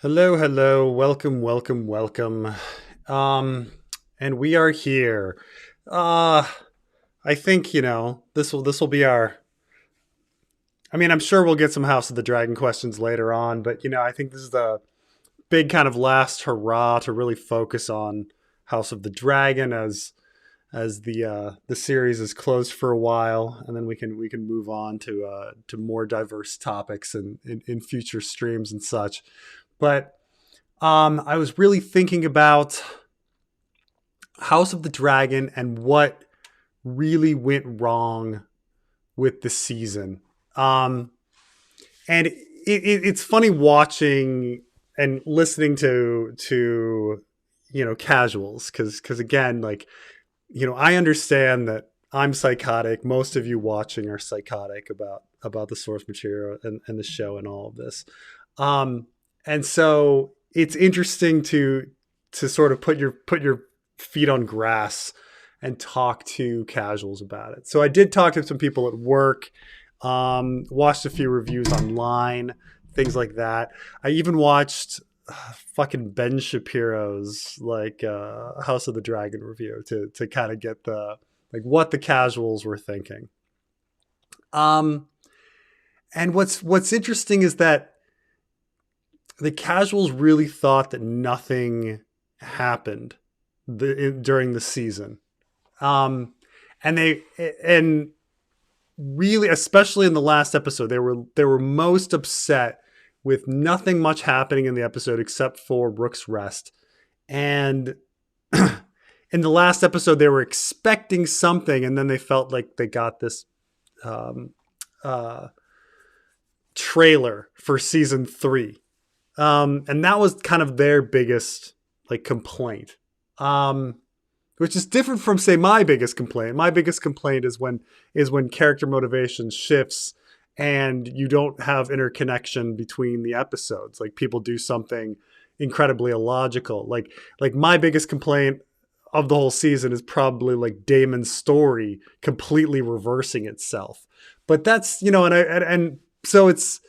Hello, hello, welcome, welcome, welcome. And we are here. Uh, I think, this will be our I'm sure we'll get some House of the Dragon questions later on, but I think this is the big kind of last hurrah to really focus on House of the Dragon as the series is closed for a while, and then we can move on to more diverse topics in future streams and such. But I was really thinking about House of the Dragon and what really went wrong with the season. And it's funny watching and listening to casuals because again, like, I understand that I'm psychotic. Most of you watching are psychotic about the source material and the show and all of this. And so it's interesting to sort of put your feet on grass and talk to casuals about it. So I did talk to some people at work, watched a few reviews online, things like that. I even watched fucking Ben Shapiro's House of the Dragon review to kind of get the what the casuals were thinking. And what's interesting is that the casuals really thought that nothing happened during the season. And really, especially in the last episode, they were most upset with nothing much happening in the episode except for Rook's rest. And in the last episode, they were expecting something, and then they felt like they got this trailer for season 3. And that was kind of their biggest complaint, which is different from, say, my biggest complaint. My biggest complaint is when character motivation shifts and you don't have interconnection between the episodes. Like, people do something incredibly illogical. Like my biggest complaint of the whole season is probably like Damon's story completely reversing itself. But that's, and so it's.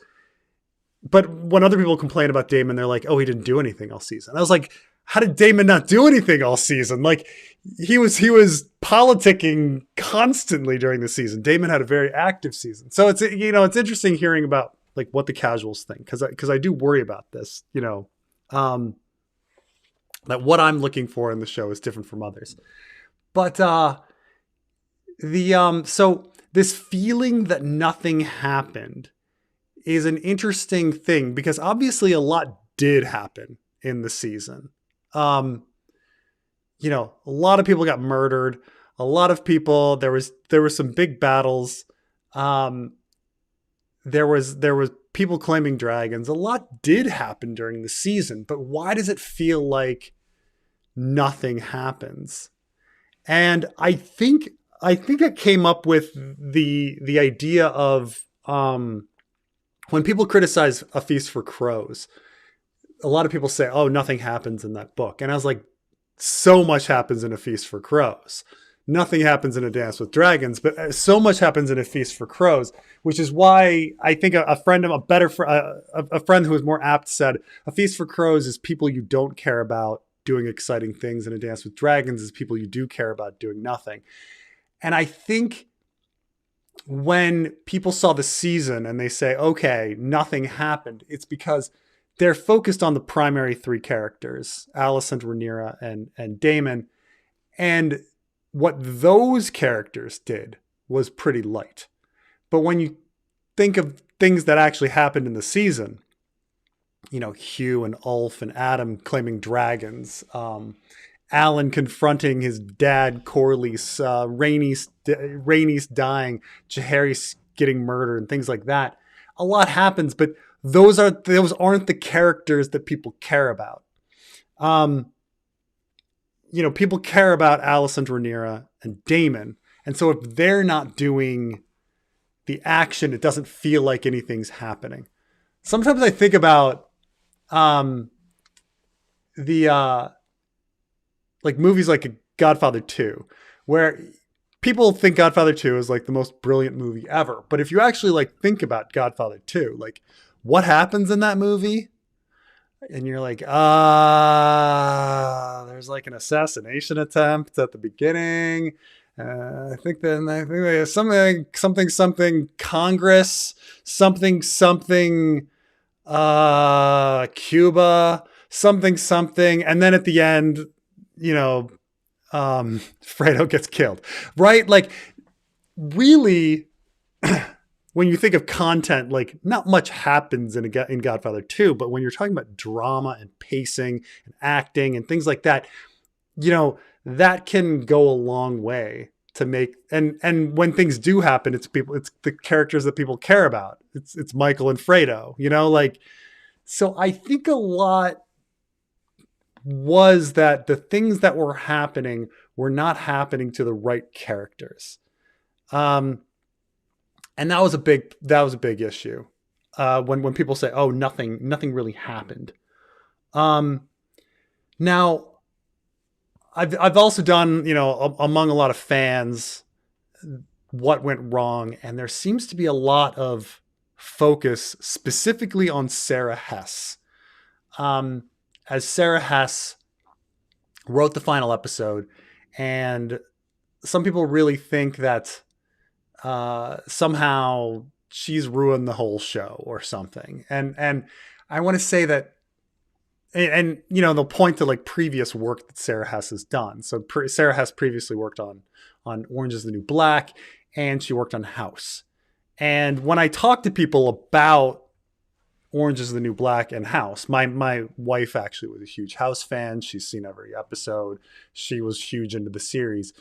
But when other people complain about Damon, they're like, "Oh, he didn't do anything all season." I was like, "How did Damon not do anything all season? Like, he was politicking constantly during the season. Damon had a very active season." So it's interesting hearing about like what the casuals think, because I do worry about this. That what I'm looking for in the show is different from others. But so this feeling that nothing happened is an interesting thing, because obviously a lot did happen in the season. A lot of people got murdered. A lot of people, there were some big battles. There was people claiming dragons. A lot did happen during the season, but why does it feel like nothing happens? And I think I came up with the idea of, when people criticize A Feast for Crows, a lot of people say, "Oh, nothing happens in that book." And I was like, so much happens in A Feast for Crows. Nothing happens in A Dance with Dragons, but so much happens in A Feast for Crows, which is why I think a friend who was more apt said, A Feast for Crows is people you don't care about doing exciting things, and A Dance with Dragons is people you do care about doing nothing. And I think when people saw the season and they say, okay, nothing happened, it's because they're focused on the primary 3 characters, Alison, Rhaenyra, and Damon. And what those characters did was pretty light. But when you think of things that actually happened in the season, Hugh and Ulf and Adam claiming dragons, Alan confronting his dad, Corlys, Rhaenys dying, Jaehaerys getting murdered, and things like that. A lot happens, but those aren't the characters that people care about. People care about Alison, Rhaenyra, and Damon, and so if they're not doing the action, it doesn't feel like anything's happening. Sometimes I think about movies like Godfather 2, where people think Godfather 2 is like the most brilliant movie ever. But if you actually think about Godfather 2, what happens in that movie? and you're like, there's like an assassination attempt at the beginning. I think there's something Congress, something Cuba, something, and then at the end, you know, Fredo gets killed, right? Like, really, when you think of content, like, not much happens in Godfather 2, but when you're talking about drama and pacing and acting and things like that, you know, that can go a long way to make, and when things do happen, it's the characters that people care about. It's Michael and Fredo, you know, like, so I think a lot was that the things that were happening were not happening to the right characters. And that was a big issue. When people say, "Oh, nothing really happened." Now, I've also done, you know, among a lot of fans, what went wrong, and there seems to be a lot of focus specifically on Sarah Hesss. As Sarah Hesss wrote the final episode, and some people really think that somehow she's ruined the whole show or something. And I want to say that, and you know, they'll point to like previous work that Sarah Hesss has done. So Sarah Hesss previously worked on Orange is the New Black, and she worked on House. And when I talk to people about Orange is the New Black and House, my wife actually was a huge House fan. She's seen every episode. She was huge into the series.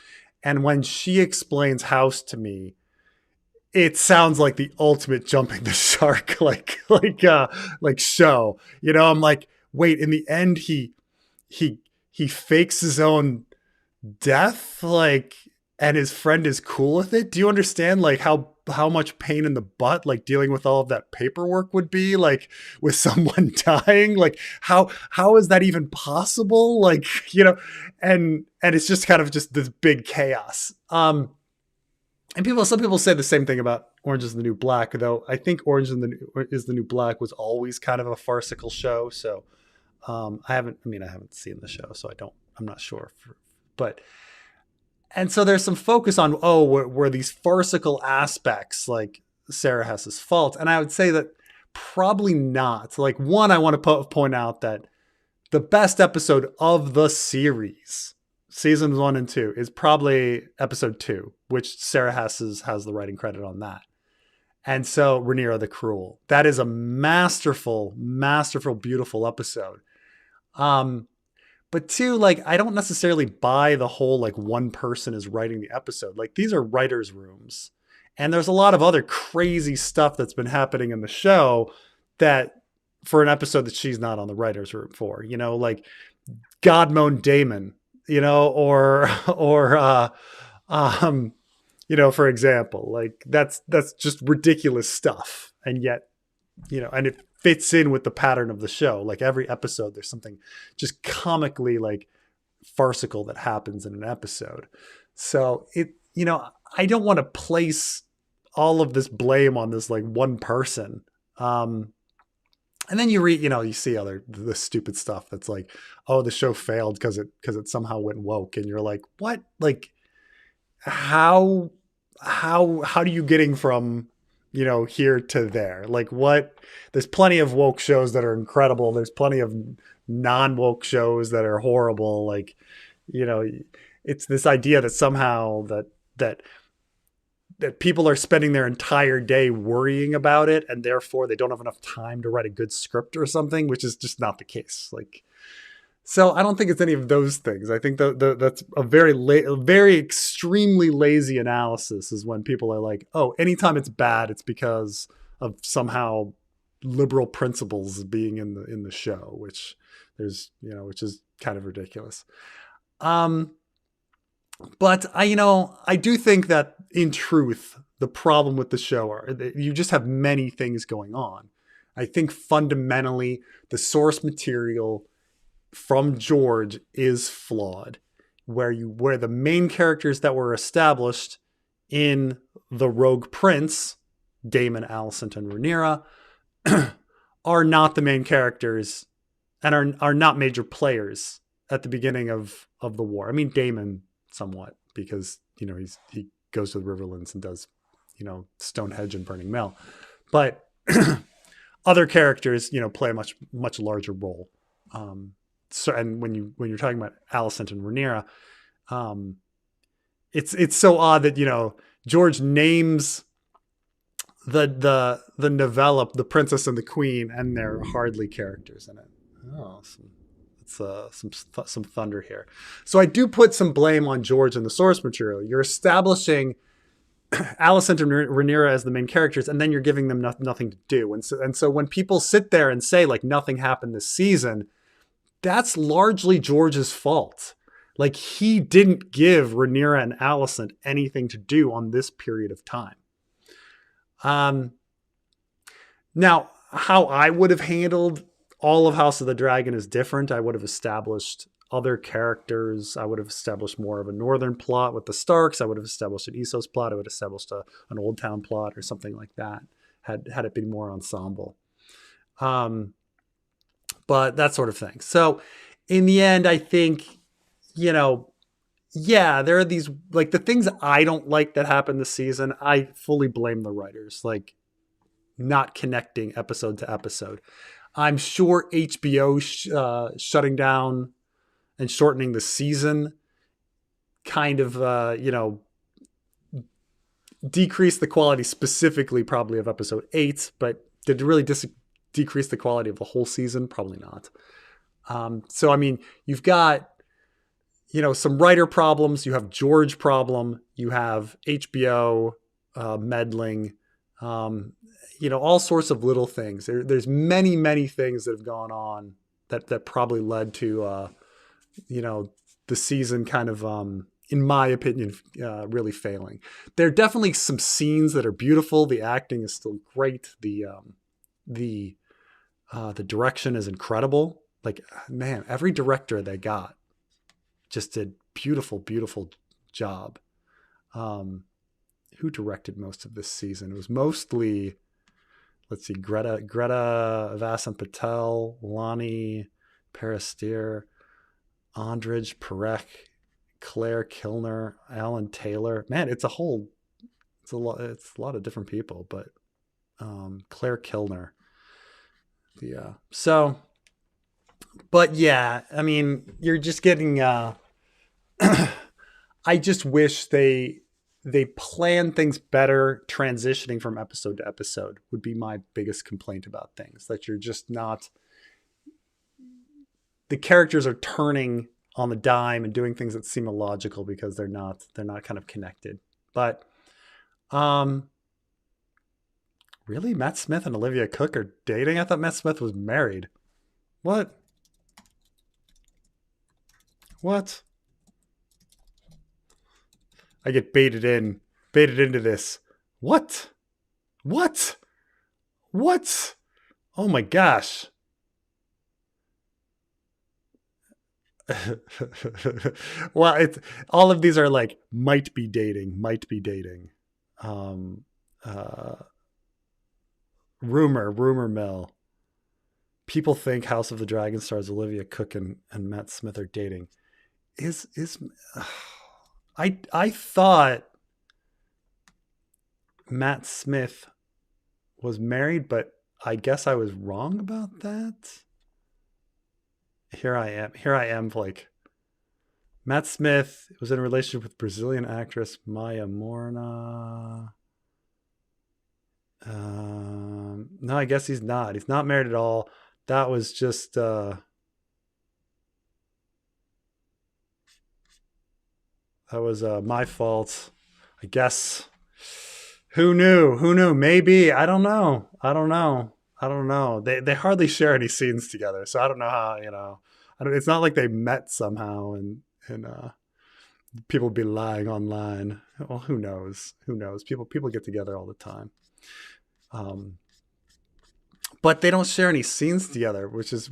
And when she explains House to me, it sounds like the ultimate jumping the shark, like show. You know, I'm like, wait, in the end, he fakes his own death, like, and his friend is cool with it. Do you understand, like, how much pain in the butt, like, dealing with all of that paperwork would be, like, with someone dying? Like, how is that even possible? Like, you know, and it's just kind of just this big chaos. And some people say the same thing about Orange is the New Black, though I think Orange is the New Black was always kind of a farcical show. So I haven't seen the show, so I'm not sure. And so there's some focus on, were these farcical aspects like Sarah Hess's fault? And I would say that probably not. Like, one, I want to point out that the best episode of the series, seasons 1 and 2, is probably episode 2, which Sarah Hess has the writing credit on that. And so Rhaenyra the Cruel, that is a masterful, beautiful episode. But 2, like, I don't necessarily buy the whole, like, one person is writing the episode. Like, these are writers' rooms. And there's a lot of other crazy stuff that's been happening in the show that, for an episode that she's not on the writers' room for, you know, like Godmode Damon, you know, or you know, for example, like, that's just ridiculous stuff. And yet, you know, and it fits in with the pattern of the show. Like, every episode, there's something just comically, like, farcical that happens in an episode. So you know, I don't want to place all of this blame on this, like, one person. And then you read, you know, you see the stupid stuff that's like, oh, the show failed because it somehow went woke. And you're like, what? Like, how do you getting from, you know, here to there? Like, what? There's plenty of woke shows that are incredible. There's plenty of non-woke shows that are horrible. Like, you know, it's this idea that somehow that people are spending their entire day worrying about it, and therefore they don't have enough time to write a good script or something, which is just not the case. Like, so I don't think it's any of those things. I think that's a very extremely lazy analysis, is when people are like, oh, anytime it's bad, it's because of somehow liberal principles being in the show, which is kind of ridiculous. But I do think that, in truth, the problem with the show are that you just have many things going on. I think fundamentally the source material from George is flawed, where the main characters that were established in the Rogue Prince, Damon, Alison, and Rhaenyra, are not the main characters and are not major players at the beginning of the war. I mean, Damon somewhat, because he goes to the Riverlands and does Stonehenge and Burning Mill, but other characters play a much larger role. So, and when you're talking about Alison and Rhaenyra, it's so odd that George names the novella The Princess and the Queen, and they're hardly characters in it. Oh, some thunder here. So I do put some blame on George in the source material. You're establishing Alison and Rhaenyra as the main characters, and then you're giving them nothing to do. And so when people sit there and say like nothing happened this season, that's largely George's fault. Like, he didn't give Rhaenyra and Alison anything to do on this period of time. Now, how I would have handled all of House of the Dragon is different. I would have established other characters. I would have established more of a northern plot with the Starks. I would have established an Essos plot. I would have established an Old Town plot or something like that, had it been more ensemble. But that sort of thing. So in the end, I think, there are these, like, the things I don't like that happened this season, I fully blame the writers, like not connecting episode to episode. I'm sure HBO shutting down and shortening the season kind of, decreased the quality specifically probably of episode 8, but did it really decrease the quality of the whole season? Probably not. So, I mean, you've got, some writer problems, you have George problem, you have HBO meddling, all sorts of little things. There's many, many things that have gone on that probably led to, the season kind of, in my opinion, really failing. There are definitely some scenes that are beautiful. The acting is still great. The direction is incredible. Like, man, every director they got just did beautiful, beautiful job. Who directed most of this season? It was mostly, let's see, Greta Vasan Patel, Lonnie Peristier, Andrej Perek, Claire Kilner, Alan Taylor. Man, it's a lot of different people, but Claire Kilner. Yeah. So, but yeah, I mean, you're just getting, I just wish they plan things better transitioning from episode to episode would be my biggest complaint about things. That you're just not, the characters are turning on the dime and doing things that seem illogical because they're not kind of connected. But, really? Matt Smith and Olivia Cook are dating? I thought Matt Smith was married. What? I get baited into this. What? Oh my gosh. Well, it's all of these are like might be dating. Rumor mill. People think House of the Dragon stars Olivia Cook and Matt Smith are dating. I thought Matt Smith was married, but I guess I was wrong about that. Here I am, like, Matt Smith was in a relationship with Brazilian actress Maya Morna. No, I guess he's not. He's not married at all. That was just that was my fault, I guess. Who knew? Maybe. I don't know. They hardly share any scenes together, so I don't know how. It's not like they met somehow and people be lying online. Well, who knows? People get together all the time. But they don't share any scenes together, which is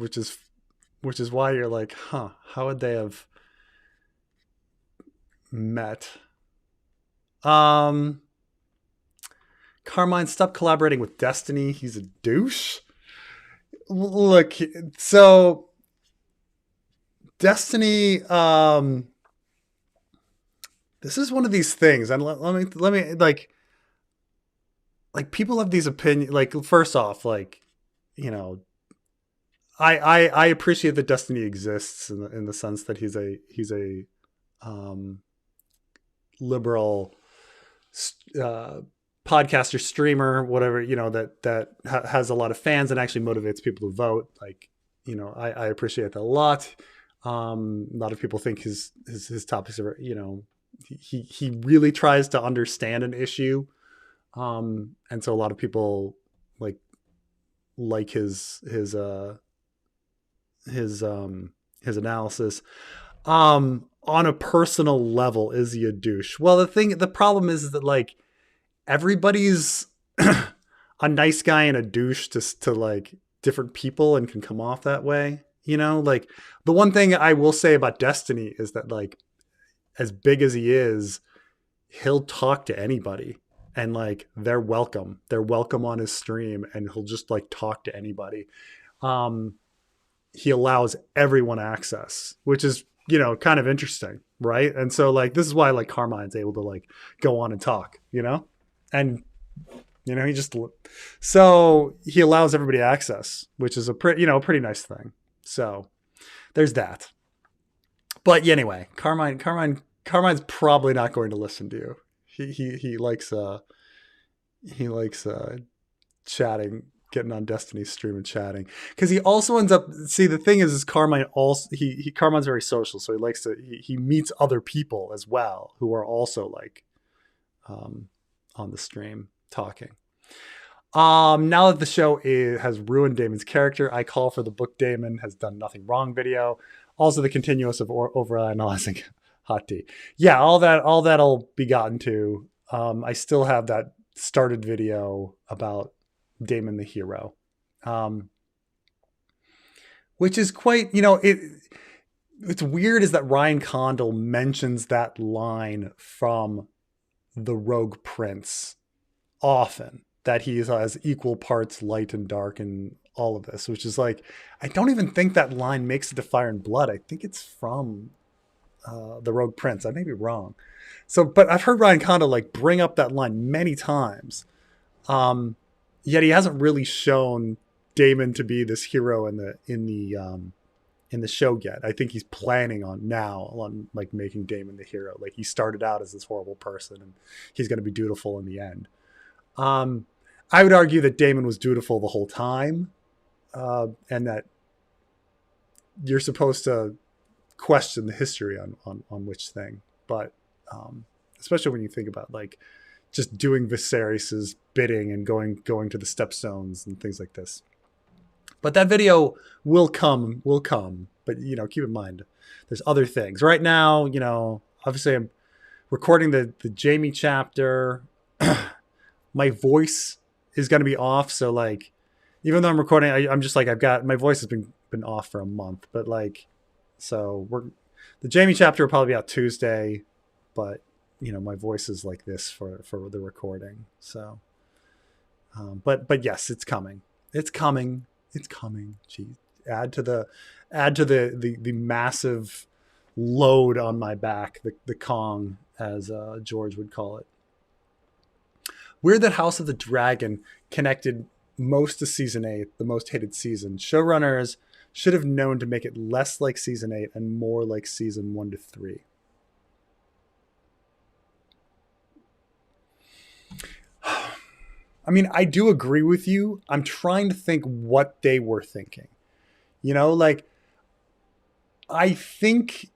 why you're like, how would they have met? Carmine, stop collaborating with Destiny. He's a douche. Look, so Destiny, this is one of these things, and let me like people have these opinions. Like, first off, like, you know, I appreciate that Destiny exists in the sense that he's a liberal podcaster, streamer, whatever, you know, that has a lot of fans and actually motivates people to vote. Like, you know, I appreciate that a lot. A lot of people think his topics are, you know, he really tries to understand an issue. And so a lot of people like his analysis. On a personal level, is he a douche? Well, the problem is that like everybody's a nice guy and a douche to like different people and can come off that way. You know, like the one thing I will say about Destiny is that like as big as he is, he'll talk to anybody and like they're welcome. They're welcome on his stream and he'll just like talk to anybody. He allows everyone access, which is, you know, kind of interesting, right? And so like this is why like Carmine's able to like go on and talk, you know? And you know, so he allows everybody access, which is a pretty nice thing. So there's that. But anyway, Carmine's probably not going to listen to you. He likes chatting, getting on Destiny's stream and chatting, because he also ends up, see, the thing is Carmine also Carmine's very social, so he meets other people as well who are also like on the stream talking. Now that the show has ruined Damon's character, I call for the book Damon has done nothing wrong video. Also the continuous of overanalyzing hot tea. Yeah, all that'll be gotten to. I still have that started video about Damon the hero, which is quite, you know, it's weird is that Ryan Condal mentions that line from the Rogue Prince often, that he has equal parts light and dark and all of this, which is like, I don't even think that line makes it to Fire and Blood. I think it's from the Rogue Prince. I may be wrong. So, but I've heard Ryan Condal like bring up that line many times. Yet he hasn't really shown Damon to be this hero in the show yet. I think he's planning on like making Damon the hero. Like he started out as this horrible person and he's going to be dutiful in the end. I would argue that Damon was dutiful the whole time, and that you're supposed to question the history on which thing. But especially when you think about like just doing Viserys's bidding and going to the stepstones and things like this. But that video will come. But, you know, keep in mind, there's other things. Right now, you know, obviously I'm recording the Jamie chapter. My voice is going to be off. So, like, even though I'm recording, I'm just like, my voice has been off for a month. But, like, so the Jamie chapter will probably be out Tuesday. But, you know, my voice is like this for the recording. So, but yes, it's coming. It's coming. Jeez. Add to the massive load on my back, the Kong, as George would call it. Weird that House of the Dragon connected most to season 8, the most hated season. Showrunners should have known to make it less like season 8 and more like season 1 to 3. I mean, I do agree with you. I'm trying to think what they were thinking. You know, like, I think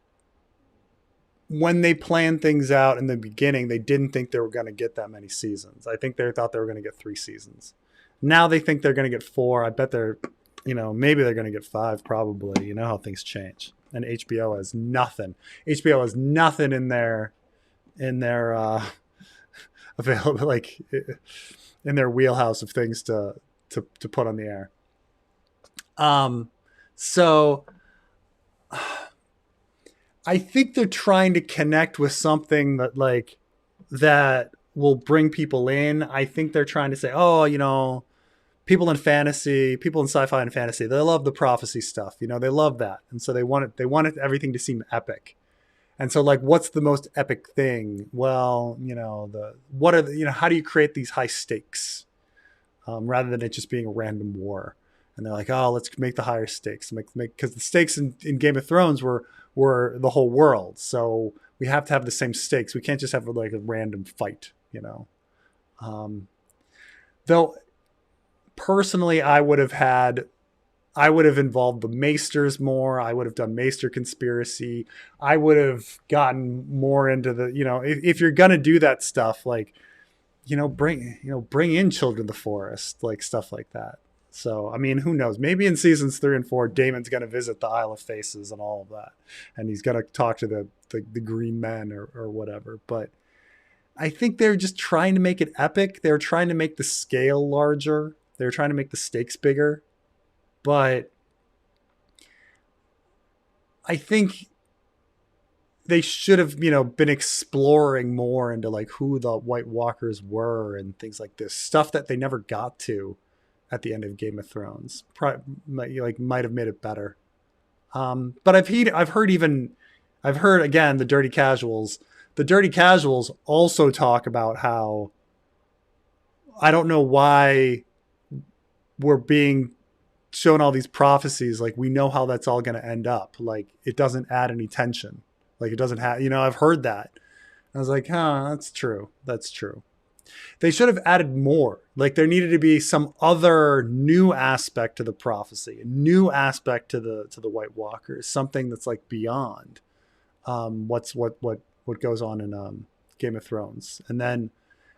when they planned things out in the beginning, they didn't think they were going to get that many seasons. I think they thought they were going to get 3 seasons. Now they think they're going to get 4. I bet maybe they're going to get 5, probably. You know how things change. And HBO has nothing. HBO has nothing in their available, like, in their wheelhouse of things to put on the air. So I think they're trying to connect with something that will bring people in. I think they're trying to say, oh, you know, people in fantasy, people in sci-fi and fantasy, they love the prophecy stuff. You know, they love that. And so they wanted everything to seem epic. And so like, what's the most epic thing? Well, you know, how do you create these high stakes rather than it just being a random war? And they're like, oh, let's make the higher stakes, because the stakes in Game of Thrones were the whole world. So we have to have the same stakes. We can't just have like a random fight, you know. Though personally, I would have involved the Maesters more. I would have done Maester conspiracy. I would have gotten more into the, you know, if you're gonna do that stuff, like, bring in Children of the Forest, like stuff like that. So, I mean, who knows? Maybe in seasons 3 and 4, Damon's going to visit the Isle of Faces and all of that. And he's going to talk to the green men or whatever. But I think they're just trying to make it epic. They're trying to make the scale larger. They're trying to make the stakes bigger. But I think they should have, been exploring more into like who the White Walkers were and things like this. Stuff that they never got to at the end of Game of Thrones. Might have made it better. But I've heard again, the Dirty Casuals. The Dirty Casuals also talk about how, I don't know why we're being shown all these prophecies. Like, we know how that's all going to end up. Like, it doesn't add any tension. Like, it doesn't have, I've heard that. I was like, that's true. That's true. They should have added more. Like, there needed to be some other new aspect to the prophecy, a new aspect to the White Walkers, something that's like beyond what goes on in Game of Thrones. And then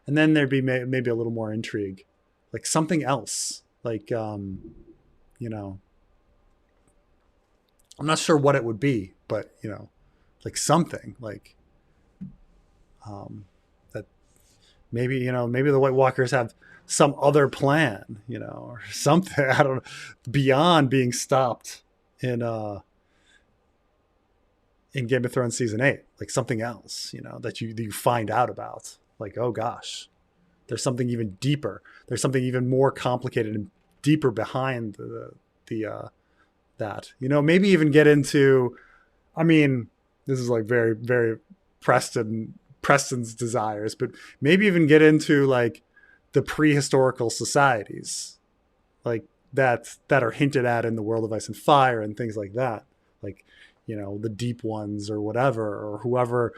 there'd be maybe a little more intrigue, like something else. Like, I'm not sure what it would be, but like something like that. Maybe the White Walkers have some other plan, or something. I don't know, beyond being stopped in Game of Thrones season 8, like something else, that you find out about. Like, oh gosh, there's something even deeper. There's something even more complicated and deeper behind that. Maybe even get into. I mean, this is like very, very Preston's desires, but maybe even get into like the prehistorical societies, like that are hinted at in the World of Ice and Fire and things like that. Like, the deep ones or whatever, or whoever,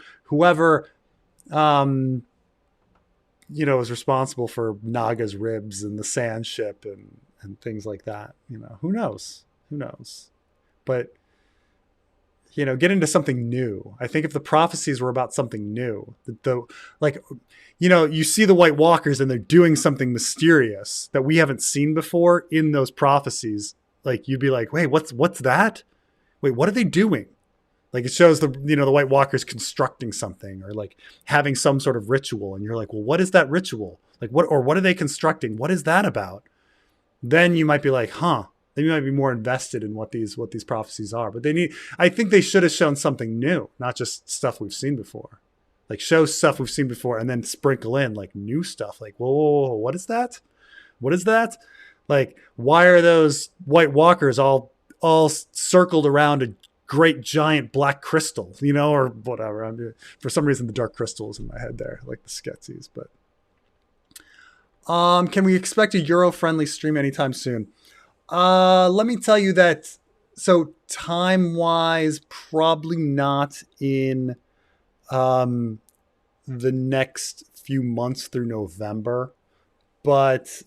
is responsible for Naga's ribs and the sand ship and things like that. Who knows? But, get into something new. I think if the prophecies were about something new, you see the White Walkers and they're doing something mysterious that we haven't seen before in those prophecies. Like, you'd be like, wait, what's that? Wait, what are they doing? Like, it shows the White Walkers constructing something or like having some sort of ritual. And you're like, well, what is that ritual? Like, what are they constructing? What is that about? Then you might be like, then you might be more invested in what these prophecies are. But I think they should have shown something new, not just stuff we've seen before. Like, show stuff we've seen before and then sprinkle in like new stuff. Like, whoa, what is that? What is that? Like, why are those White Walkers all circled around a great giant black crystal, or whatever? For some reason, the dark crystal is in my head there, like the Skeksis. But can we expect a Euro-friendly stream anytime soon? Let me tell you that, so time-wise, probably not in the next few months through November. But,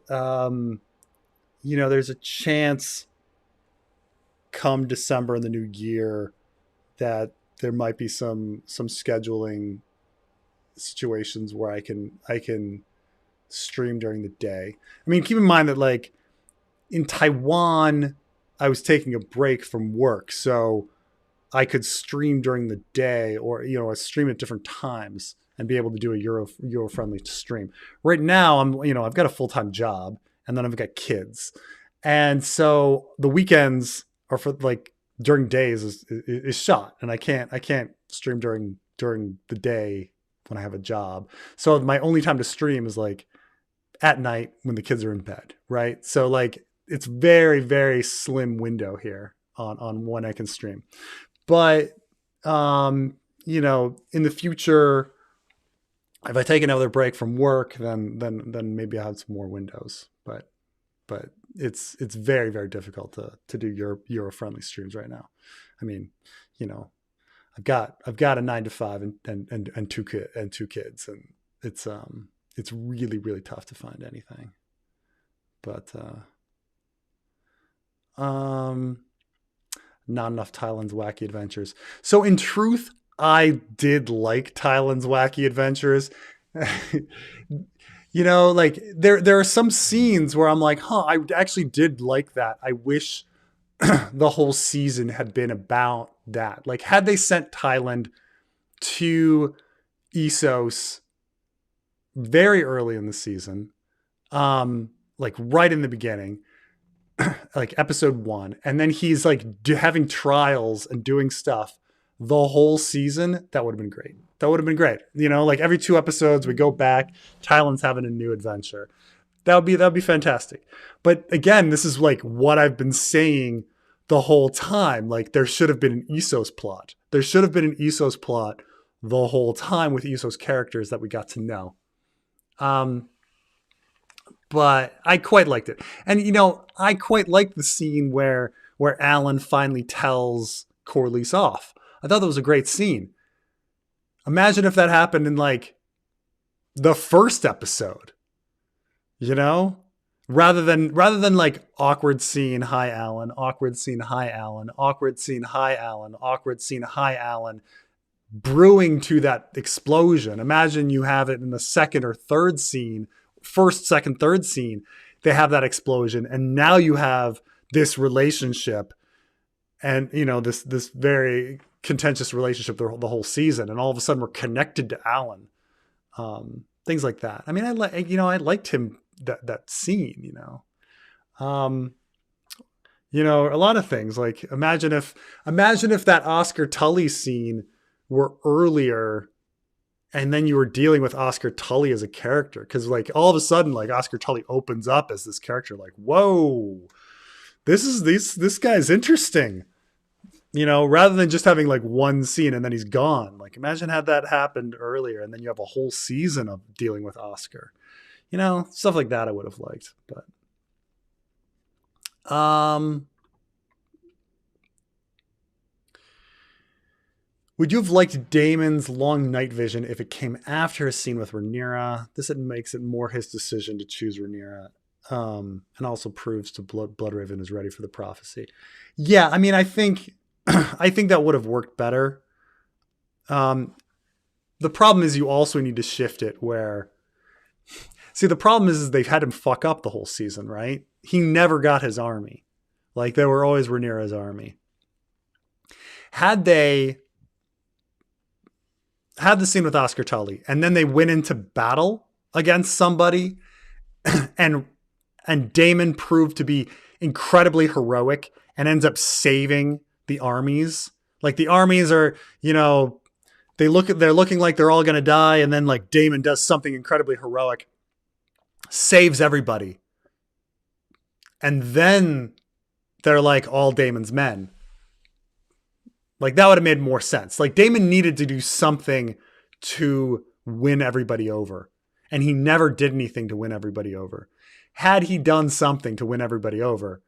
there's a chance come December in the new year that there might be some scheduling situations where I can stream during the day. I mean, keep in mind that, like, in Taiwan, I was taking a break from work, so I could stream during the day, or I stream at different times and be able to do a Euro friendly stream. Right now, I've got a full-time job, and then I've got kids, and so the weekends are for, like, during days is shot, and I can't stream during the day when I have a job. So my only time to stream is like at night when the kids are in bed, right? So like it's very, very slim window here on when I can stream. But you know, in the future, if I take another break from work, then maybe I have some more windows. But it's very, very difficult to do Euro friendly streams right now. I mean, you know, I've got a 9 to 5 and two kids, and it's really, really tough to find anything. But not enough Thailand's Wacky Adventures. So in truth, I did like Thailand's Wacky Adventures. You know, like there are some scenes where I'm like, I actually did like that. I wish the whole season had been about that. Like, had they sent Thailand to Essos very early in the season, like right in the beginning, like episode 1, and then he's like having trials and doing stuff the whole season, that would have been great. That would have been great. You know, like every 2 episodes we go back, Thailand's having a new adventure. That would be fantastic. But again, this is like what I've been saying the whole time. Like there should have been an Essos plot. There should have been an Essos plot the whole time with Essos characters that we got to know. But I quite liked it. And, you know, I quite liked the scene where Alan finally tells Corlys off. I thought that was a great scene. Imagine if that happened in like the first episode, you know, rather than like awkward scene, hi, Alan, awkward scene, hi, Alan, awkward scene, hi, Alan, awkward scene, hi, Alan, brewing to that explosion. Imagine you have it in the second or third scene, first, second, third scene, they have that explosion. And now you have this relationship and, you know, this very contentious relationship the whole season. And all of a sudden we're connected to Alan. Things like that. I mean, I liked him, that scene, you know, a lot of things. Like imagine if that Oscar Tully scene were earlier and then you were dealing with Oscar Tully as a character. Cause like all of a sudden, like Oscar Tully opens up as this character, like, whoa, this guy's interesting, you know, rather than just having like one scene and then he's gone. Like imagine had that happened earlier and then you have a whole season of dealing with Oscar, you know, stuff like that I would have liked, but, would you have liked Damon's long night vision if it came after a scene with Rhaenyra? This makes it more his decision to choose Rhaenyra, and also proves to Bloodraven is ready for the prophecy. Yeah, I mean, I think that would have worked better. The problem is you also need to shift it where... See, the problem is they've had him fuck up the whole season, right? He never got his army. Like, they were always Rhaenyra's army. Had they... had the scene with Oscar Tully and then they went into battle against somebody and Damon proved to be incredibly heroic and ends up saving the armies. Like the armies are, you know, they're looking like they're all going to die. And then like Damon does something incredibly heroic, saves everybody. And then they're like all Damon's men. Like that would have made more sense. Like Damon needed to do something to win everybody over. And he never did anything to win everybody over. Had he done something to win everybody over,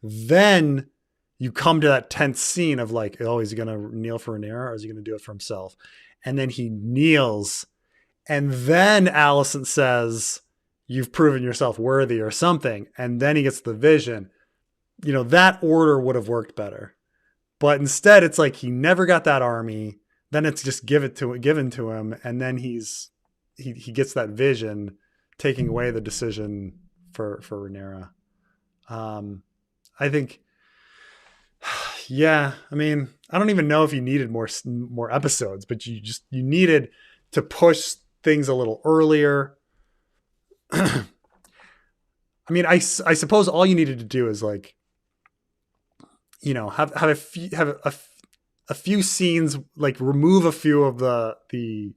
then you come to that tense scene of like, oh, is he going to kneel for Rhaenyra or is he going to do it for himself? And then he kneels. And then Alison says, you've proven yourself worthy or something. And then he gets the vision. You know, that order would have worked better. But instead, it's like he never got that army. Then it's just given to him, and then he gets that vision, taking away the decision for Rhaenyra. I think, yeah. I mean, I don't even know if you needed more episodes, but you needed to push things a little earlier. I mean, I suppose all you needed to do is like, you know, have a few scenes, like remove a few of the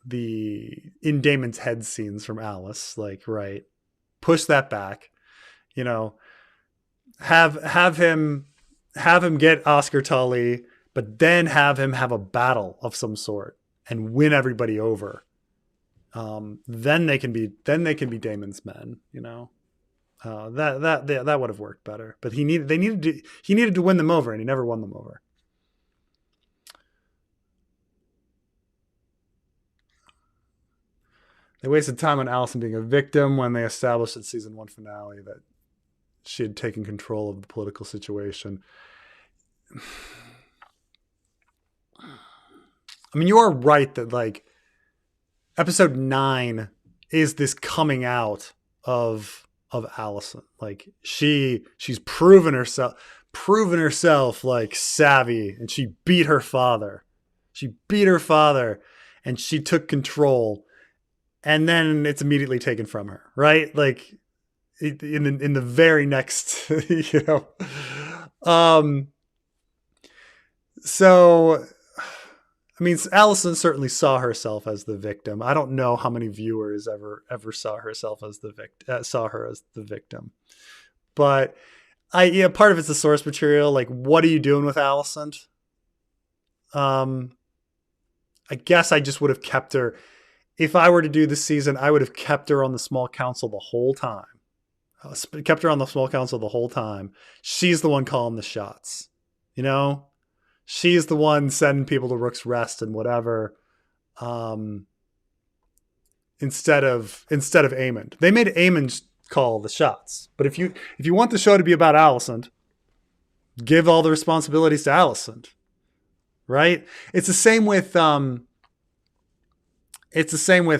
in Damon's head scenes from Alice, like, right, push that back, you know, have him get Oscar Tully, but then have him have a battle of some sort and win everybody over. Then they can be Damon's men, you know. That would have worked better. But he needed to win them over, and he never won them over. They wasted time on Alison being a victim when they established in season 1 finale that she had taken control of the political situation. I mean, you are right that, like, episode 9 is this coming out of Alison. Like, she's proven herself like savvy, and she beat her father. And she took control. And then it's immediately taken from her, right? Like, in the very next, you know. So, I mean, Alison certainly saw herself as the victim. I don't know how many viewers ever saw her as the victim. But part of it's the source material. Like, what are you doing with Alison? I guess I just would have kept her. If I were to do this season, I would have kept her on the small council the whole time. She's the one calling the shots, you know? She's the one sending people to Rook's Rest and whatever. Instead of Aemond. They made Aemond call the shots. But if you want the show to be about Alison, give all the responsibilities to Alison. Right? It's the same with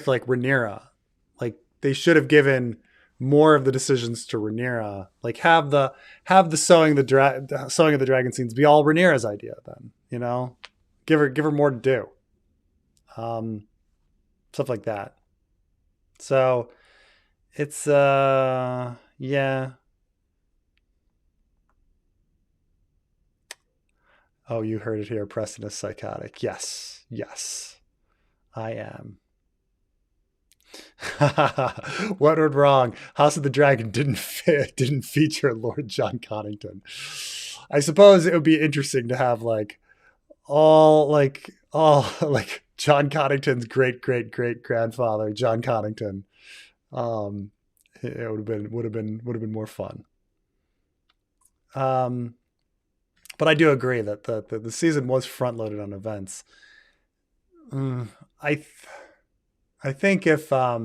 like Rhaenyra. Like, they should have given more of the decisions to Rhaenyra. Like, have the sewing of the dragon scenes be all Rhaenyra's idea. Then, you know, give her more to do. Stuff like that. So it's yeah. Oh, you heard it here. Preston is psychotic. Yes, I am. What went wrong? House of the Dragon didn't feature Lord John Connington. I suppose it would be interesting to have all John Connington's great grandfather, John Connington. It would have been more fun. But I do agree that the season was front loaded on events. I think if I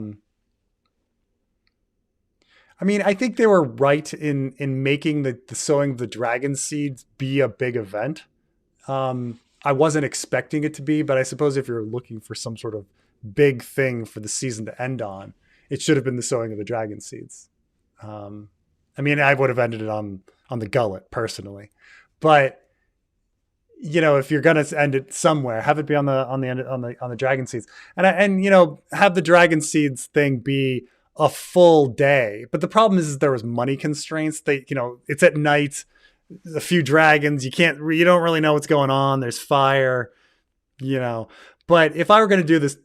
think they were right in making the sowing of the dragon seeds be a big event. I wasn't expecting it to be, but I suppose if you're looking for some sort of big thing for the season to end on, it should have been the sowing of the dragon seeds. I would have ended it on the gullet personally, but you know, if you're gonna end it somewhere, have it be on the dragon seeds, and you know, have the dragon seeds thing be a full day. But the problem is there was money constraints. It's at night, a few dragons, you don't really know what's going on. There's fire, you know. But if I were gonna do this,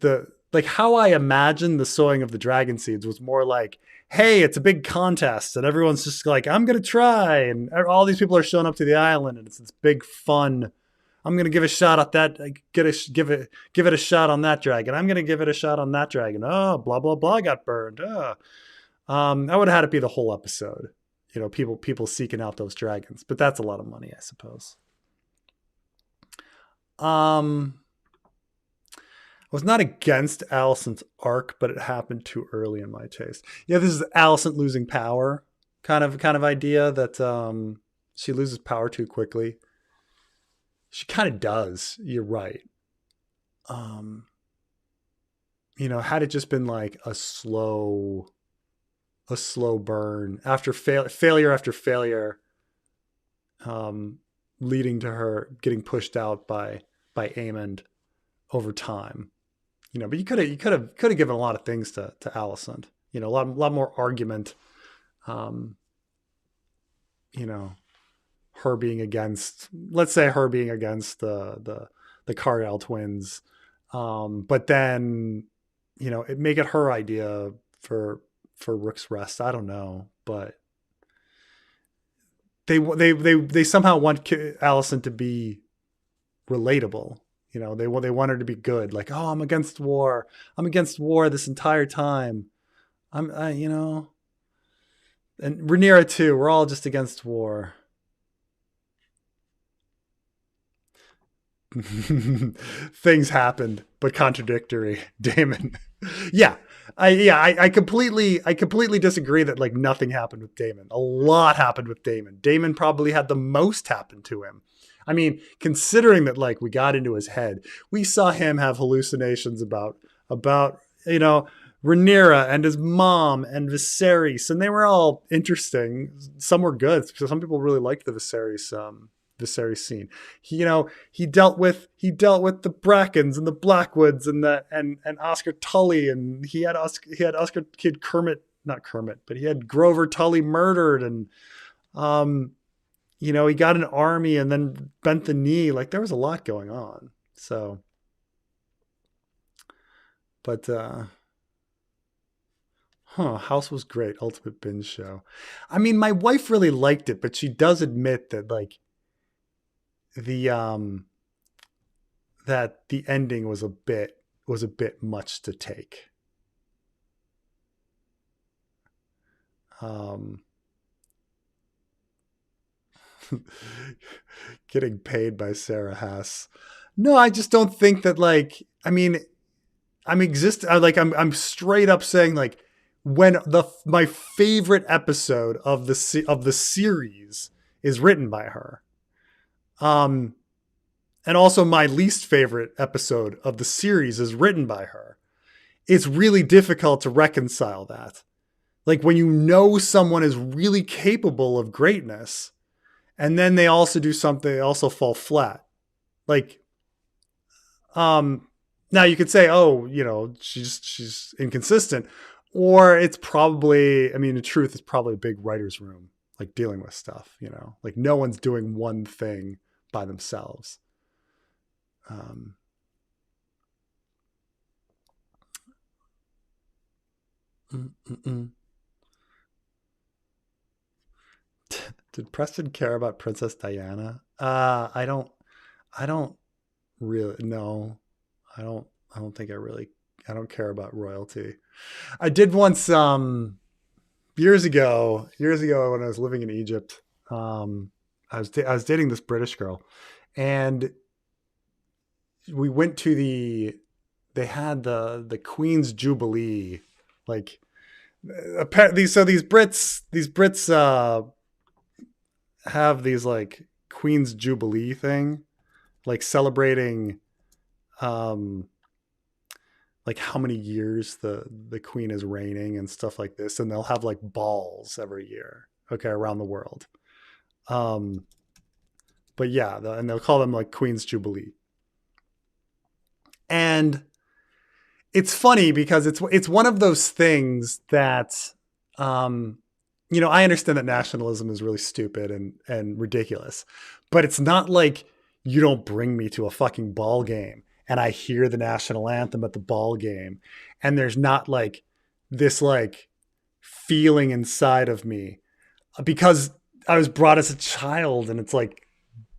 how I imagined the sowing of the dragon seeds was more like, hey, it's a big contest and everyone's just like, I'm going to try. And all these people are showing up to the island and it's this big fun. I'm going to give a shot at that. Give it a shot on that dragon. I'm going to give it a shot on that dragon. Oh, blah, blah, blah got burned. I would have had it be the whole episode. You know, people seeking out those dragons, but that's a lot of money, I suppose. I was not against Allison's arc, but it happened too early in my taste. Yeah, this is Allison losing power kind of idea that she loses power too quickly. She kind of does. You're right. Had it just been like a slow burn after failure after failure, leading to her getting pushed out by Aemond over time. But you could have given a lot of things to Alison. A lot more argument. her being against the Cardell twins, But then, it make it her idea for Rook's Rest. I don't know, but they somehow want Allison to be relatable. They want her to be good. Like, oh, I'm against war. I'm against war this entire time. And Rhaenyra too. We're all just against war. Things happened, but contradictory. Damon. Yeah. I completely disagree that like nothing happened with Damon. A lot happened with Damon. Damon probably had the most happen to him. I mean, considering that like we got into his head, we saw him have hallucinations about Rhaenyra and his mom and Viserys, and they were all interesting. Some were good. Some people really liked the Viserys scene. He dealt with the Brackens and the Blackwoods and Oscar Tully, and he had Kermit, not Kermit, but he had Grover Tully murdered, and he got an army and then bent the knee. Like there was a lot going on. So, but House was great. Ultimate binge show. I mean, my wife really liked it, but she does admit that like that the ending was a bit much to take. Getting paid by Sarah Hess. No, I just don't think that like, I mean, I'm straight up saying like when my favorite episode of the series is written by her. And also my least favorite episode of the series is written by her. It's really difficult to reconcile that. Like when someone is really capable of greatness and then they also do something, they also fall flat. Like, now you could say, oh, she's inconsistent, or it's probably, I mean, the truth is probably a big writer's room, like dealing with stuff, like no one's doing one thing by themselves. Did Preston care about Princess Diana? I don't really, no, I don't think I don't care about royalty. I did once, years ago when I was living in Egypt, I was dating this British girl, and we went to they had the Queens Jubilee, like these Brits have these like Queens Jubilee thing, like celebrating like how many years the queen is reigning and stuff like this, and they'll have like balls every year, okay, around the world. But yeah, and they'll call them like Queen's Jubilee. And it's funny because it's one of those things that, I understand that nationalism is really stupid and ridiculous, but it's not like you don't bring me to a fucking ball game and I hear the national anthem at the ball game and there's not like this like feeling inside of me because I was brought as a child and it's like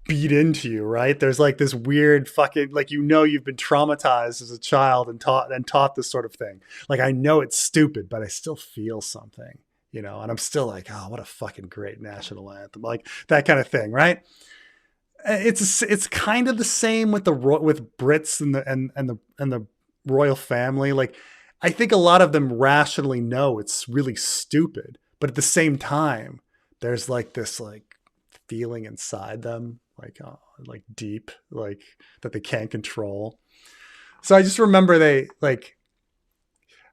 beat into you, right? There's like this weird fucking, like, you've been traumatized as a child and taught this sort of thing. Like, I know it's stupid, but I still feel something, and I'm still like, oh, what a fucking great national anthem. Like that kind of thing. Right. It's kind of the same with with Brits and the royal family. Like, I think a lot of them rationally know it's really stupid, but at the same time, there's like this like feeling inside them, like deep, like that they can't control. So I just remember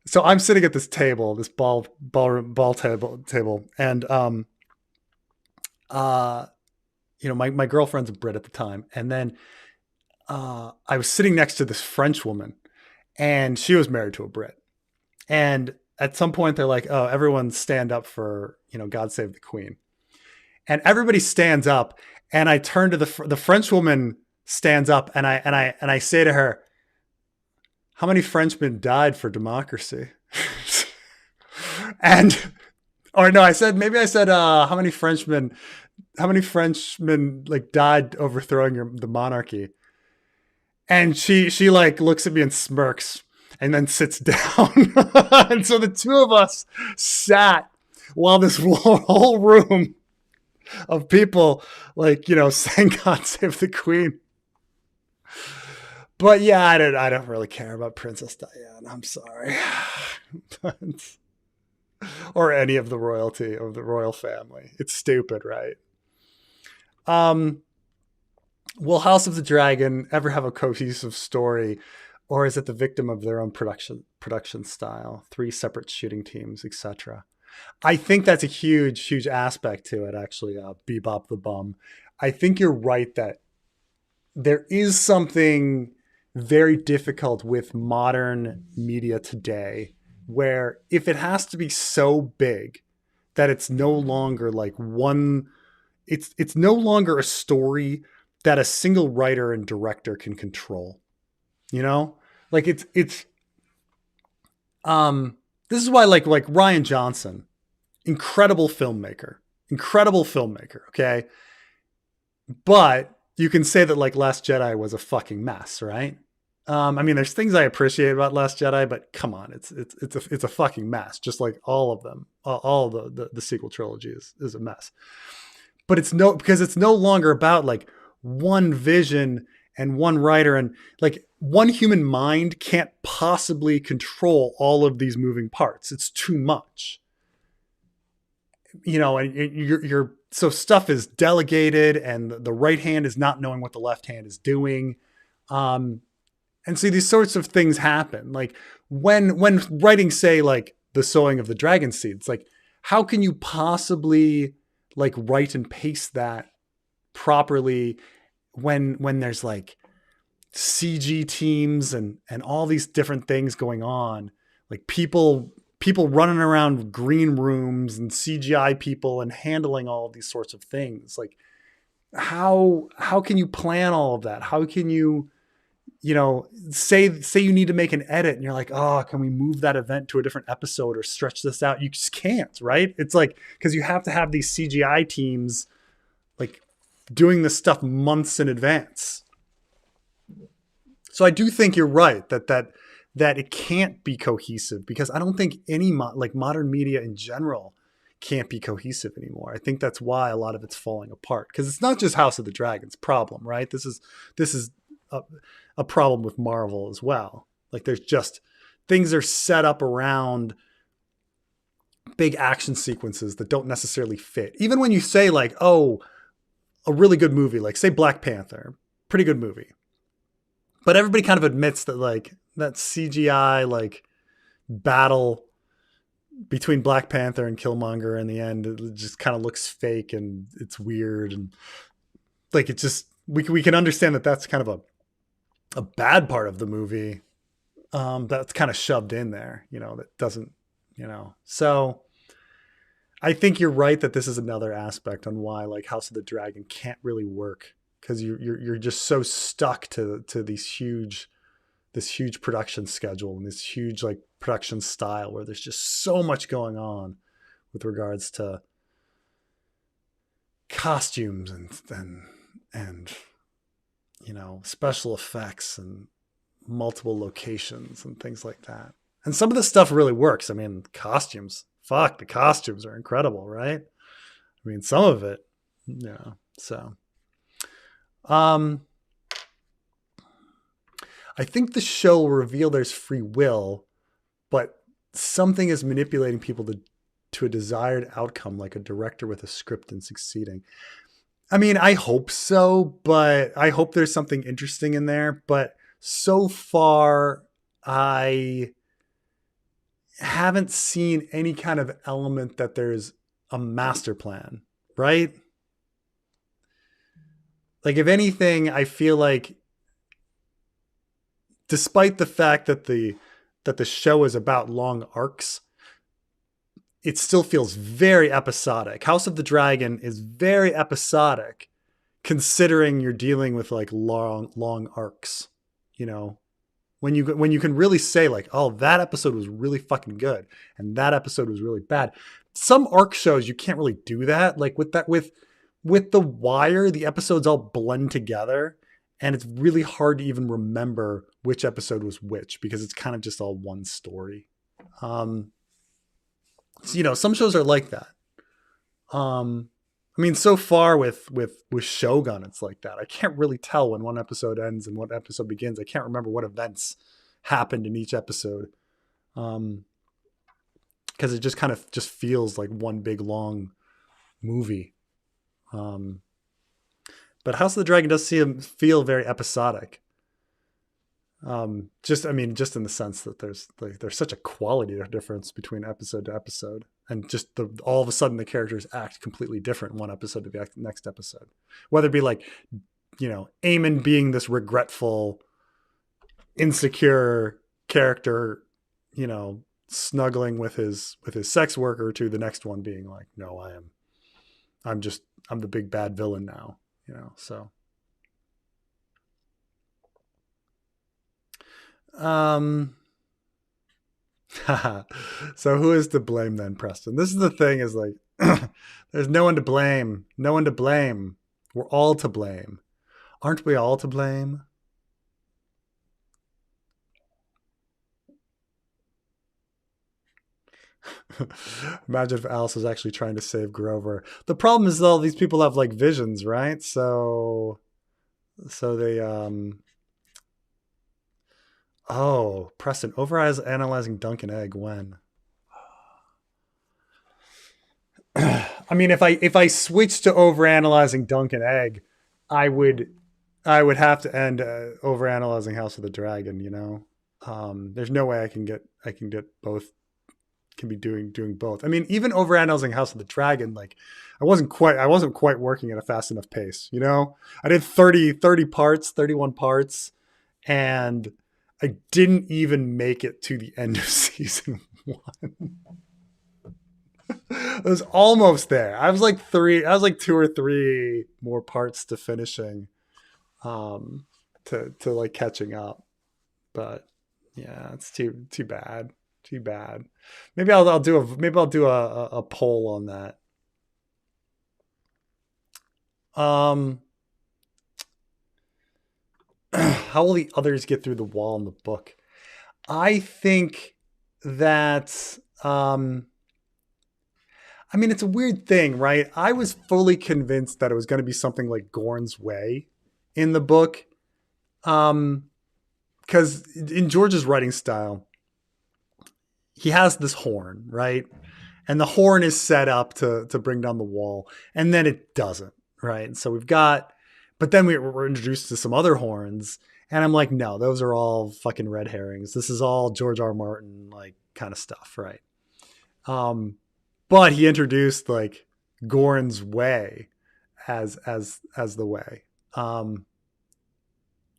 so I'm sitting at this table, this ball table, and my girlfriend's a Brit at the time, and then I was sitting next to this French woman, and she was married to a Brit, and at some point they're like, "Oh, everyone stand up for God Save the Queen," and everybody stands up, and I turn to the French woman stands up, and I say to her, how many Frenchmen died for democracy? And, or no, I said, how many Frenchmen like died overthrowing the monarchy? And she like looks at me and smirks and then sits down. And so the two of us sat while this whole room of people like, sang God Save the Queen. But yeah, I don't really care about Princess Diana. I'm sorry. But, or any of the royalty of the royal family. It's stupid, right? Will House of the Dragon ever have a cohesive story, or is it the victim of their own production style? 3 separate shooting teams, etc. I think that's a huge aspect to it, actually, Bebop the Bum. I think you're right that there is something very difficult with modern media today, where if it has to be so big that it's no longer like it's no longer a story that a single writer and director can control, like this is why like Rian Johnson, incredible filmmaker. Okay. But you can say that like Last Jedi was a fucking mess, right? I mean, there's things I appreciate about Last Jedi, but come on, it's a fucking mess. Just like all of them, all the sequel trilogy is a mess. But because it's no longer about like one vision and one writer, and like one human mind can't possibly control all of these moving parts. It's too much, and you're so stuff is delegated, and the right hand is not knowing what the left hand is doing. And so these sorts of things happen. Like when writing, say, like the sowing of the dragon seeds, like how can you possibly like write and pace that properly when there's like CG teams and all these different things going on, like people running around green rooms and CGI people and handling all of these sorts of things. Like how can you plan all of that? How can you, say you need to make an edit and you're like, oh, can we move that event to a different episode or stretch this out? You just can't, right? It's like, because you have to have these CGI teams like doing this stuff months in advance. So I do think you're right that it can't be cohesive, because I don't think any modern media in general can't be cohesive anymore. I think that's why a lot of it's falling apart, because it's not just House of the Dragon's problem, right? This is a problem with Marvel as well. Like there's just things are set up around big action sequences that don't necessarily fit. Even when you say like, oh, a really good movie, like say Black Panther, pretty good movie. But everybody kind of admits that like that CGI like battle between Black Panther and Killmonger in the end, it just kind of looks fake and it's weird. And like, it just, we can understand that that's kind of a bad part of the movie that's kind of shoved in there, that doesn't, so I think you're right that this is another aspect on why like House of the Dragon can't really work, because you're just so stuck to this huge production schedule and this huge like production style where there's just so much going on with regards to costumes and special effects and multiple locations and things like that. And some of this stuff really works. I mean, the costumes are incredible, right? I mean, some of it, so. I think the show will reveal there's free will, but something is manipulating people to a desired outcome, like a director with a script and succeeding. I mean, I hope so, but I hope there's something interesting in there. But so far, I haven't seen any kind of element that there's a master plan, right? Like, if anything, I feel like despite the fact that the show is about long arcs, it still feels very episodic. House of the Dragon is very episodic, considering you're dealing with like long arcs, when you can really say like, oh, that episode was really fucking good and that episode was really bad. Some arc shows you can't really do that. Like with The Wire, the episodes all blend together and it's really hard to even remember which episode was which because it's kind of just all one story. So, some shows are like that. I mean, so far with Shogun, it's like that. I can't really tell when one episode ends and what episode begins. I can't remember what events happened in each episode. Because it just kind of just feels like one big long movie. But House of the Dragon does feel very episodic. Just in the sense that there's such a quality difference between episode to episode, and just all of a sudden the characters act completely different one episode to the next episode, whether it be like, Aemon being this regretful, insecure character, snuggling with his sex worker, to the next one being like, no, I'm the big bad villain now, so. So who is to blame then, Preston? This is the thing, is like, there's no one to blame. No one to blame. We're all to blame. Aren't we all to blame? Imagine if Alice was actually trying to save Grover. The problem is all these people have like visions, right? So they, oh, Preston, analyzing Dunk and Egg when? I mean, if I switched to overanalyzing Dunk and Egg, I would have to end overanalyzing House of the Dragon. There's no way I can get both. Can be doing both. I mean, even overanalyzing House of the Dragon, like I wasn't quite working at a fast enough pace. I did 30 parts, 31 parts, and I didn't even make it to the end of season 1. I was almost there. I was like 2 or 3 more parts to finishing, to like catching up. But yeah, it's too bad. Too bad. Maybe I'll do a poll on that. How will the others get through the wall in the book? I think that, it's a weird thing, right? I was fully convinced that it was going to be something like Gorn's Way in the book. Because in George's writing style, he has this horn, right? And the horn is set up to bring down the wall, and then it doesn't, right? So but then we were introduced to some other horns, and I'm like, no, those are all fucking red herrings. This is all George R. R. Martin, like, kind of stuff, right? But he introduced like Gorn's Way as the way.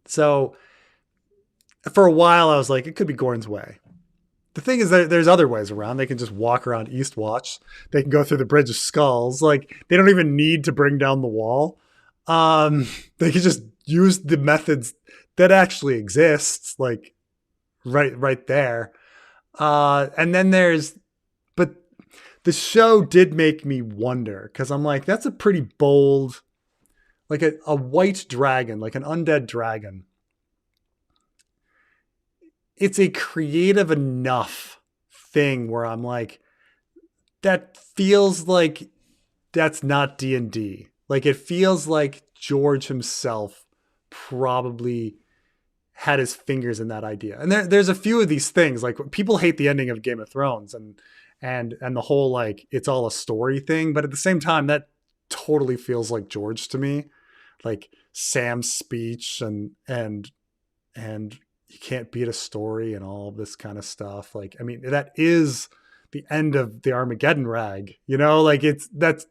So for a while I was like, it could be Gorn's Way. The thing is that there's other ways around. They can just walk around Eastwatch. They can go through the Bridge of Skulls. Like, they don't even need to bring down the wall. They can just use the methods that actually exist, like right there. And then but the show did make me wonder, because I'm like, that's a pretty bold, like a white dragon, like an undead dragon. It's a creative enough thing where I'm like, that feels like that's not D&D. Like, it feels like George himself probably had his fingers in that idea. And there's a few of these things, like people hate the ending of Game of Thrones and the whole, like, it's all a story thing. But at the same time, that totally feels like George to me, like Sam's speech and you can't beat a story and all of this kind of stuff. Like, I mean, that is the end of the Armageddon rag, like that's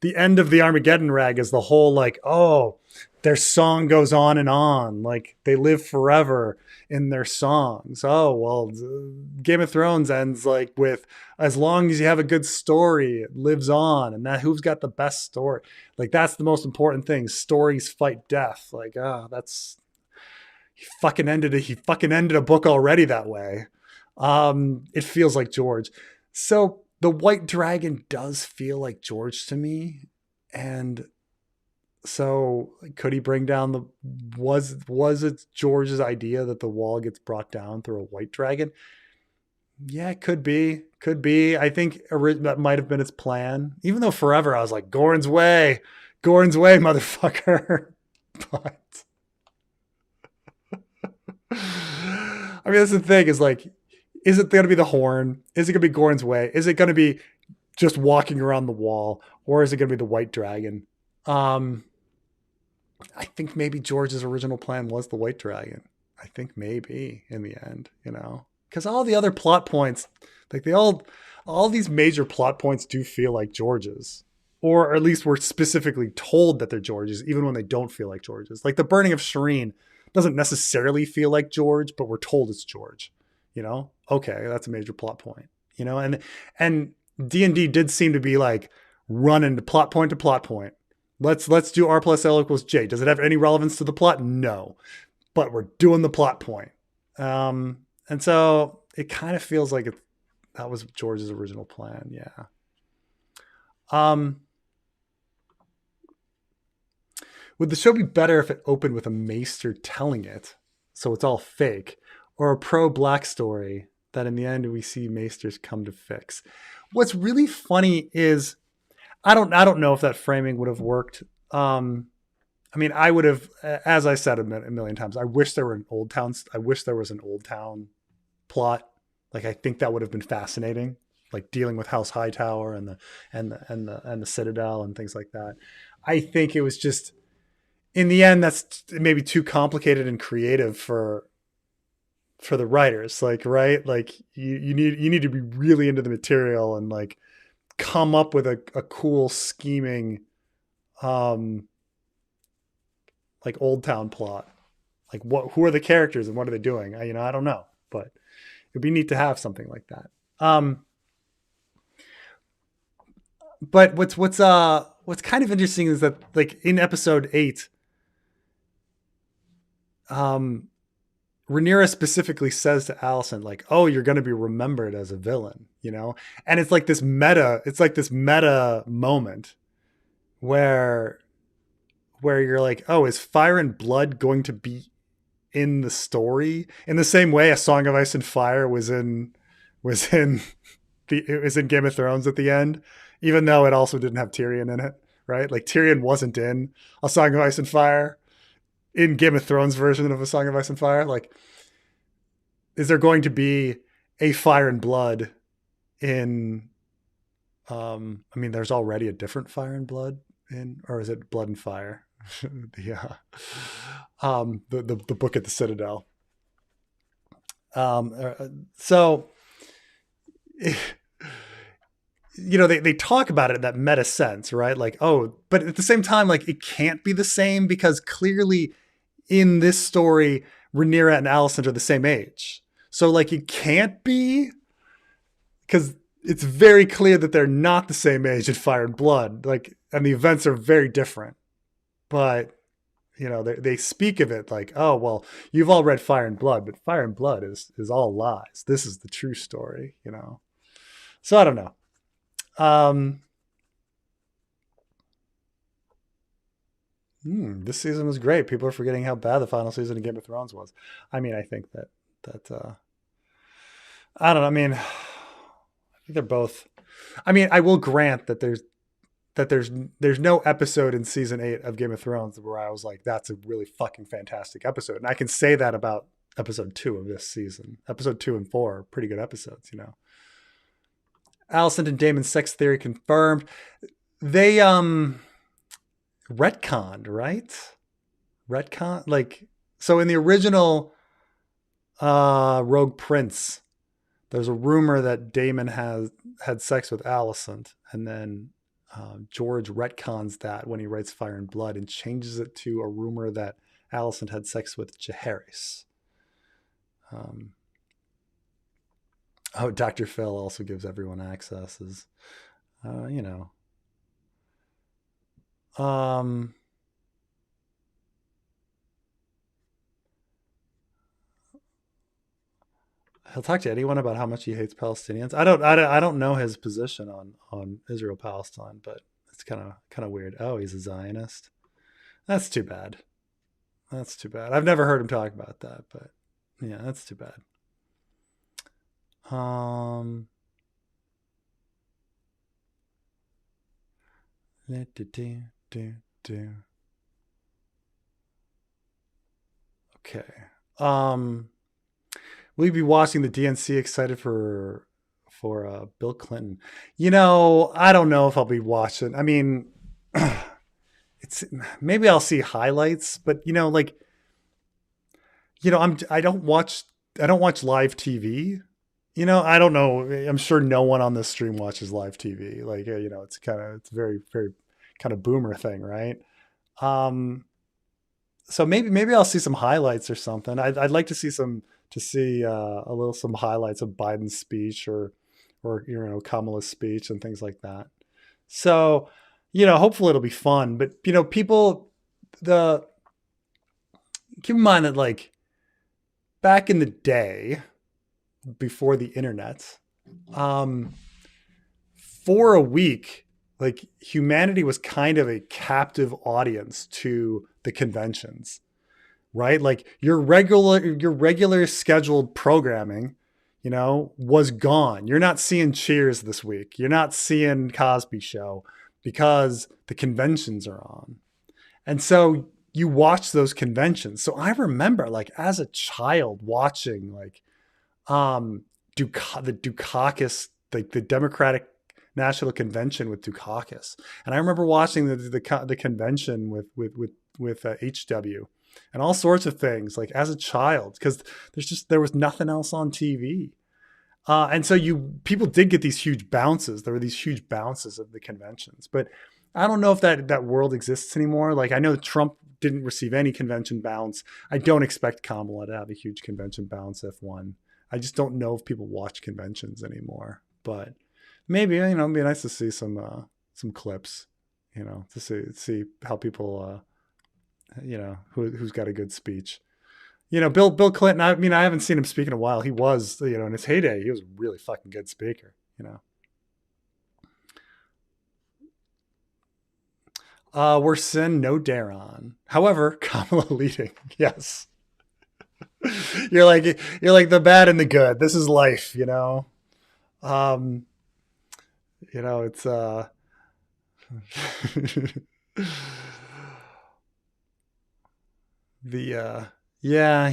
the end of the Armageddon rag is the whole, like, oh, their song goes on and on. Like, they live forever in their songs. Oh, well, Game of Thrones ends like with, as long as you have a good story, it lives on. And that who's got the best story? Like, that's the most important thing. Stories fight death. Like, that's, He fucking ended a book already that way. It feels like George. So the white dragon does feel like George to me. And so could he bring down the, was it George's idea that the wall gets brought down through a white dragon? Yeah, it could be. Could be. I think that might have been its plan. Even though forever I was like, Gorn's way, motherfucker. But I mean, that's the thing is like, is it going to be the horn? Is it going to be Gorn's way? Is it going to be just walking around the wall? Or is it going to be the white dragon? I think maybe George's original plan was the white dragon. I think maybe in the end, because all the other plot points, like all these major plot points do feel like George's, or at least we're specifically told that they're George's, even when they don't feel like George's. Like the burning of Shireen doesn't necessarily feel like George, but we're told it's George. Okay, that's a major plot point. And D&D did seem to be like running to plot point to plot point. Let's do R plus L equals J. Does it have any relevance to the plot? No, but we're doing the plot point. And so it kind of feels like that was George's original plan. Yeah. Would the show be better if it opened with a Maester telling it, so it's all fake, or a pro-black story that in the end we see Maesters come to fix? What's really funny is I don't know if that framing would have worked. I mean, I would have, as I said a million times, I wish there were an Old Town. I wish there was an Old Town plot. Like, I think that would have been fascinating, like dealing with House Hightower and the Citadel and things like that. I think it was just, in the end, that's maybe too complicated and creative for the writers. Like, right? Like you need to be really into the material and like come up with a cool scheming like Old Town plot. Like who are the characters and what are they doing? I don't know, but it'd be neat to have something like that. But what's kind of interesting is that like in episode 8, Rhaenyra specifically says to Alison, like, "Oh, you're going to be remembered as a villain," and it's like this meta moment where you're like, "Oh, is Fire and Blood going to be in the story in the same way A Song of Ice and Fire was in Game of Thrones at the end, even though it also didn't have Tyrion in it, right? Like Tyrion wasn't in A Song of Ice and Fire." In Game of Thrones version of A Song of Ice and Fire, like, is there going to be a Fire and Blood in, I mean, there's already a different Fire and Blood or is it Blood and Fire? the book at the Citadel. So, they talk about it in that meta sense, right? Like, oh, but at the same time, like it can't be the same because clearly in this story, Rhaenyra and Alison are the same age. So like it can't be, because it's very clear that they're not the same age in Fire and Blood. Like, and the events are very different. But they speak of it like, oh, well, you've all read Fire and Blood, but Fire and Blood is all lies. This is the true story, So I don't know. This season was great. People are forgetting how bad the final season of Game of Thrones was. I mean, I think that I don't know. I mean, I think they're both. I mean, I will grant that there's no episode in season 8 of Game of Thrones where I was like, that's a really fucking fantastic episode. And I can say that about episode 2 of this season. Episode 2 and 4 are pretty good episodes, Alison and Damon's sex theory confirmed. They retconned, right? Retcon, like, so in the original Rogue Prince, there's a rumor that Damon had sex with Alison, and then George retcons that when he writes Fire and Blood and changes it to a rumor that Alison had sex with Jaehaerys. Dr. Phil also gives everyone access, He'll talk to anyone about how much he hates Palestinians. I don't know his position on Israel Palestine, but it's kind of weird. Oh, he's a Zionist. That's too bad. That's too bad. I've never heard him talk about that, but yeah, that's too bad. Um, okay. Will you be watching the DNC? Excited for Bill Clinton? I don't know if I'll be watching. I mean, it's maybe I'll see highlights, but like I don't watch live TV. I don't know. I'm sure no one on this stream watches live TV. Like it's very very kind of boomer thing, right? Um, so maybe I'll see some highlights or something. I'd like to see a little some highlights of Biden's speech or Kamala's speech and things like that. So hopefully it'll be fun. But people the keep in mind that like back in the day before the internet, um, for a week, like humanity was kind of a captive audience to the conventions, right? Like your regular scheduled programming, was gone. You're not seeing Cheers this week. You're not seeing Cosby Show because the conventions are on. And so you watch those conventions. So I remember like as a child watching like the Dukakis, like the Democratic National Convention with Dukakis. And I remember watching the convention with HW and all sorts of things like as a child, because there was nothing else on TV. And so people did get these huge bounces. There were these huge bounces of the conventions, but I don't know if that world exists anymore. Like I know Trump didn't receive any convention bounce. I don't expect Kamala to have a huge convention bounce if one. I just don't know if people watch conventions anymore, but maybe, it'd be nice to see some clips, to see how people, who's got a good speech. Bill Clinton, I mean, I haven't seen him speak in a while. He was, in his heyday, he was a really fucking good speaker, We're Sin, no Daron. However, Kamala leading. Yes. You're like the bad and the good. This is life, Um, it's the yeah,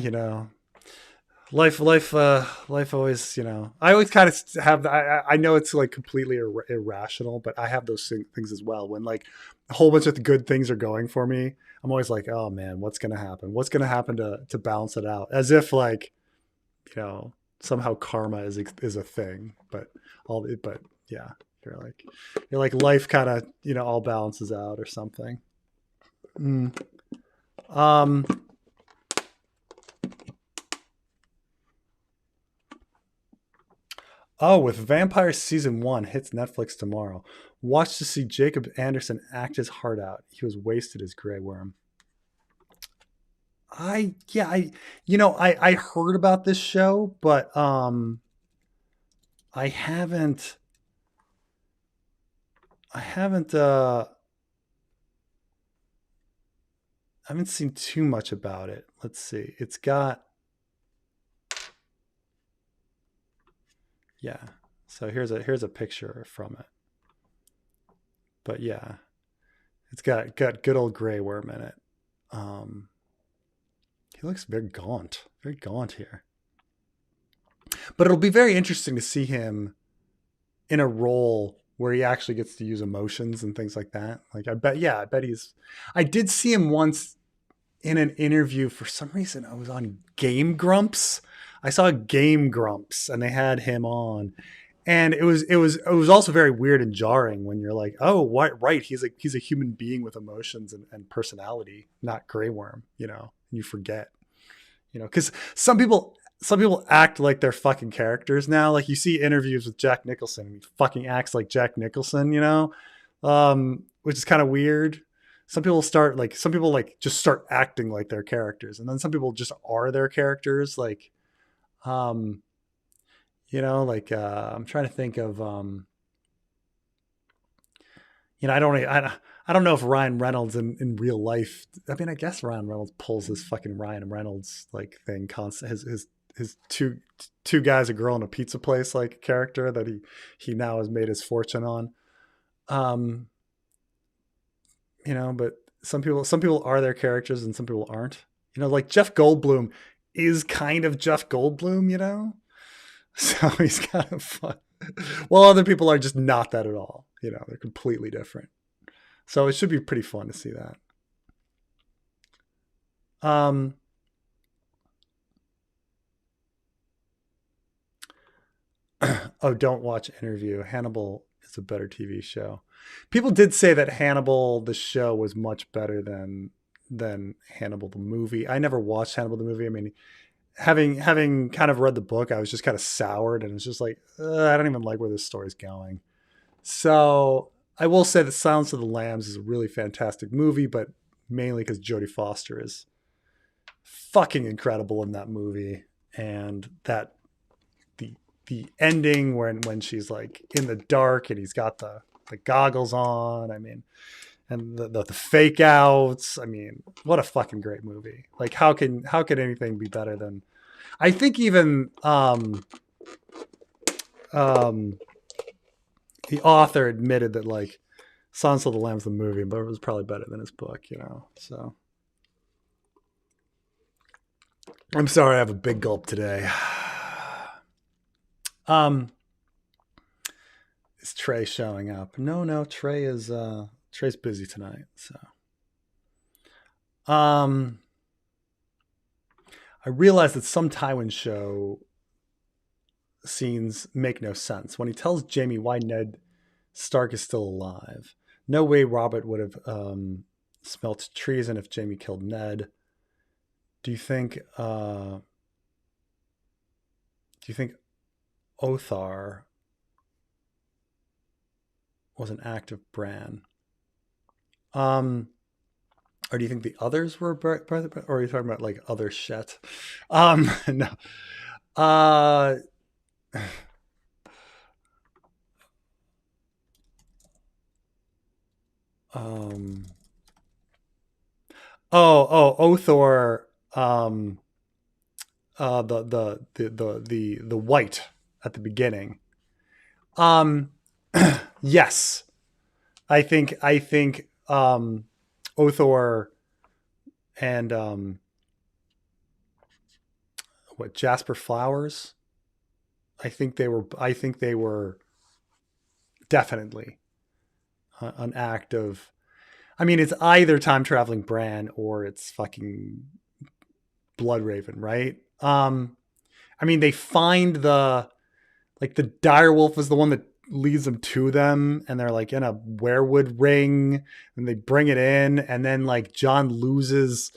life always, I always kind of have I know it's like completely irrational, but I have those things as well when like a whole bunch of good things are going for me. I'm always like, oh man, what's going to happen to balance it out, as if like somehow karma is a thing, but yeah, you're like life kind of all balances out or something. um Oh, with Vampire Season 1 hits Netflix tomorrow. Watch to see Jacob Anderson act his heart out. He was wasted as Grey Worm. I heard about this show, but I haven't I haven't seen too much about it. Let's see. It's got yeah. So here's a picture from it. But yeah, it's got good old Grey Worm in it. He looks very gaunt here. But it'll be very interesting to see him in a role where he actually gets to use emotions and things like that. Like I bet I did see him once in an interview. For some reason I was on Game Grumps. I saw Game Grumps and they had him on. And it was also very weird and jarring when you're like, oh, what, right? He's a human being with emotions and personality, not Grey Worm, and you forget, because some people act like they're fucking characters now. Like you see interviews with Jack Nicholson and he fucking acts like Jack Nicholson, which is kind of weird. Some people just start acting like they're characters, and then some people just are their characters. Like, Like I'm trying to think of I don't know if Ryan Reynolds in real life. I mean, I guess Ryan Reynolds pulls this fucking Ryan Reynolds like thing constant. His two guys, a girl, and a pizza place like character that he now has made his fortune on. Um, but some people are their characters and some people aren't. Like Jeff Goldblum is kind of Jeff Goldblum. So he's kind of fun. Well, other people are just not that at all. They're completely different. So it should be pretty fun to see that. Um, oh, don't watch Interview. Hannibal is a better TV show. People did say that Hannibal, the show, was much better than Hannibal the movie. I never watched Hannibal the movie. I mean, having kind of read the book, I was just kind of soured and it's just like, I don't even like where this story's going. So I will say that Silence of the Lambs is a really fantastic movie, but mainly because Jodie Foster is fucking incredible in that movie. And that the ending when she's like in the dark and he's got the goggles on, I mean, and the fake outs. I mean, what a fucking great movie. Like how can anything be better than, I think even the author admitted that like Silence of the Lambs the movie, but it was probably better than his book, So I'm sorry I have a big gulp today. Is Trey showing up? No, Trey's busy tonight, so. I realized that some Tywin show scenes make no sense. When he tells Jaime why Ned Stark is still alive, no way Robert would have smelt treason if Jaime killed Ned. Do you think Othar was an act of Bran? Or do you think the others were, or are you talking about like other shit? No. Othor, the white at the beginning. Yes, I think Othor and Jasper Flowers. I think they were definitely an act of. I mean, it's either time traveling Bran or it's fucking Bloodraven, right? I mean, they find the direwolf is the one that leads them to them, and they're like in a werewood ring, and they bring it in, and then like Jon loses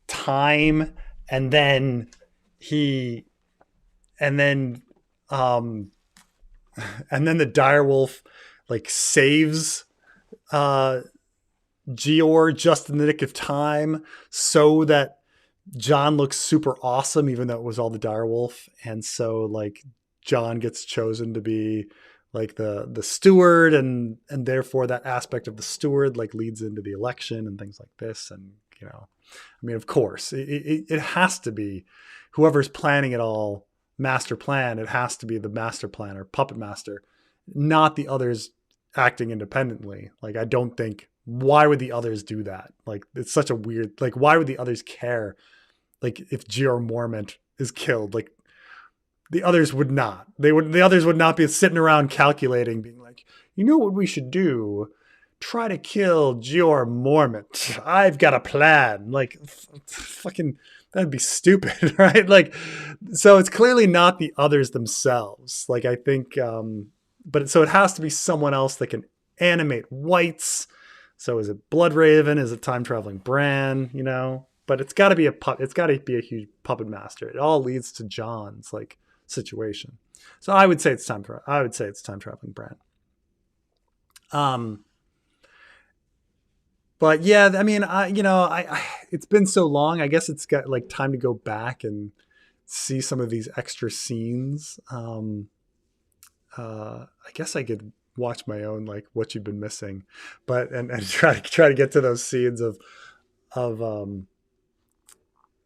time, and then the direwolf like saves Gior just in the nick of time so that Jon looks super awesome, even though it was all the direwolf. And so like Jon gets chosen to be like the steward, and therefore that aspect of the steward like leads into the election and things like this. And, I mean, of course it has to be whoever's planning it all, master plan. It has to be the master planner, puppet master, not the others acting independently. Like, I don't think, why would the others do that? Like, it's such a weird, like, why would the others care? Like, if G.R. Mormont is killed, like, the others would not. The others would not be sitting around calculating, being like, you know what we should do? Try to kill G.R. Mormont. I've got a plan. Like, fucking, that'd be stupid, right? Like, so it's clearly not the others themselves. Like, I think, but so it has to be someone else that can animate whites. So is it Bloodraven? Is it time traveling Bran? But it's got to be it's got to be a huge puppet master. It all leads to Jon's like situation. So I would say it's time traveling Bran. But yeah, I mean, I it's been so long. I guess it's got like time to go back and see some of these extra scenes. I guess I could watch my own, like, what you've been missing, but and try to get to those scenes of um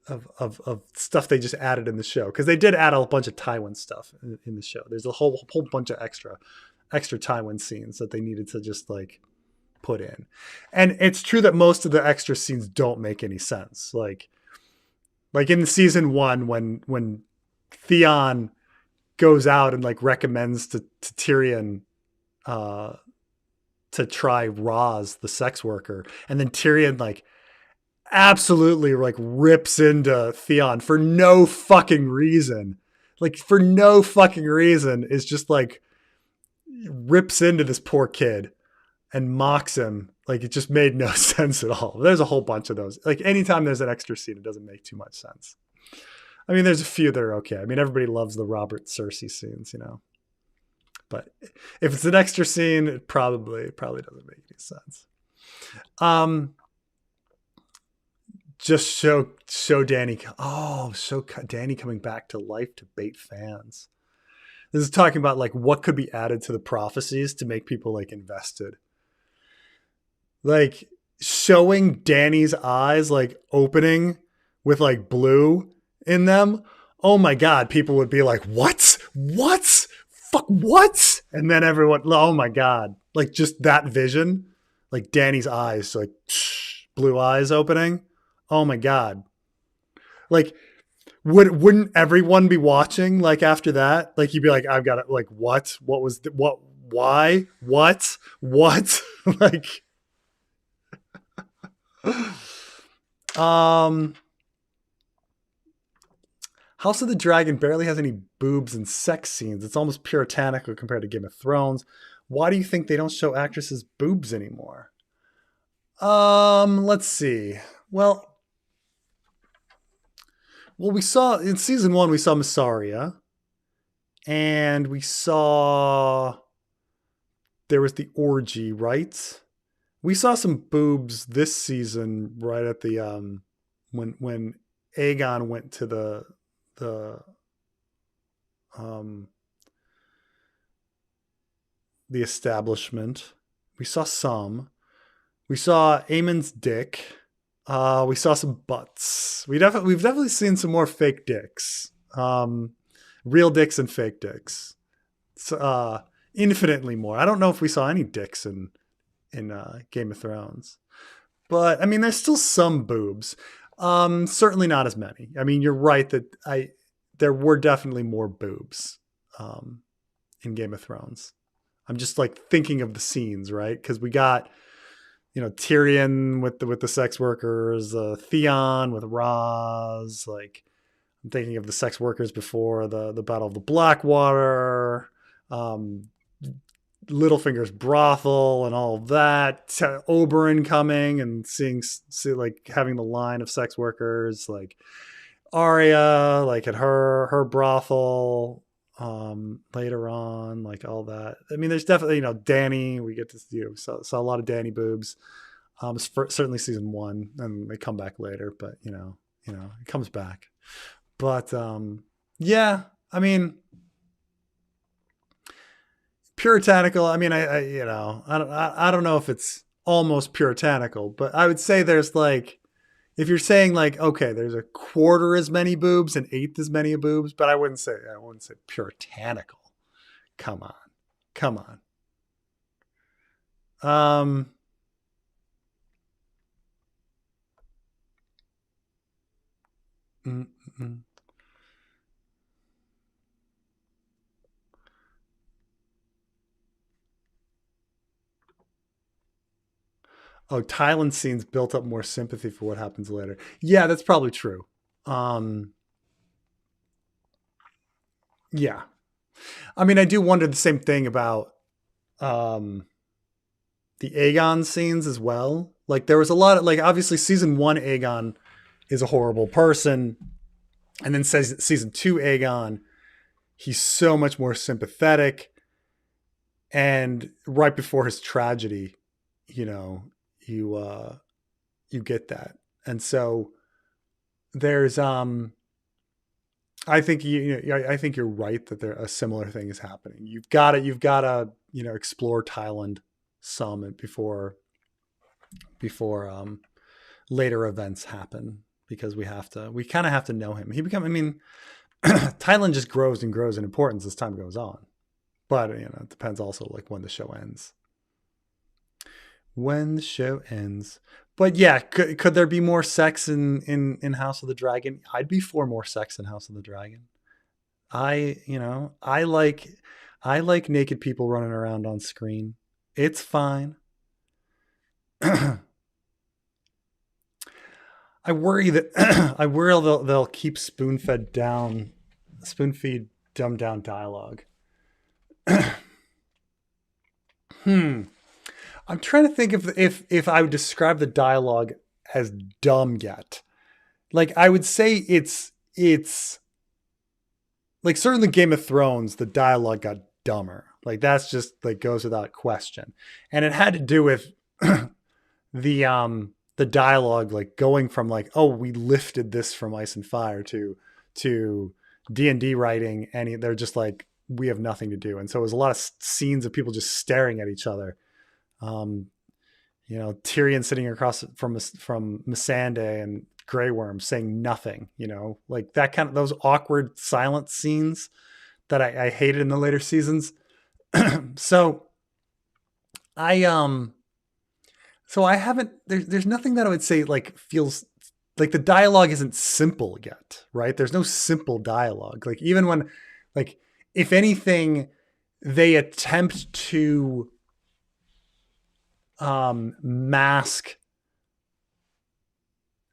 of stuff they just added in the show, because they did add a bunch of Tywin stuff in the show. There's a whole bunch of extra Tywin scenes that they needed to just like put in, and it's true that most of the extra scenes don't make any sense. Like in season one, when Theon goes out and like recommends to Tyrion to try Roz, the sex worker, and then Tyrion like absolutely like rips into Theon for no fucking reason. Like for no fucking reason, is just like rips into this poor kid and mocks him. Like it just made no sense at all. There's a whole bunch of those. Like anytime there's an extra scene, it doesn't make too much sense. I mean, there's a few that are okay. I mean, everybody loves the Robert Cersei scenes, you know. But if it's an extra scene, it probably doesn't make any sense. Just show Dany. Oh, show Dany coming back to life to bait fans. This is talking about like what could be added to the prophecies to make people like invested. Like showing Dany's eyes like opening with like blue in them. Oh my God, people would be like, what? What? Fuck, what? And then everyone, oh my God. Like just that vision, like Dany's eyes, like blue eyes opening. Oh my God. Like, wouldn't everyone be watching like after that? Like you'd be like, I've got it. Like, what was what, why, what like, House of the Dragon barely has any boobs and sex scenes. It's almost puritanical compared to Game of Thrones. Why do you think they don't show actresses' boobs anymore? Let's see. Well, we saw in season 1, we saw Massaria, and we saw there was the orgy, right? We saw some boobs this season, right at the when Aegon went to the establishment. We saw some. We saw Aemon's dick. We saw some butts. We've definitely seen some more fake dicks. Real dicks and fake dicks. Infinitely more. I don't know if we saw any dicks in Game of Thrones. But I mean, there's still some boobs. Certainly not as many. I mean, you're right that there were definitely more boobs in Game of Thrones. I'm just like thinking of the scenes, right? Because we got, you know, Tyrion with the sex workers, Theon with Roz. Like I'm thinking of the sex workers before the Battle of the Blackwater, Littlefinger's brothel and all of that. Oberyn coming and see like having the line of sex workers, like Arya, like at her brothel. Later on, like all that. I mean, there's definitely, you know, Dany. We get to saw a lot of Dany boobs. Certainly season 1, and they come back later, but you know, it comes back. But yeah, I mean, puritanical. I mean, I don't know if it's almost puritanical, but I would say there's like, if you're saying like, okay, there's a quarter as many boobs, an eighth as many boobs, but I wouldn't say puritanical. Come on. Mm-mm. Oh, Tylan scenes built up more sympathy for what happens later. Yeah, that's probably true. Yeah. I mean, I do wonder the same thing about the Aegon scenes as well. Like there was a lot of, like, obviously season 1 Aegon is a horrible person. And then says season 2 Aegon, he's so much more sympathetic. And right before his tragedy, you know, you get that. And so there's I think I think you're right that a similar thing is happening. You've got to explore Thailand some before later events happen, because we kind of have to know him. I mean, Thailand just grows and grows in importance as time goes on. But it depends also like when the show ends. When the show ends. But yeah, could there be more sex in House of the Dragon? I'd be for more sex in House of the Dragon. I like naked people running around on screen. It's fine. I worry that they'll keep spoon-feed dumbed down dialogue. I'm trying to think if I would describe the dialogue as dumb yet. Like, I would say it's like, certainly Game of Thrones, the dialogue got dumber. Like, that's just like goes without question. And it had to do with the dialogue, like going from like, oh, we lifted this from Ice and Fire to D&D writing, and they're just like, we have nothing to do. And so it was a lot of scenes of people just staring at each other. Tyrion sitting across from Missandei and Grey Worm saying nothing, like that kind of, those awkward silent scenes that I hated in the later seasons. So I haven't, there's nothing that I would say like feels like the dialogue isn't simple yet, right? There's no simple dialogue. Like, even when, like, if anything, they attempt to mask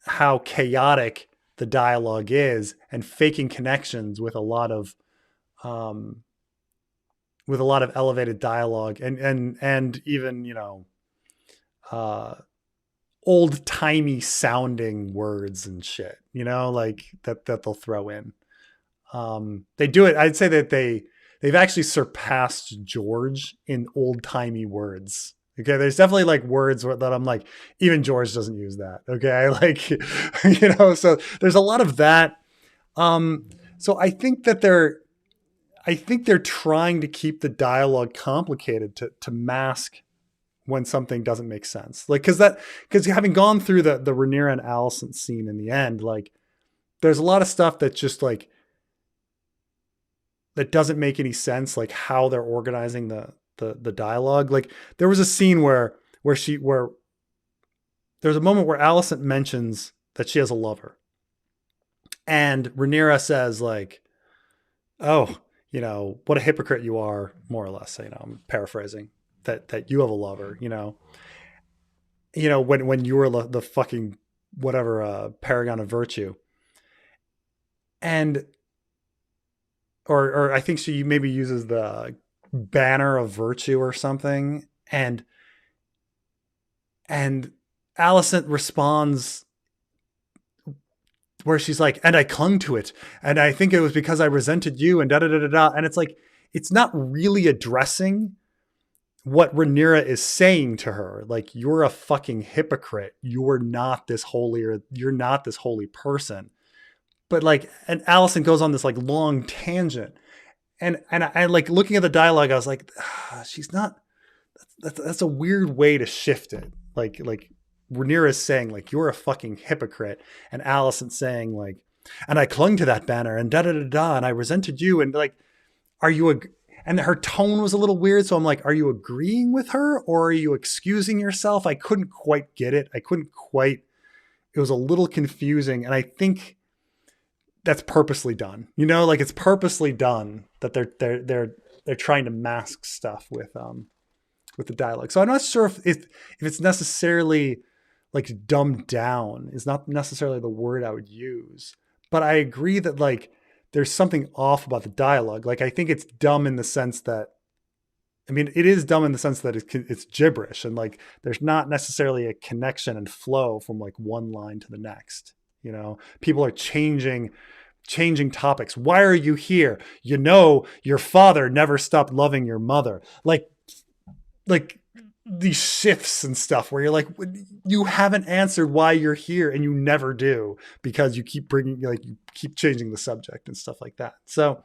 how chaotic the dialogue is, and faking connections with a lot of elevated dialogue and even old timey sounding words and shit, like that they'll throw in. They do it. I'd say that they've actually surpassed George in old timey words. Okay. There's definitely like words that I'm like, even George doesn't use that. Okay. Like, so there's a lot of that. So I think that they're trying to keep the dialogue complicated to mask when something doesn't make sense. Like, because having gone through the Rhaenyra and Alison scene in the end, like, there's a lot of stuff that just like, that doesn't make any sense, like how they're organizing the dialogue. Like, there was a scene where there's a moment where Alison mentions that she has a lover, and Rhaenyra says like, oh, what a hypocrite you are, more or less. I'm paraphrasing that you have a lover, when you were the fucking whatever, paragon of virtue. And, or I think she maybe uses the banner of virtue or something. And Alison responds where she's like, and I clung to it, and I think it was because I resented you, and da da da da da. And it's like, it's not really addressing what Rhaenyra is saying to her. Like, you're a fucking hypocrite. You're not this holy, or you're not this holy person. But like, and Alison goes on this like long tangent, and I like looking at the dialogue, I was like, she's not, that's a weird way to shift it. Like Rhaenyra is saying like, you're a fucking hypocrite, and Alison saying like, and I clung to that banner, and da da da da, and I resented you, and like, and her tone was a little weird. So I'm like, are you agreeing with her, or are you excusing yourself? I couldn't quite get it. It was a little confusing. And I think that's purposely done, like it's purposely done that they're trying to mask stuff with the dialogue. So I'm not sure if it's necessarily like dumbed down is not necessarily the word I would use, but I agree that like, there's something off about the dialogue. Like, I think it's dumb in the sense that, I mean, it is dumb in the sense that it's gibberish, and like, there's not necessarily a connection and flow from like one line to the next. People are changing topics. Why are you here? Your father never stopped loving your mother. Like these shifts and stuff where you're like, you haven't answered why you're here, and you never do because you keep you keep changing the subject and stuff like that. So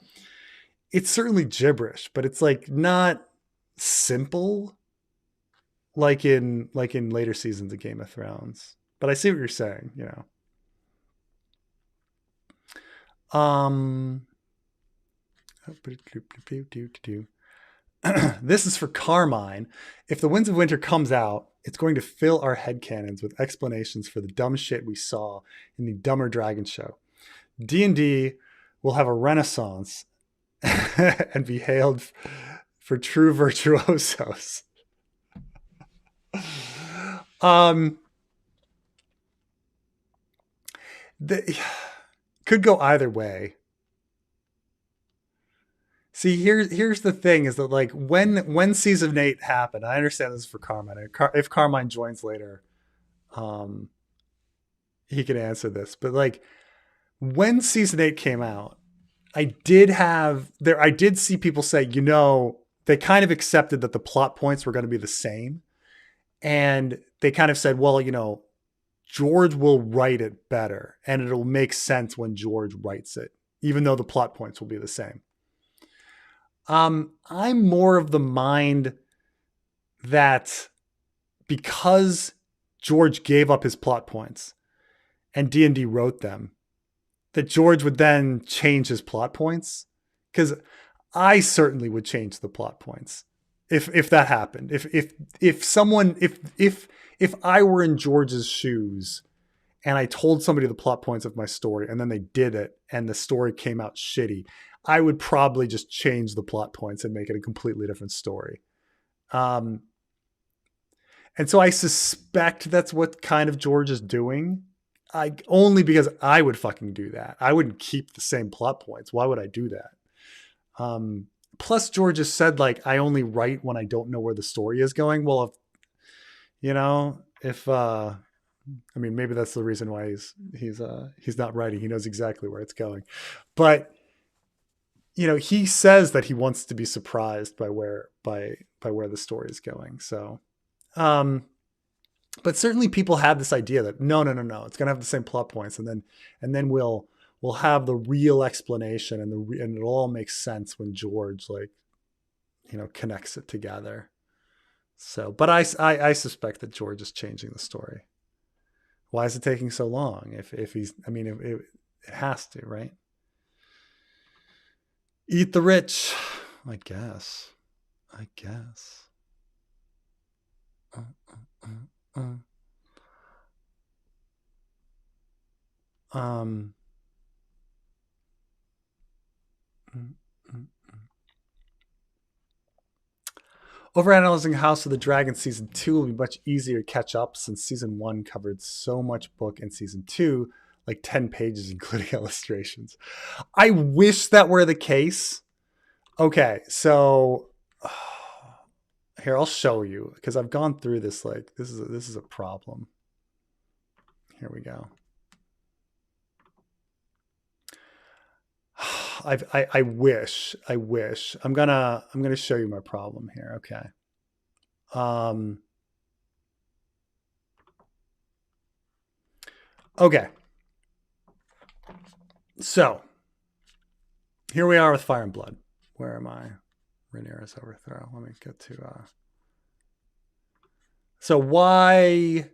it's certainly gibberish, but it's like not simple like in later seasons of Game of Thrones. But I see what you're saying, you know. This is for Carmine. If The Winds of Winter comes out, it's going to fill our headcanons with explanations for the dumb shit we saw in the Dumber Dragon show. D&D will have a renaissance and be hailed for true virtuosos. Could go either way. See, here's the thing: is that like when season 8 happened, I understand this is for Carmine. If Carmine joins later, he can answer this. But like when season 8 came out, I did see people say, you know, they kind of accepted that the plot points were going to be the same, and they kind of said, well, you know, George will write it better, and it'll make sense when George writes it, even though the plot points will be the same. I'm more of the mind that because George gave up his plot points and D&D wrote them, that George would then change his plot points. Because I certainly would change the plot points if that happened. If I were in George's shoes and I told somebody the plot points of my story and then they did it and the story came out shitty, I would probably just change the plot points and make it a completely different story. And so I suspect that's what kind of George is doing. Only because I would fucking do that. I wouldn't keep the same plot points. Why would I do that? Plus George has said, like, I only write when I don't know where the story is going. Well, I mean, maybe that's the reason why he's not writing. He knows exactly where it's going. But you know, he says that he wants to be surprised by where the story is going. So, but certainly people had this idea that no, it's going to have the same plot points, and then we'll have the real explanation, and it all makes sense when George, like, you know, connects it together. So, but I suspect that George is changing the story. Why is it taking so long? If he's, I mean, it has to, right? Eat the rich, I guess. Overanalyzing House of the Dragon season 2 will be much easier to catch up since season 1 covered so much book, and season 2 like 10 pages, including illustrations. I wish that were the case. Okay, so here, I'll show you, because I've gone through this. Like, this is a problem. Here we go. I wish. I'm gonna show you my problem here. Okay. Okay. So here we are with Fire and Blood. Where am I? Rhaenyra's overthrow. Let me get to. So why,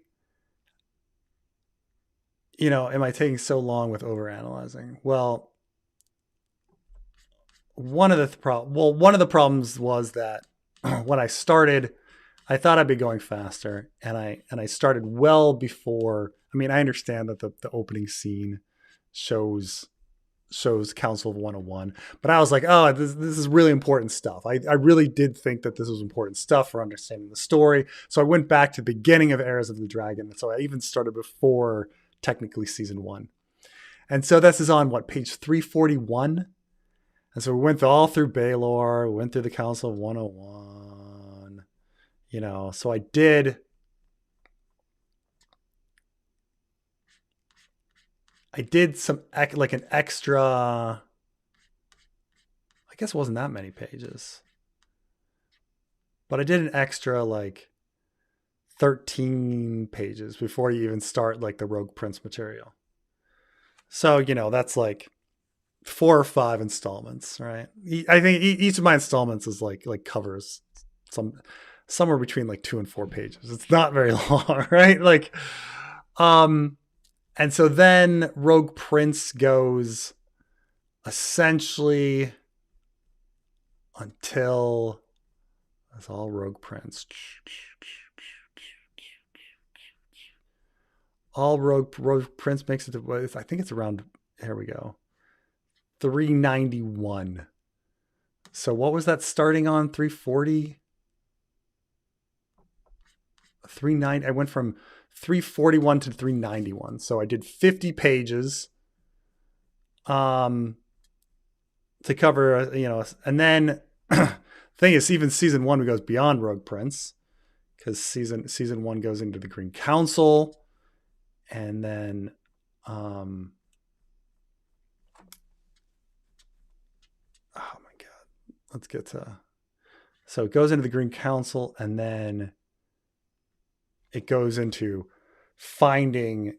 you know, am I taking so long with overanalyzing? Well, one of the problems was that when I started, I thought I'd be going faster, and I started well before. I mean, I understand that the opening scene shows Council of 101, but I was like, oh, this is really important stuff. I really did think that this was important stuff for understanding the story. So I went back to the beginning of Heirs of the Dragon. So I even started before technically season 1. And so this is on page 341. And so we went all through Baelor, we went through the Council of 101, you know, so I did some, like, an extra, I guess it wasn't that many pages, but I did an extra, like, 13 pages before you even start like the Rogue Prince material. So, that's like 4 or 5 installments, right? I think each of my installments is like covers somewhere between like 2 and 4 pages. It's not very long, right? Like, and so then Rogue Prince goes essentially until it's all Rogue Prince. All Rogue Prince makes it to, I think it's around, here we go, 391. So what was that starting on? 340? 390. I went from 341 to 391. So I did 50 pages to cover, and then thing is, even season 1 goes beyond Rogue Prince, because season 1 goes into the Green Council, and then oh my god, let's get to, so it goes into the Green Council, and then it goes into finding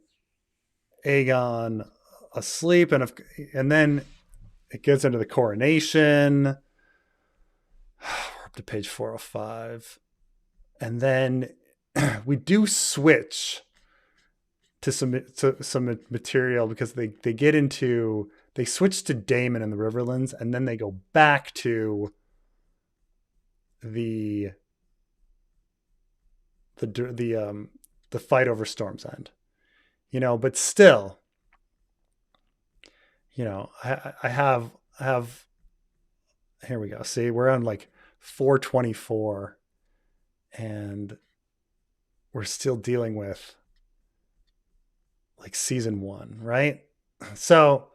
Aegon asleep, and then it gets into the coronation. We're up to page 405, and then we do switch to some material, because they switch to Damon and the Riverlands, and then they go back to the fight over Storm's End, but still, I have, here we go. See, we're on like 424, and we're still dealing with like season 1, right? So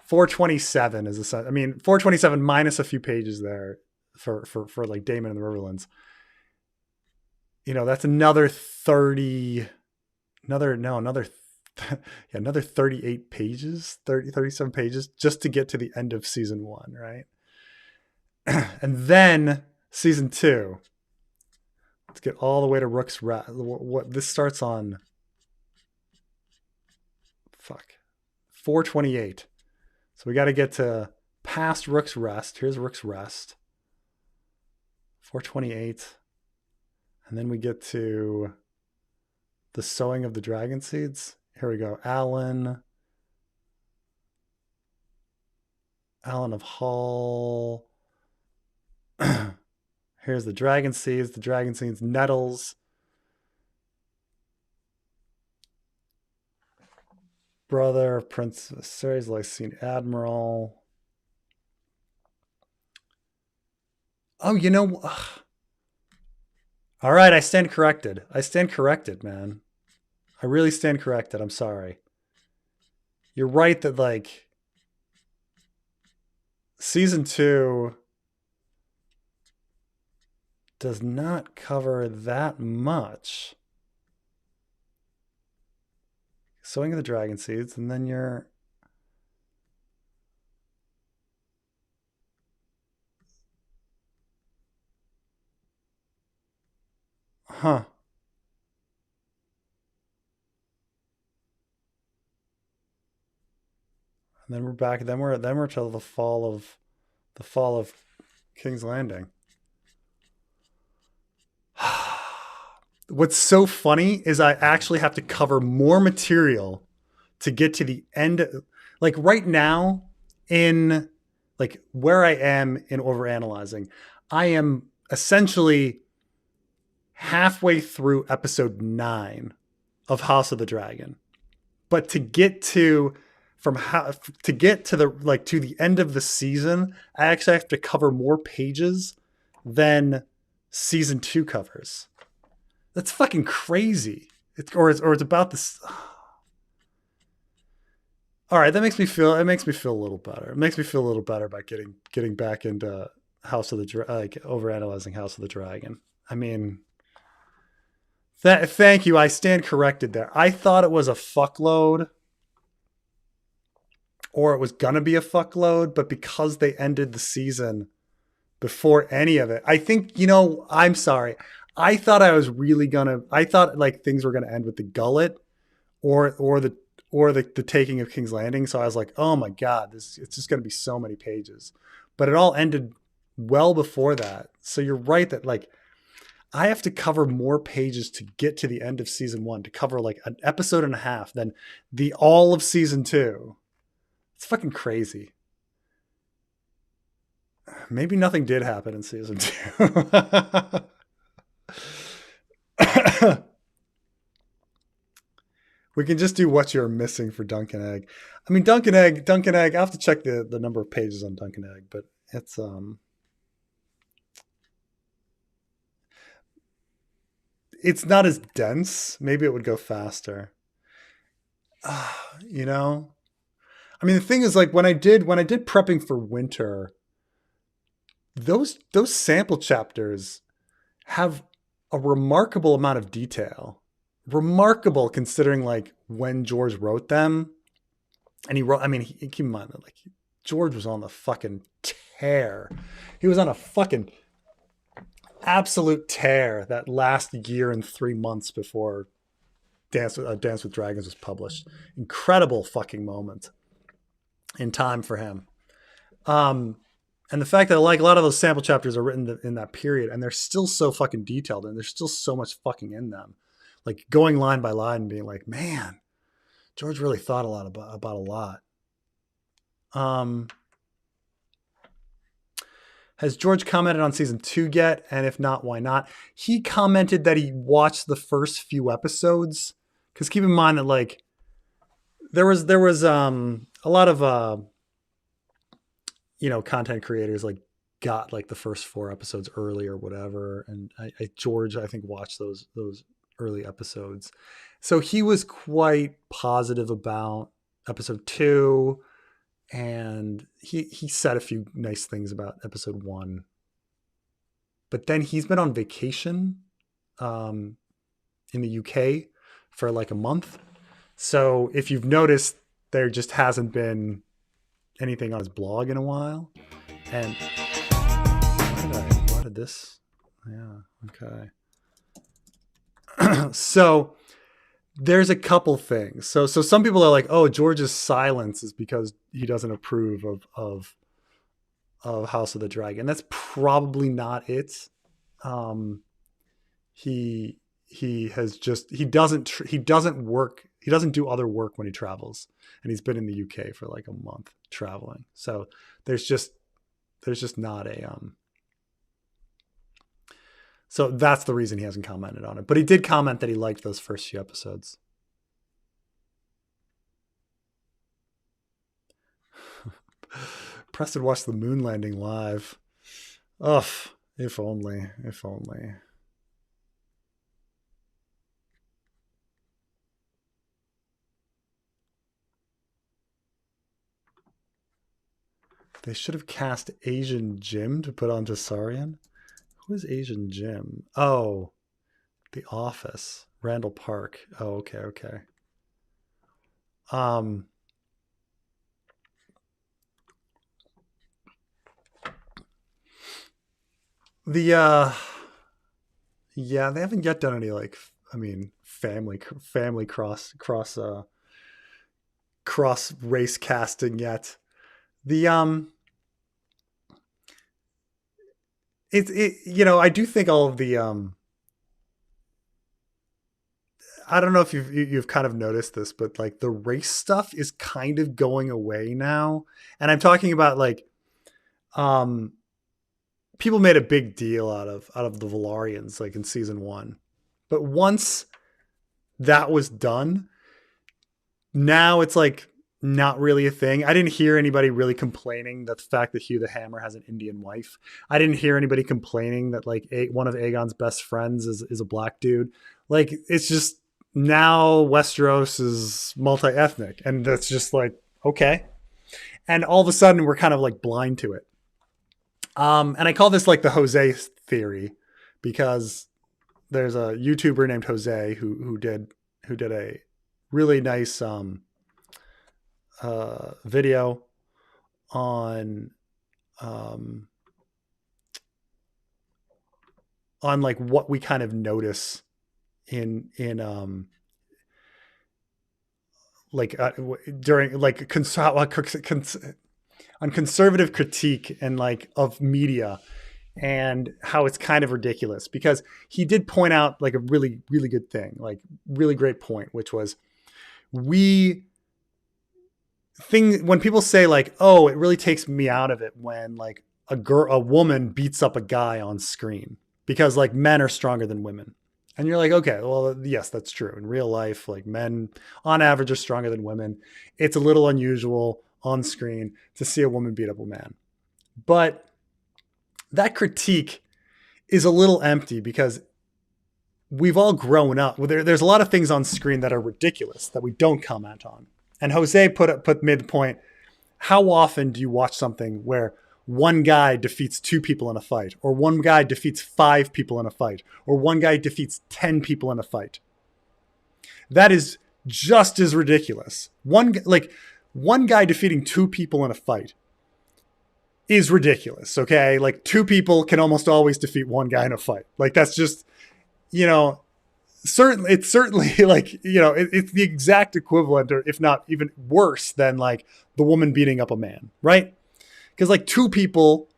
427 is 427 minus a few pages there for like Damon and the Riverlands. That's another 38 pages, 37 pages just to get to the end of season 1, right? And then season 2, let's get all the way to Rook's Rest. What this starts on, 428. So we got to get to past Rook's Rest. Here's Rook's Rest, 428. And then we get to the sowing of the dragon seeds. Here we go. Alan of Hull. Here's the dragon seeds, nettles. Brother of Prince Ceres Lysine Admiral. Oh, all right, I stand corrected. Man. I really stand corrected. I'm sorry. You're right that like season 2 does not cover that much. Sowing of the dragon seeds, and then you're and then we're back. Then we're till the fall of King's Landing. What's so funny is I actually have to cover more material to get to the end. Like right now, in like where I am in overanalyzing, I am essentially halfway through episode 9 of House of the Dragon. But to get to the end of the season, I actually have to cover more pages than season 2 covers. That's fucking crazy. It's about this. All right, that makes me feel. It makes me feel a little better. It makes me feel a little better about getting back into House of the overanalyzing House of the Dragon. I mean, thank you. I stand corrected there. I thought it was a fuckload, or it was gonna be a fuckload, but because they ended the season before any of it, I think I'm sorry. I thought I thought like things were gonna end with the gullet or the taking of King's Landing. So I was like, oh my God, it's just gonna be so many pages. But it all ended well before that. So you're right that like I have to cover more pages to get to the end of season 1, to cover like an episode and a half than the all of season 2. It's fucking crazy. Maybe nothing did happen in season 2. We can just do what you're missing for Dunkin' Egg. I mean, Dunkin' Egg. I have to check the number of pages on Dunkin' Egg, but it's not as dense. Maybe it would go faster. You know, I mean, the thing is, like when I did prepping for winter, those sample chapters have a remarkable amount of detail. Remarkable considering like when George wrote them. And he wrote, I mean, keep in mind that like George was on the fucking tear. He was on a fucking absolute tear that last year and 3 months before Dance with Dragons was published. Incredible fucking moment in time for him. And the fact that like a lot of those sample chapters are written in that period and they're still so fucking detailed and there's still so much fucking in them. Like going line by line and being like, man, George really thought a lot about a lot. Has George commented on season 2 yet? And if not, why not? He commented that he watched the first few episodes. Because keep in mind that like there was a lot of content creators like got like the first 4 episodes early or whatever, and George I think watched those early episodes. So he was quite positive about episode 2, and he said a few nice things about episode 1. But then he's been on vacation in the UK for like a month. So if you've noticed, there just hasn't been anything on his blog in a while. And why did this? Yeah, okay. So there's a couple things. So some people are like, oh, George's silence is because he doesn't approve of House of the Dragon. That's probably not it. He doesn't do other work when he travels, and he's been in the UK for like a month traveling. So there's just not a so that's the reason he hasn't commented on it. But he did comment that he liked those first few episodes. Preston watched the moon landing live. Ugh, if only. They should have cast Asian Jim to put on Jassarian. Who is Asian Jim? Oh, The Office. Randall Park. Oh, okay. They haven't yet done any like, I mean, family cross race casting yet. I do think all of the I don't know if you've kind of noticed this, but like the race stuff is kind of going away now. And I'm talking about like people made a big deal out of the Valarians like in season 1. But once that was done, now it's like not really a thing. I didn't hear anybody really complaining that the fact that Hugh the Hammer has an Indian wife. I didn't hear anybody complaining that like one of Aegon's best friends is a black dude. Like it's just now Westeros is multi-ethnic, and that's just like, okay. And all of a sudden we're kind of like blind to it. And I call this like the Jose theory, because there's a YouTuber named Jose who did a really nice video on on like what we kind of notice in like during like on conservative critique and like of media, and how it's kind of ridiculous, because he did point out like a really, really good thing, like really great point, which was when people say like, oh, it really takes me out of it when like a woman beats up a guy on screen because like men are stronger than women. And you're like, okay, well, yes, that's true. In real life, like men on average are stronger than women. It's a little unusual on screen to see a woman beat up a man. But that critique is a little empty, because we've all grown up. There's a lot of things on screen that are ridiculous that we don't comment on. And Jose made the point, how often do you watch something where one guy defeats 2 people in a fight, or one guy defeats 5 people in a fight, or one guy defeats 10 people in a fight? That is just as ridiculous. One guy defeating 2 people in a fight is ridiculous. Okay. Like 2 people can almost always defeat one guy in a fight. Like that's just, it's certainly like, it's the exact equivalent, or if not even worse than like the woman beating up a man. Right. Because like 2 people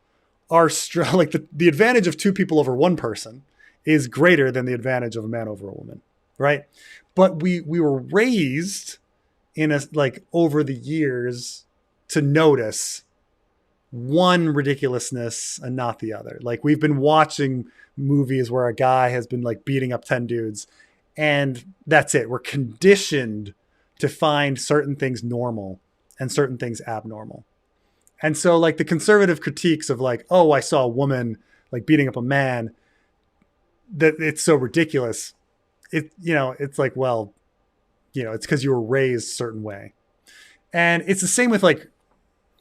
are like the advantage of 2 people over 1 person is greater than the advantage of a man over a woman, right? But we were raised over the years to notice one ridiculousness and not the other. Like we've been watching movies where a guy has been like beating up 10 dudes, and that's it. We're conditioned to find certain things normal and certain things abnormal. And so like the conservative critiques of like, oh, I saw a woman like beating up a man, that it's so ridiculous. It's like, well, it's because you were raised a certain way. And it's the same with like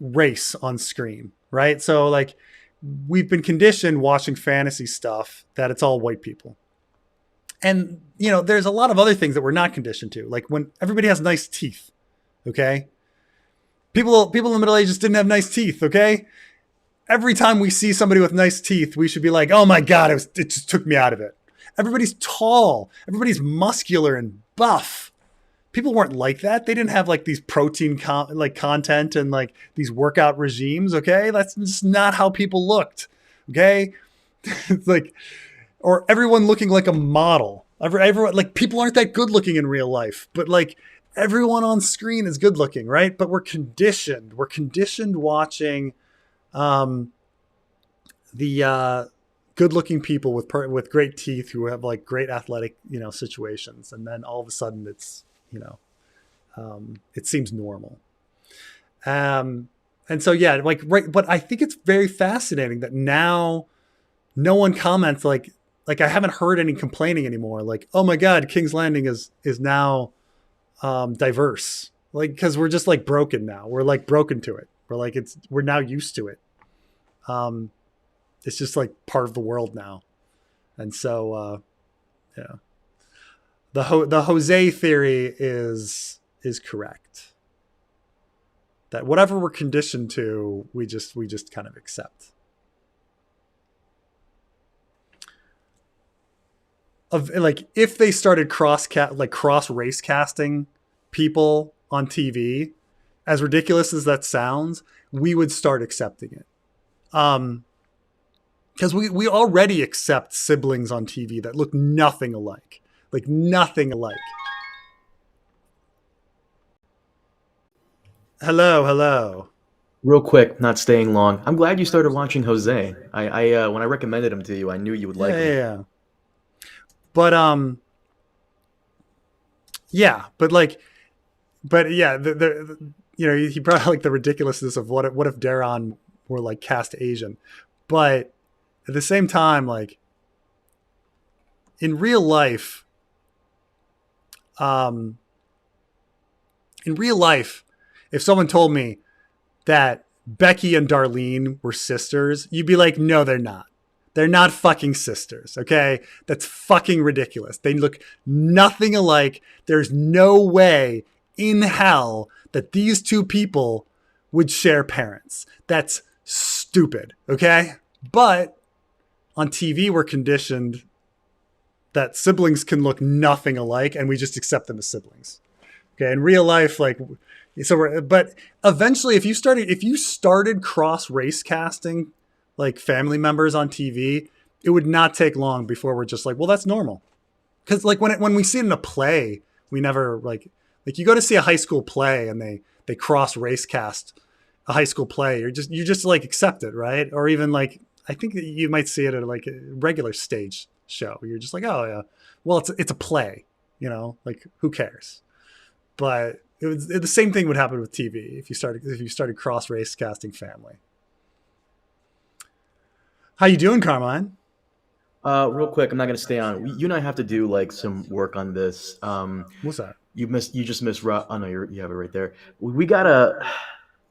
race on screen, right? So like we've been conditioned watching fantasy stuff that it's all white people. And, there's a lot of other things that we're not conditioned to. Like when everybody has nice teeth, okay? People in the Middle Ages didn't have nice teeth, okay? Every time we see somebody with nice teeth, we should be like, oh my God, it just took me out of it. Everybody's tall. Everybody's muscular and buff. People weren't like that. They didn't have like these protein content and like these workout regimes, okay? That's just not how people looked, okay? It's like, or everyone looking like a model. Everyone, like people aren't that good looking in real life, but like, everyone on screen is good looking, right? But we're conditioned watching the good looking people with great teeth who have like great athletic, situations. And then all of a sudden it's, it seems normal. And so, yeah, like, right. But I think it's very fascinating that now no one comments like I haven't heard any complaining anymore. Like, oh my God, King's Landing is now diverse, like, because we're just like broken now. We're like broken to it. We're now used to it. It's just like part of the world now. And so, yeah, the Jose theory is correct. That whatever we're conditioned to, we just kind of accept. Like if they started cross race casting people on TV, as ridiculous as that sounds, we would start accepting it. Because we already accept siblings on TV that look nothing alike. Like nothing alike. Hello. Real quick, not staying long. I'm glad you started watching Jose. I when I recommended him to you, I knew you would like him. Yeah. But yeah, he brought out like the ridiculousness of what if Daron were like cast Asian, but at the same time, like in real life, if someone told me that Becky and Darlene were sisters, you'd be like, no, they're not. They're not fucking sisters, okay? That's fucking ridiculous. They look nothing alike. There's no way in hell that these 2 people would share parents. That's stupid, okay? But on TV, we're conditioned that siblings can look nothing alike, and we just accept them as siblings. Okay, in real life, like, but eventually, if you started cross race casting like family members on TV, it would not take long before we're just like, well, that's normal. Because like when we see it in a play, we never like you go to see a high school play and they cross race cast a high school play. You just like accept it, right? Or even like I think that you might see it at like a regular stage show. You're just like, oh yeah, well it's a play, like who cares? But the same thing would happen with TV if you started cross race casting family. How you doing, Carmine? Real quick, I'm not gonna stay on. You and I have to do like some work on this. What's that? You just missed. Oh no, you have it right there. We gotta.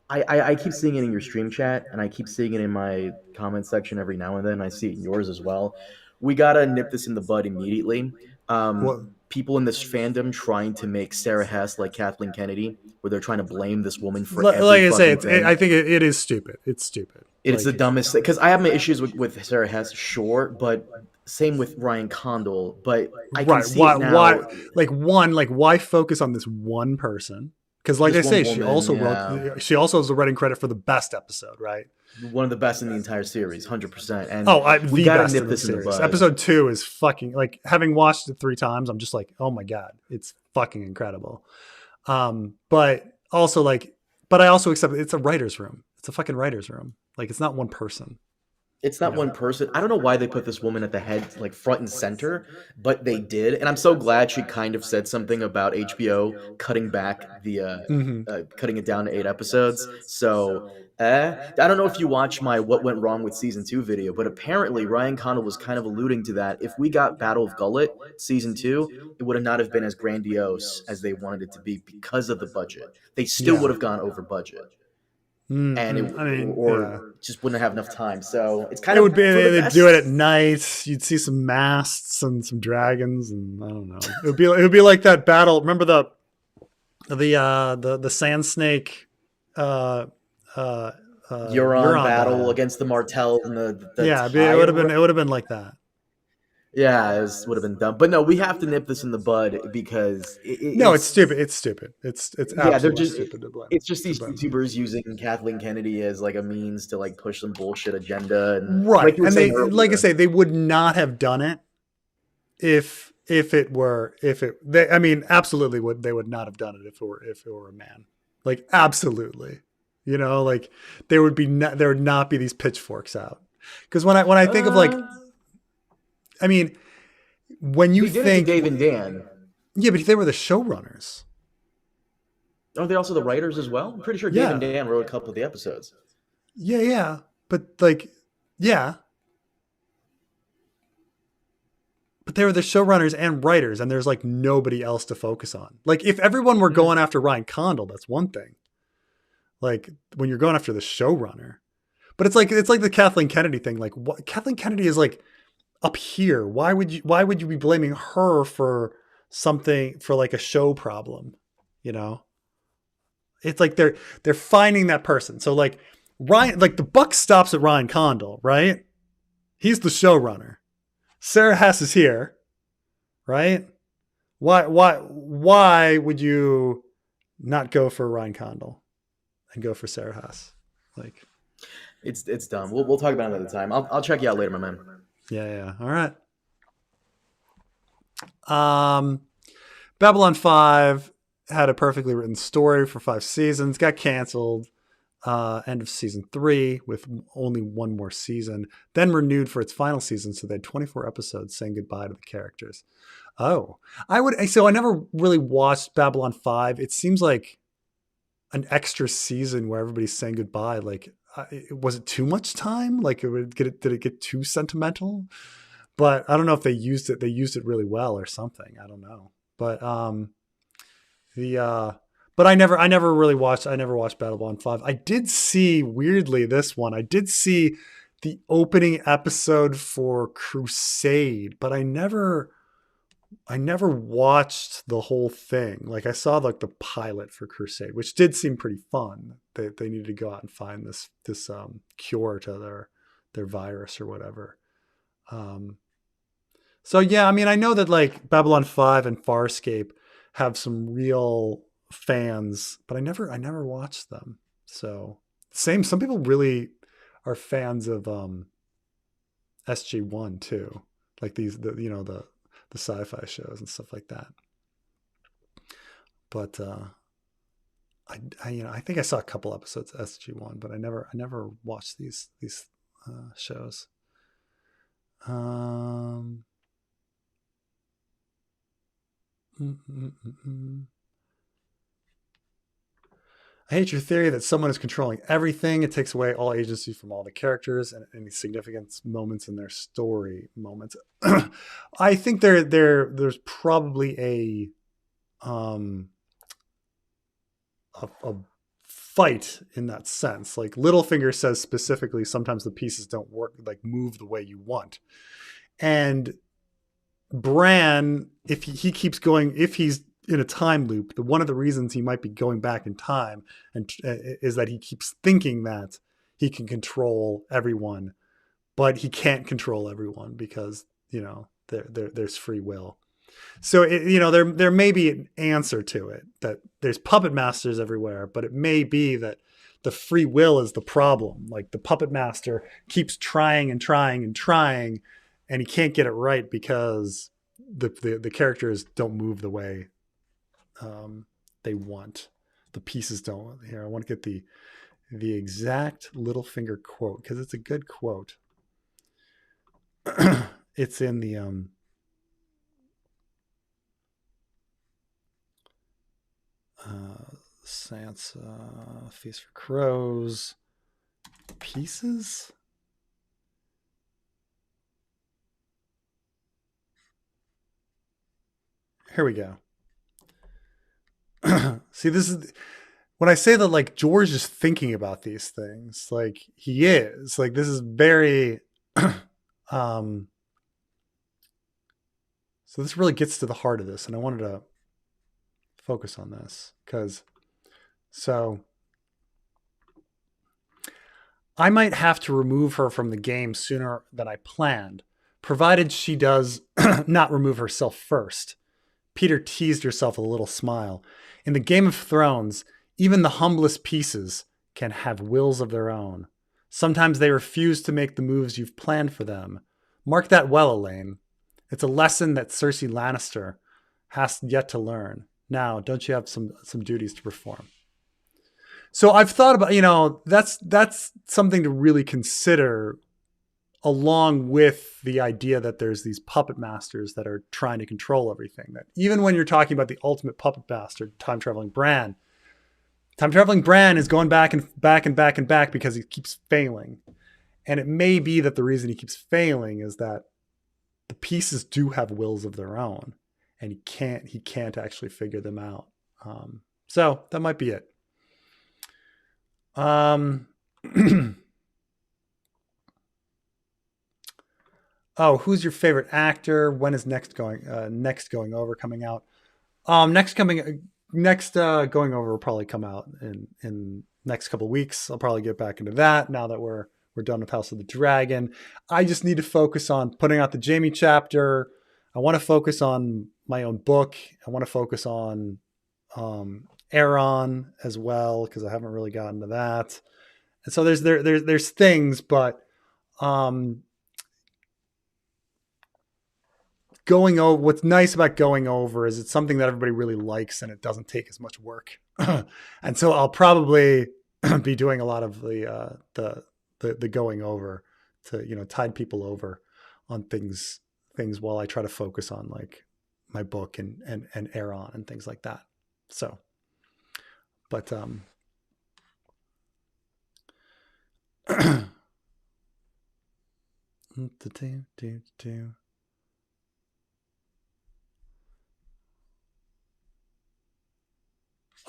I keep seeing it in your stream chat, and I keep seeing it in my comment section every now and then. I see it in yours as well. We gotta nip this in the bud immediately. What? People in this fandom trying to make Sarah Hess like Kathleen Kennedy, where they're trying to blame this woman for Like every I say, thing. I think it is stupid. It's stupid. It's the dumbest thing. Because I have my issues with Sarah Hess, sure, but same with Ryan Condal. But I can see it now. Why focus on this one person? Because like I say, she also has the writing credit for the best episode, right? One of the best in the entire series, 100%. And we gotta nip this in the bud. Episode 2 is fucking like, having watched it 3 times, I'm just like, oh my god, it's fucking incredible. But I also accept it's a writer's room. It's a fucking writer's room. Like, it's not one person. It's not one person. I don't know why they put this woman at the head, like front and center, but they did. And I'm so glad she kind of said something about HBO cutting back the cutting it down to 8 episodes. So I don't know if you watch my What Went Wrong with Season 2 video, but apparently Ryan Condal was kind of alluding to that. If we got Battle of Gullet Season 2, it would have not have been as grandiose as they wanted it to be because of the budget. They still would have gone over budget. And just wouldn't have enough time. So it's kind of they'd do it at night. You'd see some masts and some dragons, and I don't know. It would be like that battle. Remember the sand snake Euron battle against the Martell and it would have been like that. Yeah, it would have been dumb. But no, we have to nip this in the bud because it's stupid. It's stupid. It's absolutely stupid. It's just these YouTubers using Kathleen Kennedy as like a means to like push some bullshit agenda, and right. And they, like I say, they would not have done it if absolutely they would not have done it if it were a man. Like, absolutely, like there would not be these pitchforks out. Because when I think of like. I mean, when you think Dave and Dan, yeah, but they were the showrunners. Are they also the writers as well? I'm pretty sure Dave and Dan wrote a couple of the episodes. Yeah, but like, yeah, but they were the showrunners and writers, and there's like nobody else to focus on. Like, if everyone were going after Ryan Condal, that's one thing. Like, when you're going after the showrunner, but it's like the Kathleen Kennedy thing. Like, what Kathleen Kennedy is like. Up here, why would you be blaming her for something, for like a show problem? It's like they're finding that person. So like Ryan, like the buck stops at Ryan Condal, right? He's the showrunner. Sarah Hess is here, right? Why would you not go for Ryan Condal and go for Sarah Hess? Like, it's dumb. We'll talk about it another time. I'll check you out later, my man. Yeah. All right. Babylon 5 had a perfectly written story for 5 seasons, got canceled, end of season 3 with only one more season, then renewed for its final season. So they had 24 episodes saying goodbye to the characters. Oh, I never really watched Babylon 5. It seems like an extra season where everybody's saying goodbye. Like, was it too much time? Like, did it get too sentimental? But I don't know if they used it. They used it really well or something. I don't know. But but I never really watched. I never watched Babylon 5. I did see, weirdly, this one. I did see the opening episode for Crusade, but I never watched the whole thing. Like, I saw like the pilot for Crusade, which did seem pretty fun. They needed to go out and find this cure to their virus or whatever. Um, so yeah, I mean, I know that like Babylon 5 and Farscape have some real fans, but I never watched them. So same, some people really are fans of SG1 too, like the sci-fi shows and stuff like that. But I think I saw a couple episodes of SG1, but I never watched these shows. Um, mm, mm, mm, mm. I hate your theory that someone is controlling everything. It takes away all agency from all the characters and any significant moments in their story moments. I think there's probably um a fight in that sense. Like Littlefinger says specifically, sometimes the pieces don't work, like move the way you want. And Bran, if he keeps going, if he's in a time loop, one of the reasons he might be going back in time and is that he keeps thinking that he can control everyone, but he can't control everyone because there's free will. So there may be an answer to it, that there's puppet masters everywhere, but it may be that the free will is the problem. Like the puppet master keeps trying and trying and trying, and he can't get it right because the characters don't move the way they want. The pieces don't. Here, I want to get the exact Littlefinger quote because it's a good quote. It's in the Sansa Feast for Crows pieces. Here we go. See, this is when I say that, like, George is thinking about these things, like he is, like, this is very so this really gets to the heart of this, and I wanted to focus on this because I might have to remove her from the game sooner than I planned, provided she does not remove herself first. Peter teased herself with a little smile. In the Game of Thrones, even the humblest pieces can have wills of their own. Sometimes they refuse to make the moves you've planned for them. Mark that well, Elaine. It's a lesson that Cersei Lannister has yet to learn. Now, don't you have some duties to perform? So I've thought about, that's something to really consider, along with the idea that there's these puppet masters that are trying to control everything. That even when you're talking about the ultimate puppet master, time traveling Bran is going back and back and back and back because he keeps failing. And it may be that the reason he keeps failing is that the pieces do have wills of their own, and he can't actually figure them out. So that might be it. Oh, who's your favorite actor? When is next going over coming out? Next going over will probably come out in next couple of weeks. I'll probably get back into that now that we're done with House of the Dragon. I just need to focus on putting out the Jaime chapter. I want to focus on my own book. I want to focus on Aaron as well, because I haven't really gotten to that. And so there's things, but going over, what's nice about going over is it's something that everybody really likes and it doesn't take as much work. And so I'll probably be doing a lot of the going over to, tide people over on things while I try to focus on like my book and Aaron and things like that. So, but, oh,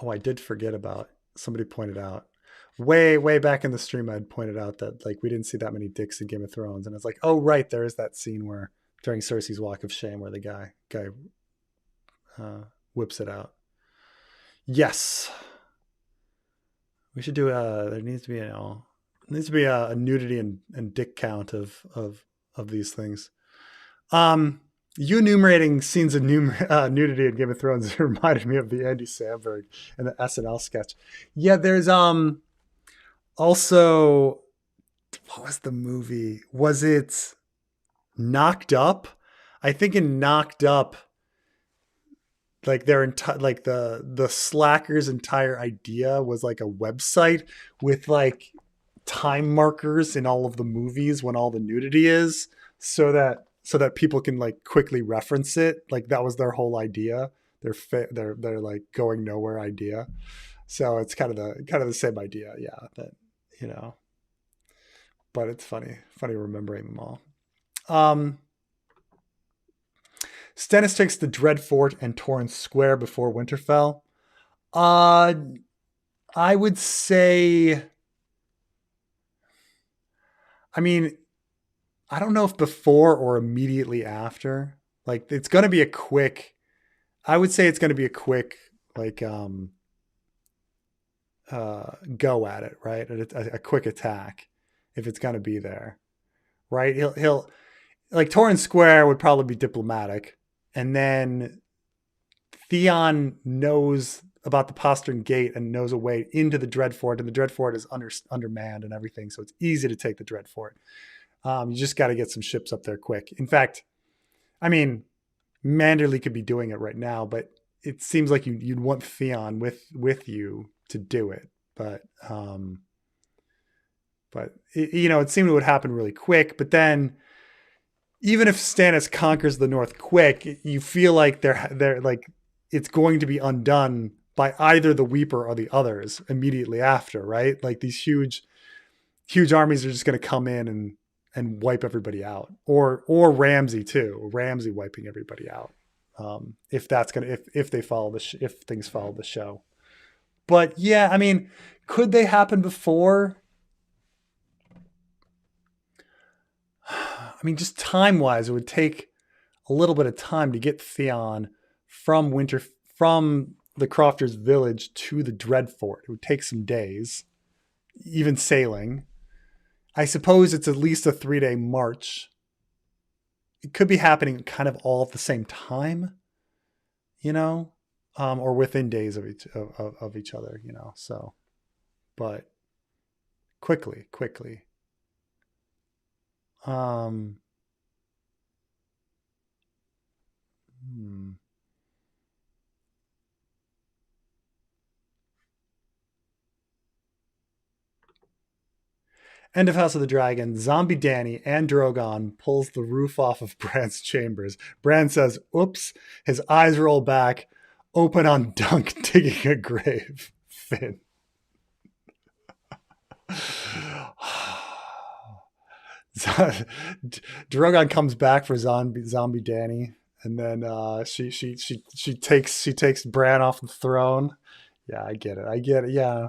I did forget about, somebody pointed out way back in the stream, I'd pointed out that like we didn't see that many dicks in Game of Thrones, and it's like, oh right, there is that scene where during Cersei's Walk of Shame where the guy whips it out. Yes, we should do there needs to be a nudity and dick count of of these things. You enumerating scenes of nudity in Game of Thrones reminded me of the Andy Samberg and the SNL sketch. Yeah, there's also, what was the movie? Was it Knocked Up? I think in Knocked Up, like like the slackers' entire idea was like a website with like time markers in all of the movies when all the nudity is, so that people can like quickly reference it. Like that was their whole idea. Their like going nowhere idea. So it's kind of the same idea, yeah. That, you know, but it's funny remembering them all. Stannis takes the Dreadfort and Torrance Square before Winterfell. I would say, I mean, I don't know if before or immediately after. Like it's going to be a quick, I would say it's going to be a quick, like, go at it, right? A quick attack if it's going to be there, right? He'll like Torrance Square would probably be diplomatic. And then Theon knows about the postern gate and knows a way into the Dreadfort, and the Dreadfort is undermanned and everything. So it's easy to take the Dreadfort. You just got to get some ships up there quick. In fact, I mean, Manderley could be doing it right now, but it seems like you'd want Theon with you to do it. But it seemed it would happen really quick. But then, even if Stannis conquers the North quick, you feel like they're like it's going to be undone by either the Weeper or the others immediately after, right? Like these huge armies are just going to come in and wipe everybody out, or Ramsay too. Ramsay wiping everybody out. If things follow the show. But yeah, I mean, could they happen before? I mean, just time-wise, it would take a little bit of time to get Theon from the Crofters' village to the Dreadfort. It would take some days, even sailing. I suppose it's at least a 3-day march. It could be happening kind of all at the same time, or within days of each other, So, but quickly. End of House of the Dragon, Zombie Danny and Drogon pulls the roof off of Bran's chambers. Bran says, oops, his eyes roll back, open on Dunk digging a grave. Finn. Drogon comes back for zombie Danny, and then she takes Bran off the throne. Yeah, I get it. Yeah.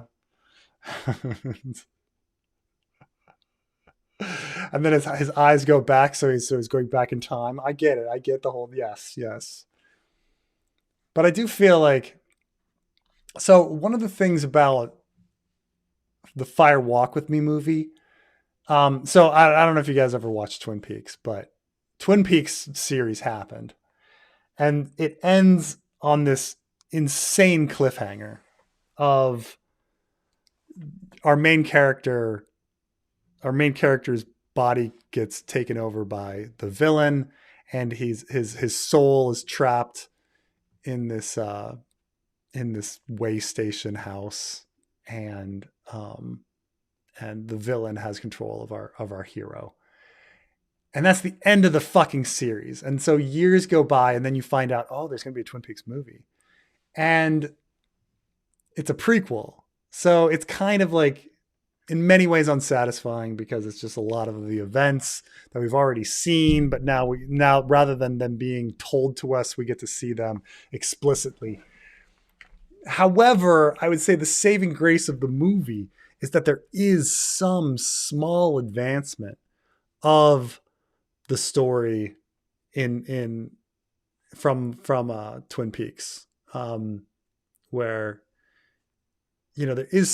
And then his eyes go back, so he's going back in time. I get it. I get the whole yes. But I do feel like, so one of the things about the Fire Walk With Me movie, so I don't know if you guys ever watched Twin Peaks, but Twin Peaks series happened, and it ends on this insane cliffhanger of our main character's body gets taken over by the villain, and his soul is trapped in this way station house, and the villain has control of our hero. And that's the end of the fucking series. And so years go by, and then you find out, oh, there's going to be a Twin Peaks movie. And it's a prequel. So it's kind of like, in many ways, unsatisfying, because it's just a lot of the events that we've already seen. But now rather than them being told to us, we get to see them explicitly. However, I would say the saving grace of the movie is that there is some small advancement of the story from Twin Peaks, where there is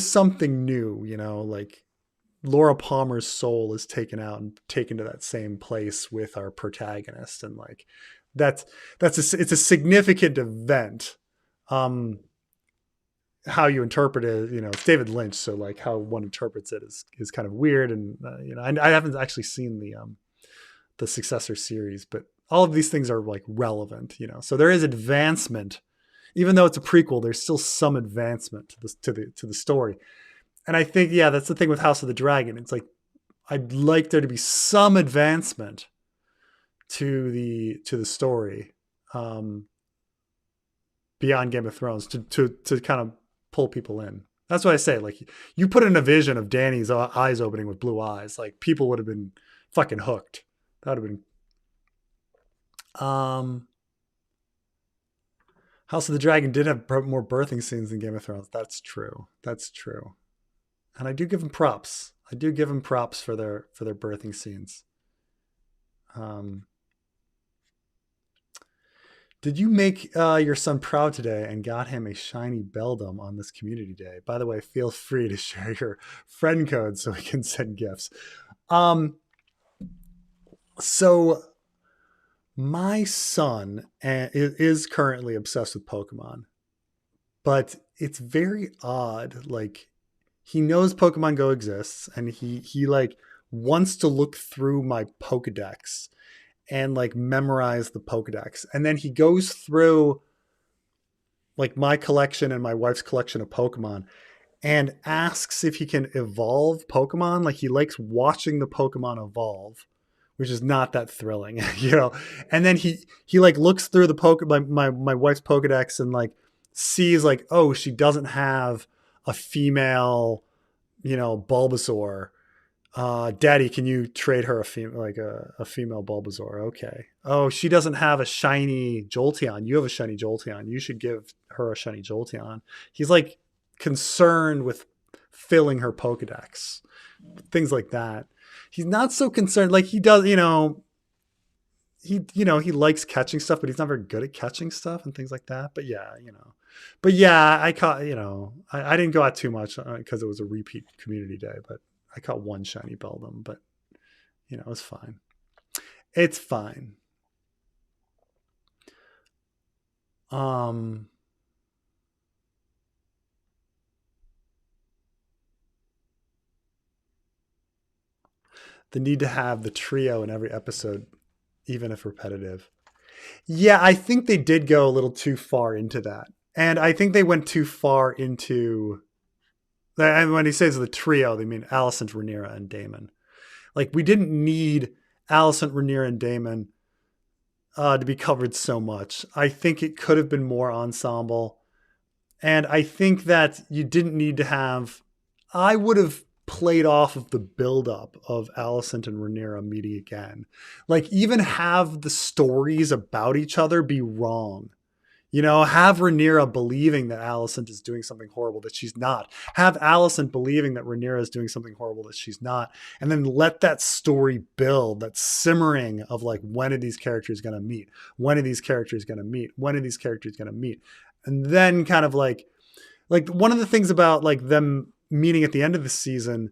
something new, like Laura Palmer's soul is taken out and taken to that same place with our protagonist. And like, that's it's a significant event. How you interpret it, it's David Lynch. So like how one interprets it is kind of weird. And, I haven't actually seen the successor series, but all of these things are like relevant, so there is advancement, even though it's a prequel, there's still some advancement to the story. And I think, yeah, that's the thing with House of the Dragon. It's like, I'd like there to be some advancement to the story, beyond Game of Thrones to kind of pull people in. That's what I say. Like, you put in a vision of Dany's eyes opening with blue eyes, like people would have been fucking hooked. That would have been, House of the Dragon did have more birthing scenes than Game of Thrones. That's true. And I do give them props. I do give them props for their birthing scenes. Did you make your son proud today and got him a shiny beldam on this community day? By the way, feel free to share your friend code so we can send gifts. So my son is currently obsessed with Pokemon, but it's very odd. Like, he knows Pokemon Go exists, and he like wants to look through my Pokedex and like memorize the Pokedex. And then he goes through like my collection and my wife's collection of Pokemon and asks if he can evolve Pokemon. Like, he likes watching the Pokemon evolve, which is not that thrilling, And then he like looks through the my wife's Pokedex and like sees like, oh, she doesn't have a female, Bulbasaur. Daddy, can you trade her a female Bulbasaur? Okay. Oh, she doesn't have a shiny Jolteon. You have a shiny Jolteon. You should give her a shiny Jolteon. He's like concerned with filling her Pokedex, things like that. He's not so concerned. Like, he does, he likes catching stuff, but he's not very good at catching stuff and things like that. But yeah, I caught, I didn't go out too much because it was a repeat community day, but I caught one shiny beldam, but it was fine. It's fine. The need to have the trio in every episode, even if repetitive. Yeah, I think they did go a little too far into that. And I think they went too far into, and when he says the trio, they mean Alison, Rhaenyra, and Damon. Like, we didn't need Alison, Rhaenyra, and Damon to be covered so much. I think it could have been more ensemble. And I think that you didn't need to have, I would have played off of the buildup of Alison and Rhaenyra meeting again. Like, even have the stories about each other be wrong. Have Rhaenyra believing that Alison is doing something horrible that she's not. Have Alison believing that Rhaenyra is doing something horrible that she's not. And then let that story build, that simmering of like, when are these characters going to meet? When are these characters going to meet? When are these characters going to meet? And then kind of like one of the things about like them meeting at the end of the season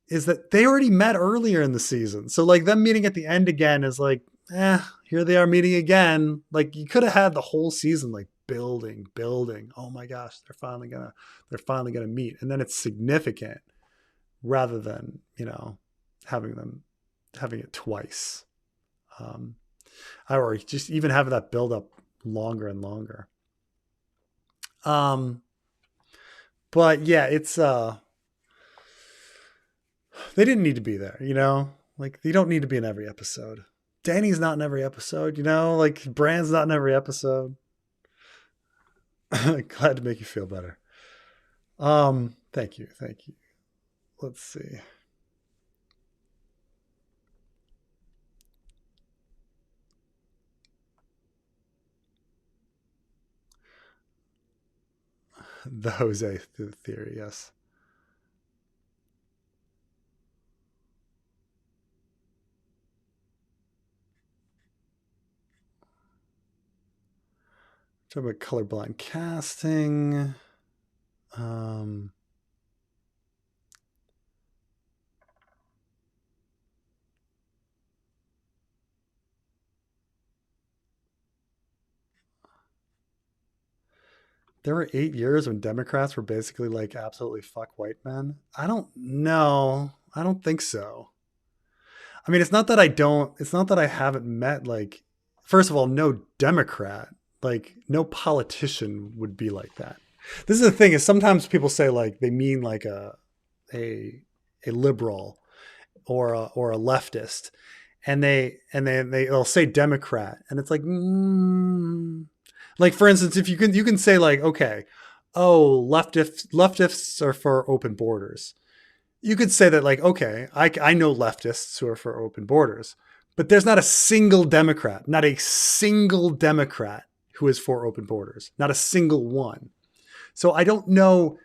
is that they already met earlier in the season. So like, them meeting at the end again is like, here they are meeting again. Like, you could have had the whole season like building. Oh my gosh, they're finally gonna meet, and then it's significant rather than having it twice, or just even having that build up longer and longer. But yeah, it's they didn't need to be there, like, they don't need to be in every episode. Danny's not in every episode, like Bran's not in every episode. Glad to make you feel better. Thank you. Let's see. The Jose theory, yes. Talk about colorblind casting. There were 8 years when Democrats were basically like absolutely fuck white men. I don't know. I don't think so. I mean, it's not that I don't, it's not that I haven't met like, first of all, no Democrat, like no politician would be like that. This is the thing is sometimes people say like they mean like a liberal or a leftist, and they'll say Democrat, and it's like, like for instance, if you can say like, okay, oh, leftists are for open borders. You could say that like, okay, I know leftists who are for open borders, but there's not a single Democrat who is for open borders, not a single one. So I don't know.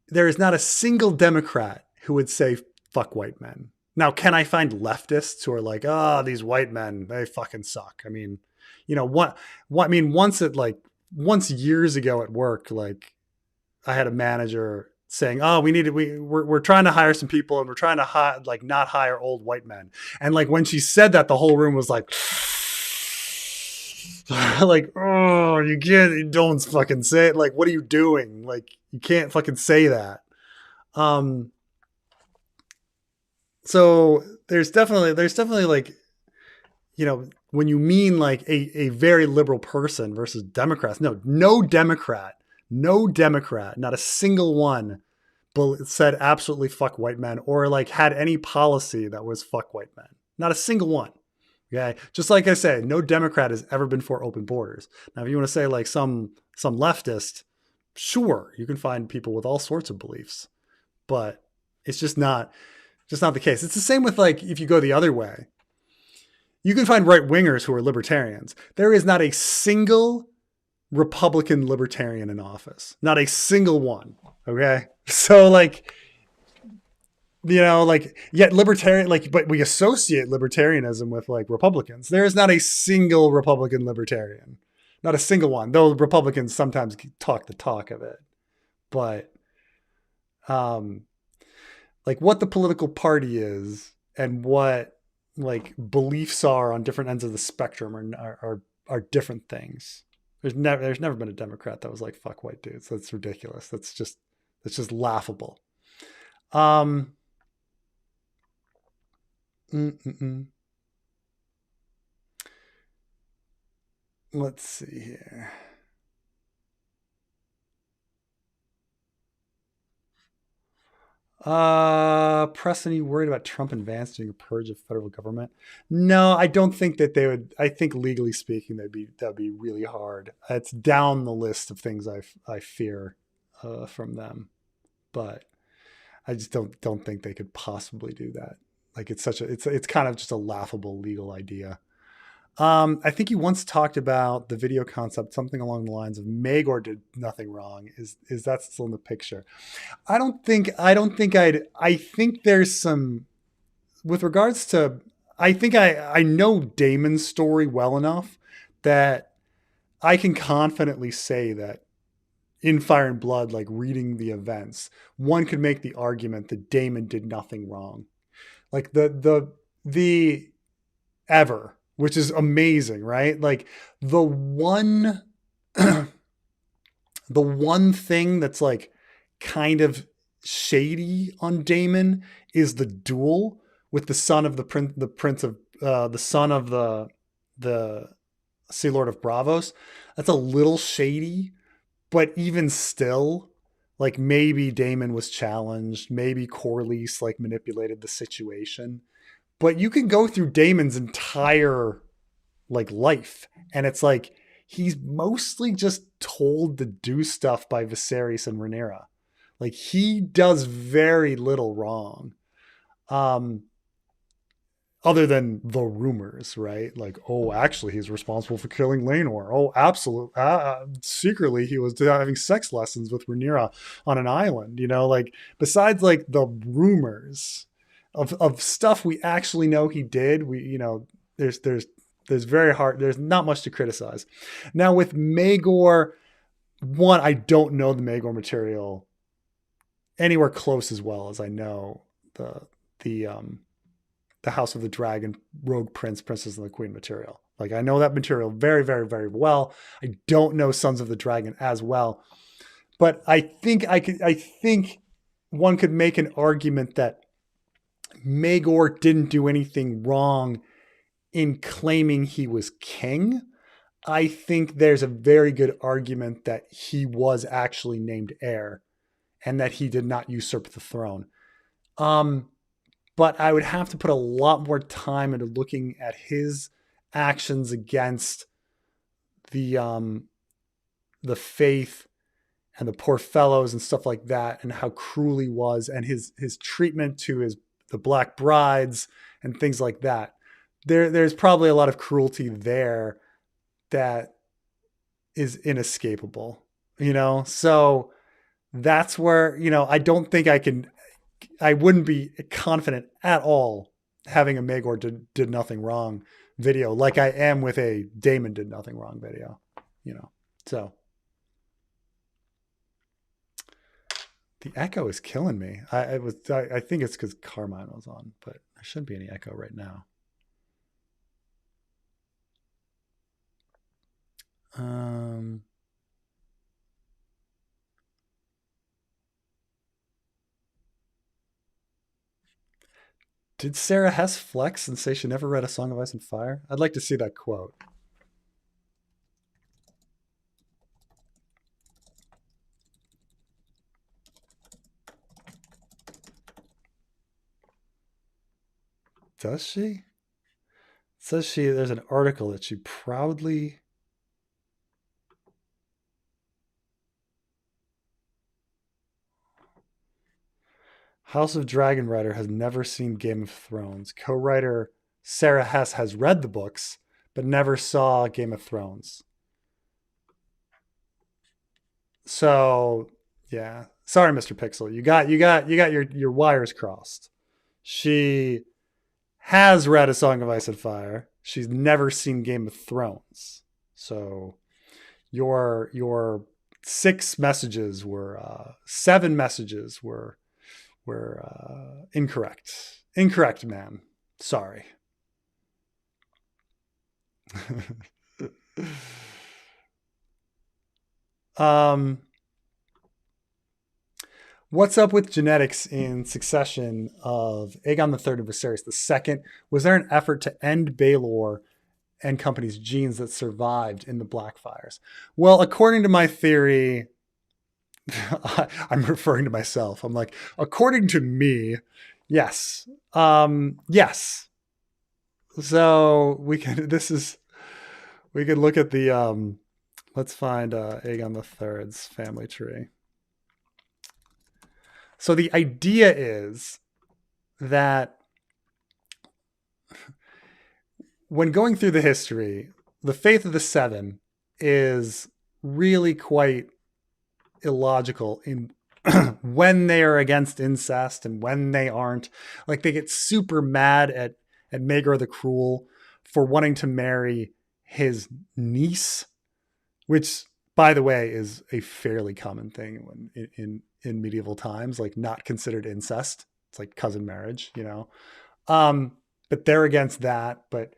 There is not a single Democrat who would say fuck white men. Now, can I find leftists who are like, oh, these white men, they fucking suck? I mean, what I mean, once years ago at work, like I had a manager saying, oh, we're trying to hire some people and we're trying to not hire old white men. And like when she said that, the whole room was like, like, oh, you don't fucking say it. Like, what are you doing? Like, you can't fucking say that. So there's definitely like, when you mean like a very liberal person versus Democrats, no Democrat, not a single one said absolutely fuck white men or like had any policy that was fuck white men. Not a single one. Okay. Just like I say, no Democrat has ever been for open borders. Now, if you want to say like some leftist, sure, you can find people with all sorts of beliefs, but it's just not the case. It's the same with like, if you go the other way, you can find right wingers who are libertarians. There is not a single Republican libertarian in office, not a single one. Okay. So like, yet libertarian, like, but we associate libertarianism with like Republicans. There is not a single Republican libertarian, not a single one, though Republicans sometimes talk the talk of it, but, like what the political party is and what like beliefs are on different ends of the spectrum are different things. There's never been a Democrat that was like, fuck white dudes. That's ridiculous. That's just laughable. Let's see here. Preston, are you worried about Trump and Vance doing a purge of federal government? No, I don't think that they would. I think legally speaking, that'd be really hard. It's down the list of things I fear from them, but I just don't think they could possibly do that. Like it's kind of just a laughable legal idea. I think you once talked about the video concept, something along the lines of Maegor did nothing wrong. Is that still in the picture? I think there's some, with regards to, I think I know Damon's story well enough that I can confidently say that in Fire and Blood, like reading the events, one could make the argument that Damon did nothing wrong. Like the ever, which is amazing, right? Like the one thing that's like kind of shady on Damon is the duel with the son of the son of the Sea Lord of Braavos. That's a little shady, but even still, like maybe Damon was challenged, maybe Corlys like manipulated the situation. But you can go through Damon's entire like life, and it's like he's mostly just told to do stuff by Viserys and Rhaenyra. Like he does very little wrong, other than the rumors, right? Like, oh, actually, he's responsible for killing Laenor. Oh, absolutely. Secretly, he was having sex lessons with Rhaenyra on an island. Like besides like the rumors of stuff we actually know he did, there's not much to criticize. Now with Maegor, one, I don't know the Maegor material anywhere close as well as I know the House of the Dragon, Rogue Prince, Princess and the Queen material. Like, I know that material very, very, very well. I don't know Sons of the Dragon as well. But I think one could make an argument that Maegor didn't do anything wrong in claiming he was king. I think there's a very good argument that he was actually named heir and that he did not usurp the throne. But I would have to put a lot more time into looking at his actions against the faith and the poor fellows and stuff like that, and how cruel he was, and his treatment to the black brides and things like that. There's probably a lot of cruelty there that is inescapable, So that's where, I don't think I wouldn't be confident at all having a Maegor did nothing wrong video like I am with a Damon did nothing wrong video, So the echo is killing me. I think it's because Carmine was on, but there shouldn't be any echo right now. Did Sarah Hess flex and say she never read A Song of Ice and Fire? I'd like to see that quote. Does she? It says there's an article that she proudly... House of Dragon writer has never seen Game of Thrones. Co-writer Sarah Hess has read the books, but never saw Game of Thrones. So, yeah. Sorry, Mr. Pixel. You got your wires crossed. She has read A Song of Ice and Fire. She's never seen Game of Thrones. So your 7 messages were incorrect. Incorrect, man. Sorry. What's up with genetics in succession of Aegon III and Viserys II? Was there an effort to end Baelor and company's genes that survived in the Blackfires? Well, according to my theory, I'm referring to myself. I'm like, according to me, yes. Yes. So we can look at the, let's find Aegon III's family tree. So the idea is that when going through the history, the Faith of the Seven is really quite illogical in when they are against incest and when they aren't. Like, they get super mad at Maegor the Cruel for wanting to marry his niece, which, by the way, is a fairly common thing in medieval times, like not considered incest. It's like cousin marriage, but they're against that. But,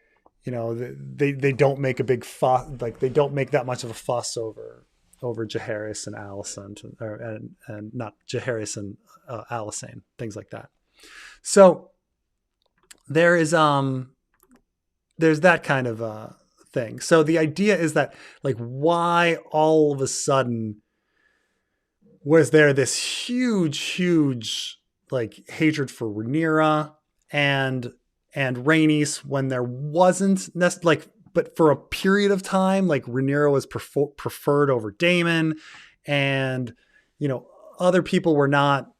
they don't make a big fuss. Like, they don't make that much of a fuss over Jaehaerys and Alison, and not Jaehaerys and Alison, things like that. So there's that kind of thing. So the idea is that, like, why all of a sudden was there this huge like hatred for Rhaenyra and Rhaenys when there wasn't but for a period of time, like, Rhaenyra was preferred over Damon, and, other people were not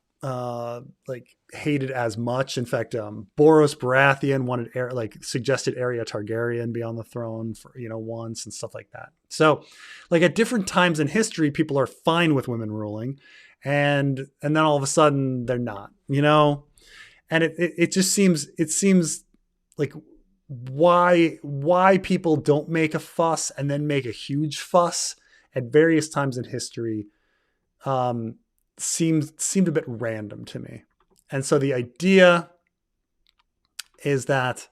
hated as much. In fact, Boros Baratheon suggested Arya Targaryen be on the throne for, once, and stuff like that. So, like, at different times in history, people are fine with women ruling, and then all of a sudden they're not, and it just seems like why people don't make a fuss and then make a huge fuss at various times in history seemed a bit random to me. And so the idea is that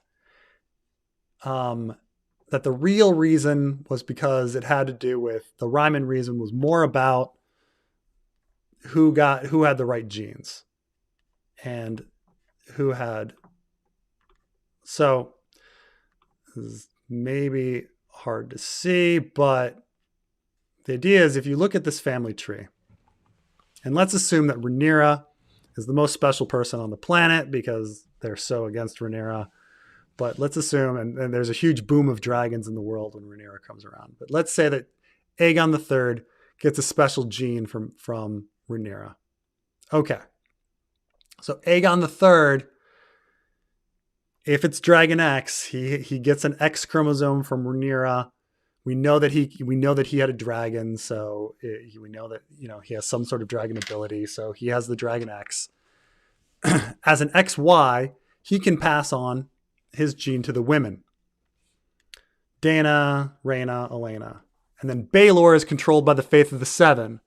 that the real reason was because it had to do with the Ryman reason was more about who had the right genes and who had. So this is maybe hard to see, but the idea is if you look at this family tree, and let's assume that Rhaenyra is the most special person on the planet because they're so against Rhaenyra. But let's assume, and there's a huge boom of dragons in the world when Rhaenyra comes around. But let's say that Aegon III gets a special gene from Rhaenyra. Okay. So Aegon III, if it's Dragon X, he gets an X chromosome from Rhaenyra. We know that he had a dragon, so we know that he has some sort of dragon ability. So he has the Dragon X. As an XY, he can pass on his gene to the women. Dana, Rhaena, Elena. And then Baelor is controlled by the Faith of the Seven.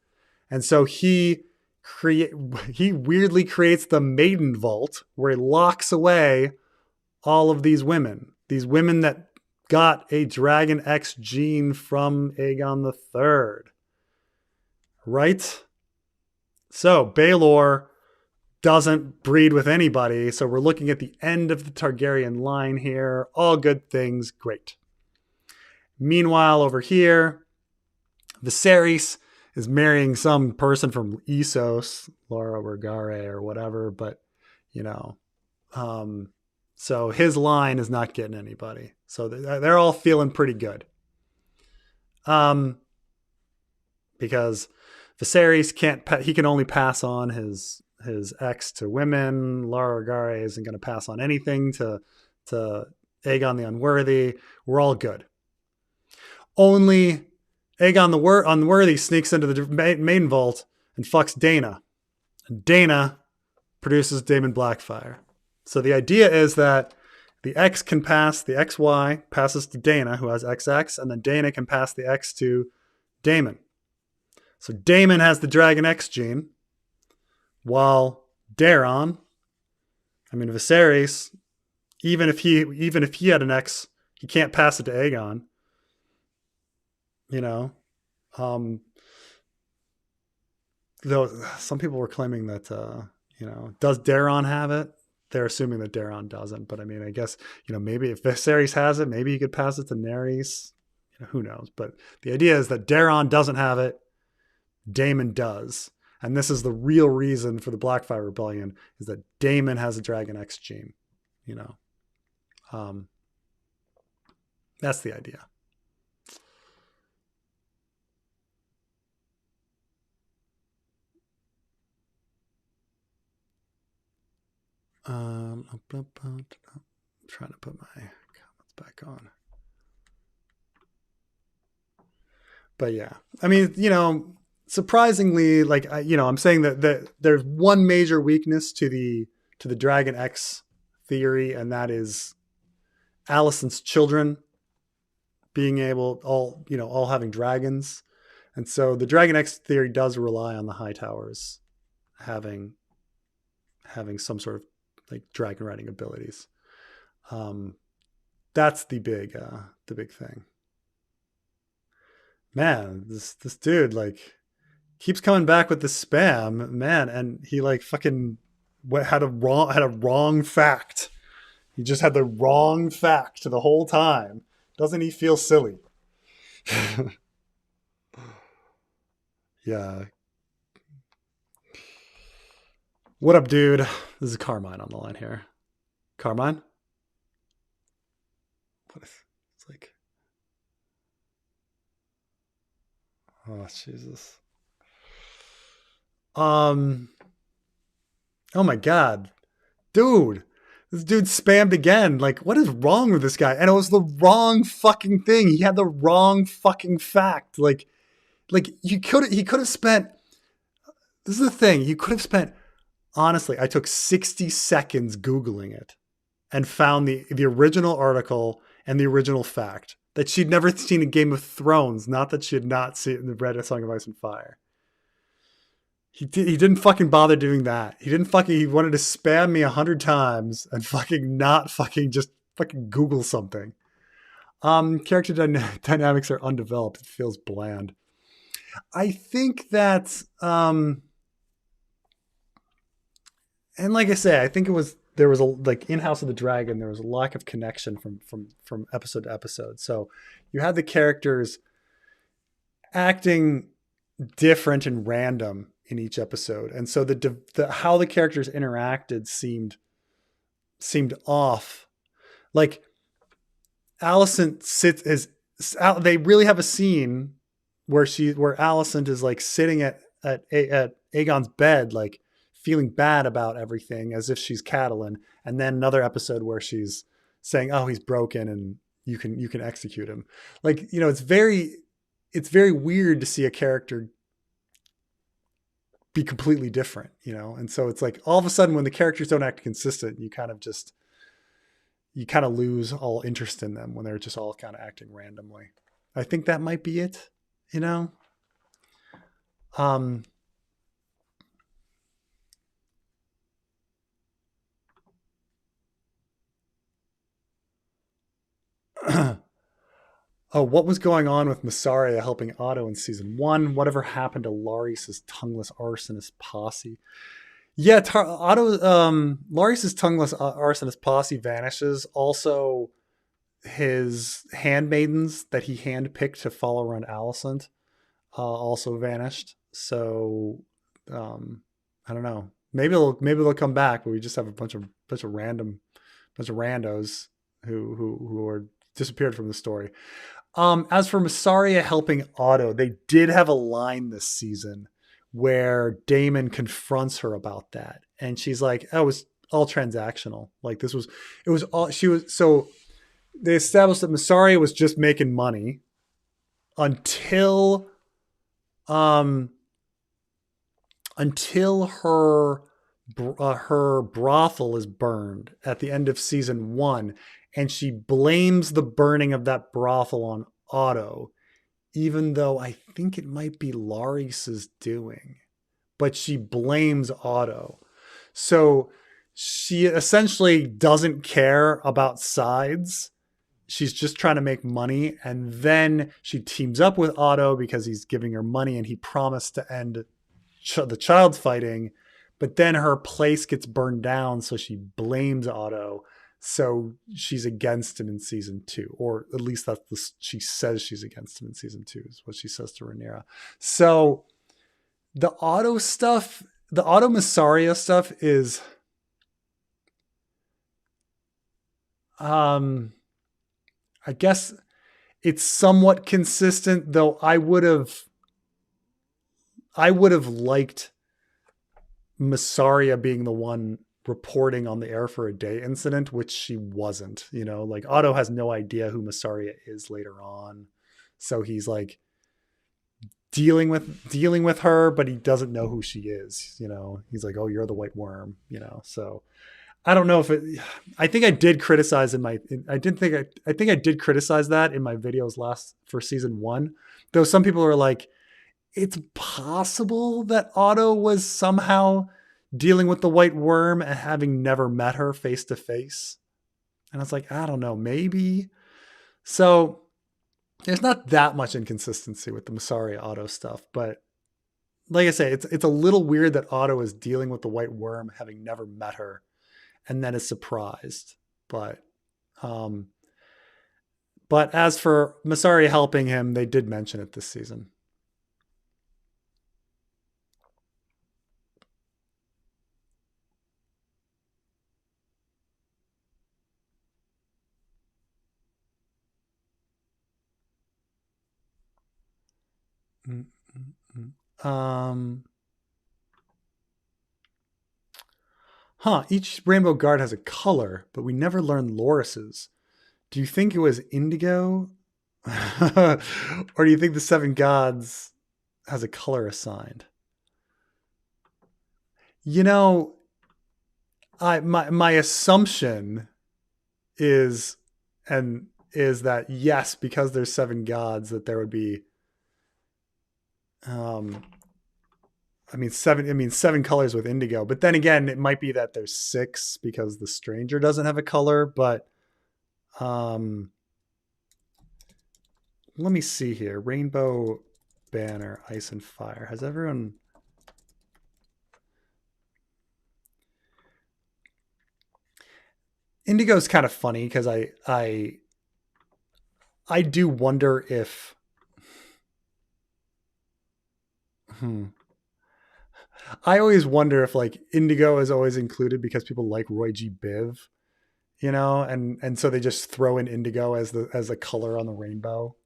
And so he weirdly creates the Maiden Vault where he locks away all of these women that got a Dragon X gene from Aegon III. Right? So Baelor doesn't breed with anybody. So we're looking at the end of the Targaryen line here. All good things. Great. Meanwhile, over here, Viserys is marrying some person from Essos, Laura Vergare or whatever. But, so his line is not getting anybody. So they're all feeling pretty good. Because Viserys he can only pass on his ex to women. Laura Vergare isn't going to pass on anything to Aegon the Unworthy. We're all good. Only Aegon the Unworthy sneaks into the main vault and fucks Dana. And Dana produces Daemon Blackfire. So the idea is that the X can pass, the XY passes to Dana, who has XX, and then Dana can pass the X to Daemon. So Daemon has the Dragon X gene, while Viserys, even if he had an X, he can't pass it to Aegon. Though some people were claiming that, does Daeron have it? They're assuming that Daeron doesn't, but I guess, maybe if Viserys has it, maybe he could pass it to Nerys. Who knows? But the idea is that Daeron doesn't have it. Daemon does. And this is the real reason for the Blackfire Rebellion, is that Daemon has a Dragon X gene. That's the idea. I'm trying to put my comments back on. But yeah, surprisingly, I'm saying that there's one major weakness to the Dragon X theory, and that is Allison's children being all having dragons. And so the Dragon X theory does rely on the Hightowers having some sort of dragon riding abilities. That's the big thing. Man, this dude keeps coming back with the spam, man, and he fucking had a wrong fact. He just had the wrong fact the whole time. Doesn't he feel silly? Yeah. What up, dude? This is Carmine on the line here. Carmine? What is it's like? Oh, Jesus. Oh my God. Dude. This dude spammed again. What is wrong with this guy? And it was the wrong fucking thing. He had the wrong fucking fact. He could have spent. This is the thing. You could have spent. Honestly, I took 60 seconds Googling it and found the original article and the original fact that she'd never seen a Game of Thrones. Not that she had not read A Song of Ice and Fire. He didn't fucking bother doing that. He wanted to spam me 100 times and fucking not fucking just fucking Google something. Character dynamics are undeveloped. It feels bland. I think that, and like I say, I think there was a, like in House of the Dragon, there was a lack of connection from episode to episode. So you had the characters acting different and random in each episode, and so the how the characters interacted seemed off. Like Alison they really have a scene where Alison is like sitting at Aegon's bed, like feeling bad about everything as if she's Catelyn. And then another episode where she's saying, oh, he's broken and you can execute him. Like, it's very weird to see a character be completely different, And so it's like all of a sudden when the characters don't act consistent, you kind of lose all interest in them when they're just all kind of acting randomly. I think that might be it, Oh, what was going on with Massaria helping Otto in season 1? Whatever happened to Laris's tongueless arsonist posse? Yeah, Laris's tongueless arsonist posse vanishes. Also, his handmaidens that he handpicked to follow around Alison also vanished. So, I don't know. Maybe they'll come back, but we just have a bunch of randos who are disappeared from the story. As for Massaria helping Otto, they did have a line this season where Damon confronts her about that. And she's like, oh, it was all transactional. Like they established that Massaria was just making money until her brothel is burned at the end of season 1. And she blames the burning of that brothel on Otto, even though I think it might be Laris's doing. But she blames Otto. So she essentially doesn't care about sides. She's just trying to make money. And then she teams up with Otto because he's giving her money and he promised to end the child fighting. But then her place gets burned down, so she blames Otto. So she's against him in season 2, or at least she says she's against him in season 2 is what she says to Rhaenyra. So the Otto Massaria stuff is, I guess it's somewhat consistent, though I would have liked Massaria being the one reporting on the Air for a Day incident, which she wasn't. Like Otto has no idea who Massaria is later on, so he's like dealing with her, but he doesn't know who she is. He's like, oh, you're the White Worm. So I don't know if I think I did criticize I think I did criticize that in my videos for season 1, though some people are like, it's possible that Otto was somehow dealing with the White Worm and having never met her face to face. And I was like, I don't know, maybe. So there's not that much inconsistency with the Massaria Otto stuff, but like I say, it's a little weird that Otto is dealing with the White Worm having never met her and then is surprised. But as for Massaria helping him, they did mention it this season. Each Rainbow Guard has a color, but we never learned Loris's. Do you think it was indigo? Or do you think the Seven Gods has a color assigned? My assumption is that yes, because there's 7 gods, that there would be seven colors with indigo, but then again, it might be that there's 6 because the stranger doesn't have a color, but I let me see here. Rainbow banner, ice and fire. Has everyone... Indigo is kind of funny because I do wonder if I always wonder if like indigo is always included because people like Roy G. Biv, you know, and so they just throw in indigo as the color on the rainbow.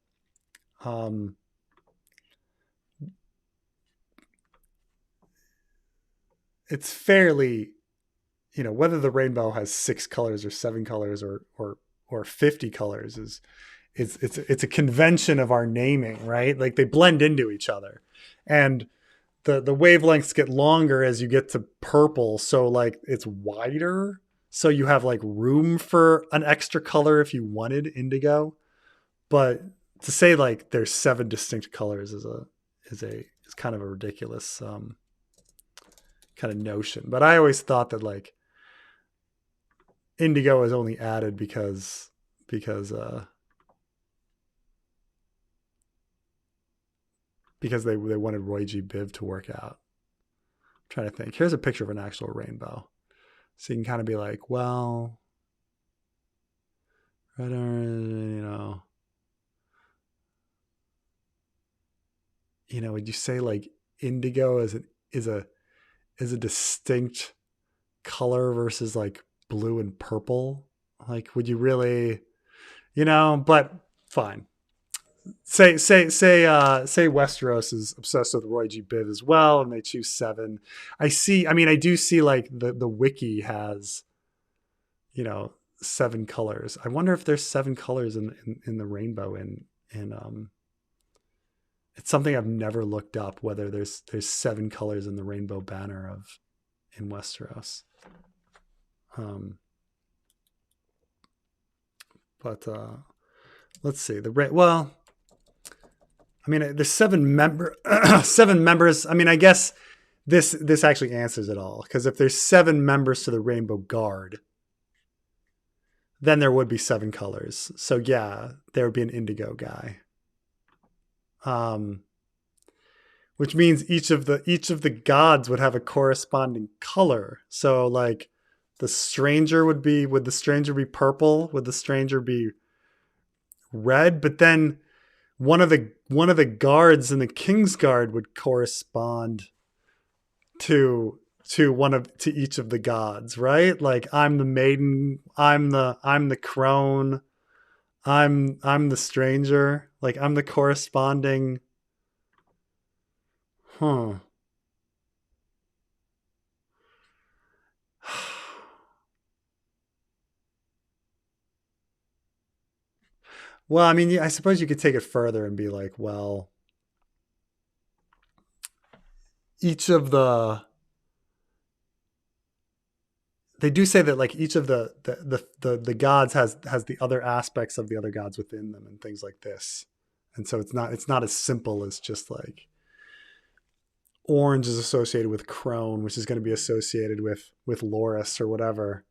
It's fairly, you know, whether the rainbow has 6 colors or 7 colors or 50 colors is it's a convention of our naming, right? Like they blend into each other, and the wavelengths get longer as you get to purple, so like it's wider, so you have like room for an extra color if you wanted indigo. But to say like there's 7 distinct colors is kind of a ridiculous kind of notion. But I always thought that like indigo is only added because they wanted Roy G. Biv to work out. I'm trying to think. Here's a picture of an actual rainbow. So you can kind of be like, well, right, would you say like indigo is a distinct color versus like blue and purple? Like, would you really, but fine. Say Westeros is obsessed with Roy G. Biv as well, and they choose 7. I do see like the wiki has, 7 colors. I wonder if there's 7 colors in the rainbow in it's something I've never looked up, whether there's 7 colors in the rainbow banner in Westeros. But let's see there's 7 members. I mean, I guess this actually answers it all, because if there's 7 members to the Rainbow Guard, then there would be 7 colors. So yeah, there would be an indigo guy. Which means each of the gods would have a corresponding color. So like would the stranger be purple? Would the stranger be red? But then one of the guards in the King's Guard would correspond to each of the gods, right? Like I'm the maiden, I'm the crone, I'm the stranger, like I'm the corresponding. Well, I mean, I suppose you could take it further and be like, well, each of they do say that like each of the gods has the other aspects of the other gods within them and things like this. And so it's not as simple as just like orange is associated with crone, which is going to be associated with Loris or whatever.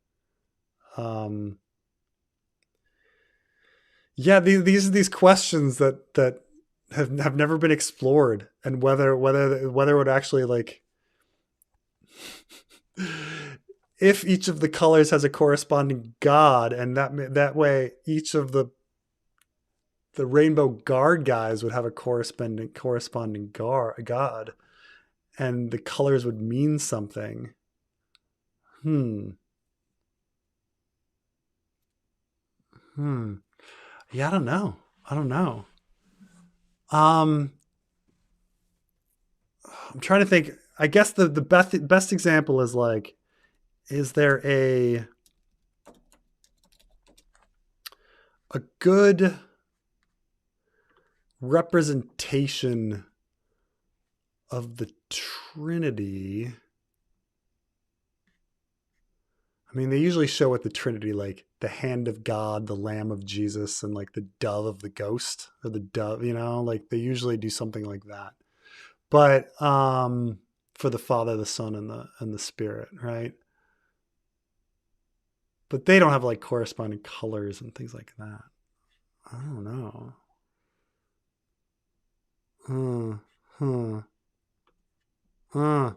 Yeah, these questions that have never been explored, and whether it would actually like if each of the colors has a corresponding god, and that way each of the Rainbow Guard guys would have a corresponding god, and the colors would mean something. Yeah, I don't know. I'm trying to think. I guess the best example is like, is there a good representation of the Trinity? I mean, they usually show with the Trinity like the hand of God, the Lamb of Jesus, and like the dove of the ghost, or the dove, like they usually do something like that. But for the Father, the Son, and the Spirit, right? But they don't have like corresponding colors and things like that. I don't know. Uh, huh.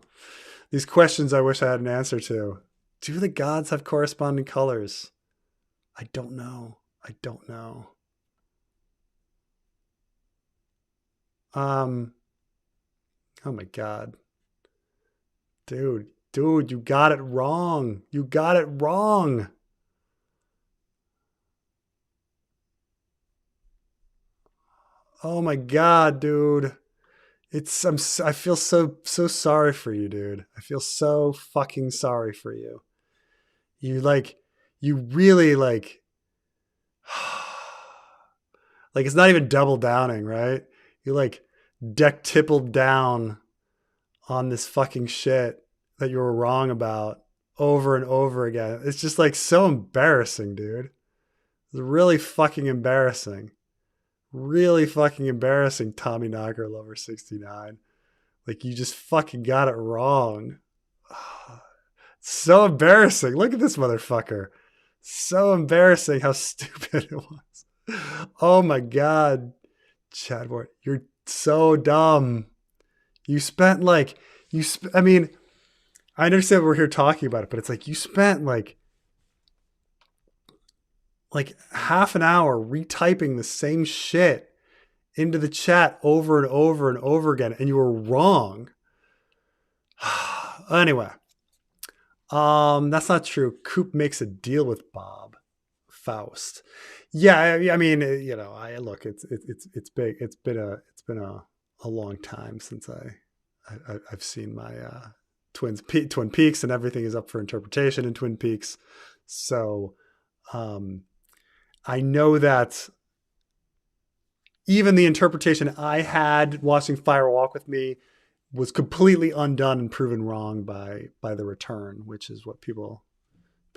These questions I wish I had an answer to. Do the gods have corresponding colors? I don't know. I don't know. Oh my God. Dude, you got it wrong. You got it wrong. Oh my God, dude. I feel so sorry for you, dude. I feel so fucking sorry for you. You like, you really like, like it's not even double downing, right? You like deck tippled down on this fucking shit that you were wrong about over and over again. It's just like so embarrassing, dude. It's really fucking embarrassing. Really fucking embarrassing, Tommy Knocker Lover 69. Like you just fucking got it wrong. So embarrassing. Look at this motherfucker. So embarrassing how stupid it was. Oh my God. Chadward, you're so dumb. You spent like, I mean, I understand we're here talking about it, but it's like you spent like half an hour retyping the same shit into the chat over and over and over again, and you were wrong. Anyway, that's not true. Coop makes a deal with Bob. Faust. Yeah, I mean, you know, I look. It's big. It's been a long time since I've seen my Twin Peaks, and everything is up for interpretation in Twin Peaks. So, I know that even the interpretation I had watching Fire Walk with Me was completely undone and proven wrong by The Return, which is what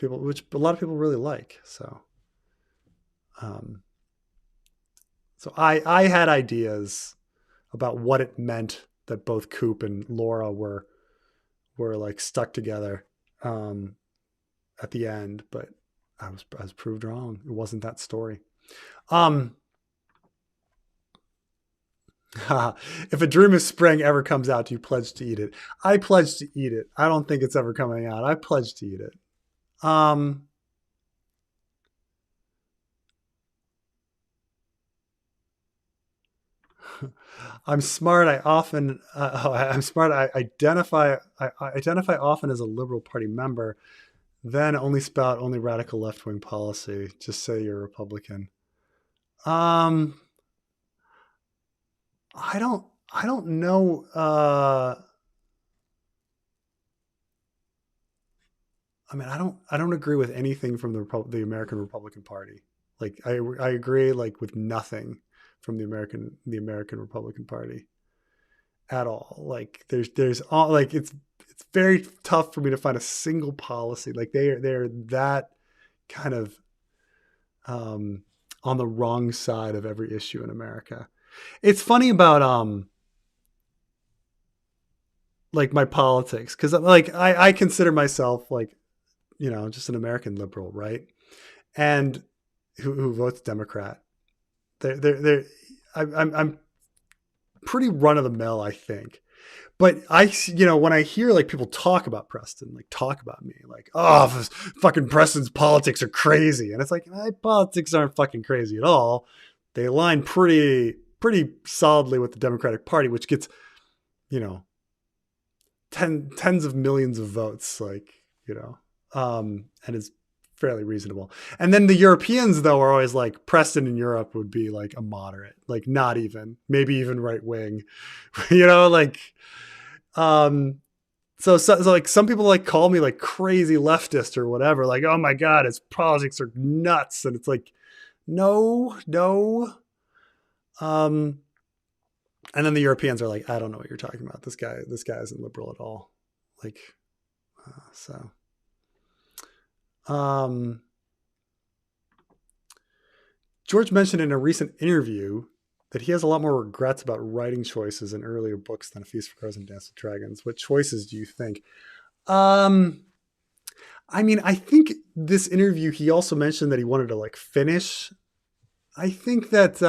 which a lot of people really like. So, so I had ideas about what it meant that both Coop and Laura were like stuck together at the end, but I was proved wrong. It wasn't that story. If A Dream of Spring ever comes out, do you pledge to eat it? I pledge to eat it. I don't think it's ever coming out. I pledge to eat it. I'm smart. I'm smart. I identify often as a Liberal Party member. Then only spout only radical left wing policy. Just say you're a Republican. I don't know. I mean, I don't agree with anything from the American Republican Party. Like I agree like with nothing from the American Republican Party at all. Like there's all like it's very tough for me to find a single policy. Like they're that kind of on the wrong side of every issue in America. It's funny about like my politics, because like I consider myself like, you know, just an American liberal, right? And who votes Democrat. I'm pretty run of the mill, I think. But you know, when I hear like people talk about Preston, like talk about me, like, oh, fucking Preston's politics are crazy, and it's like my politics aren't fucking crazy at all. They align pretty solidly with the Democratic Party, which gets, you know, tens of millions of votes, like, you know, and is fairly reasonable. And then the Europeans, though, are always like, Preston in Europe would be like a moderate, like not even, maybe even right wing, you know, like, so like some people like call me like crazy leftist or whatever, like, oh my God, his politics are nuts. And it's like, no. And then the Europeans are like, I don't know what you're talking about. This guy isn't liberal at all. Like, so. George mentioned in a recent interview that he has a lot more regrets about writing choices in earlier books than A Feast for Crows and Dance with Dragons. What choices do you think? I mean, I think this interview, he also mentioned that he wanted to like finish. I think that,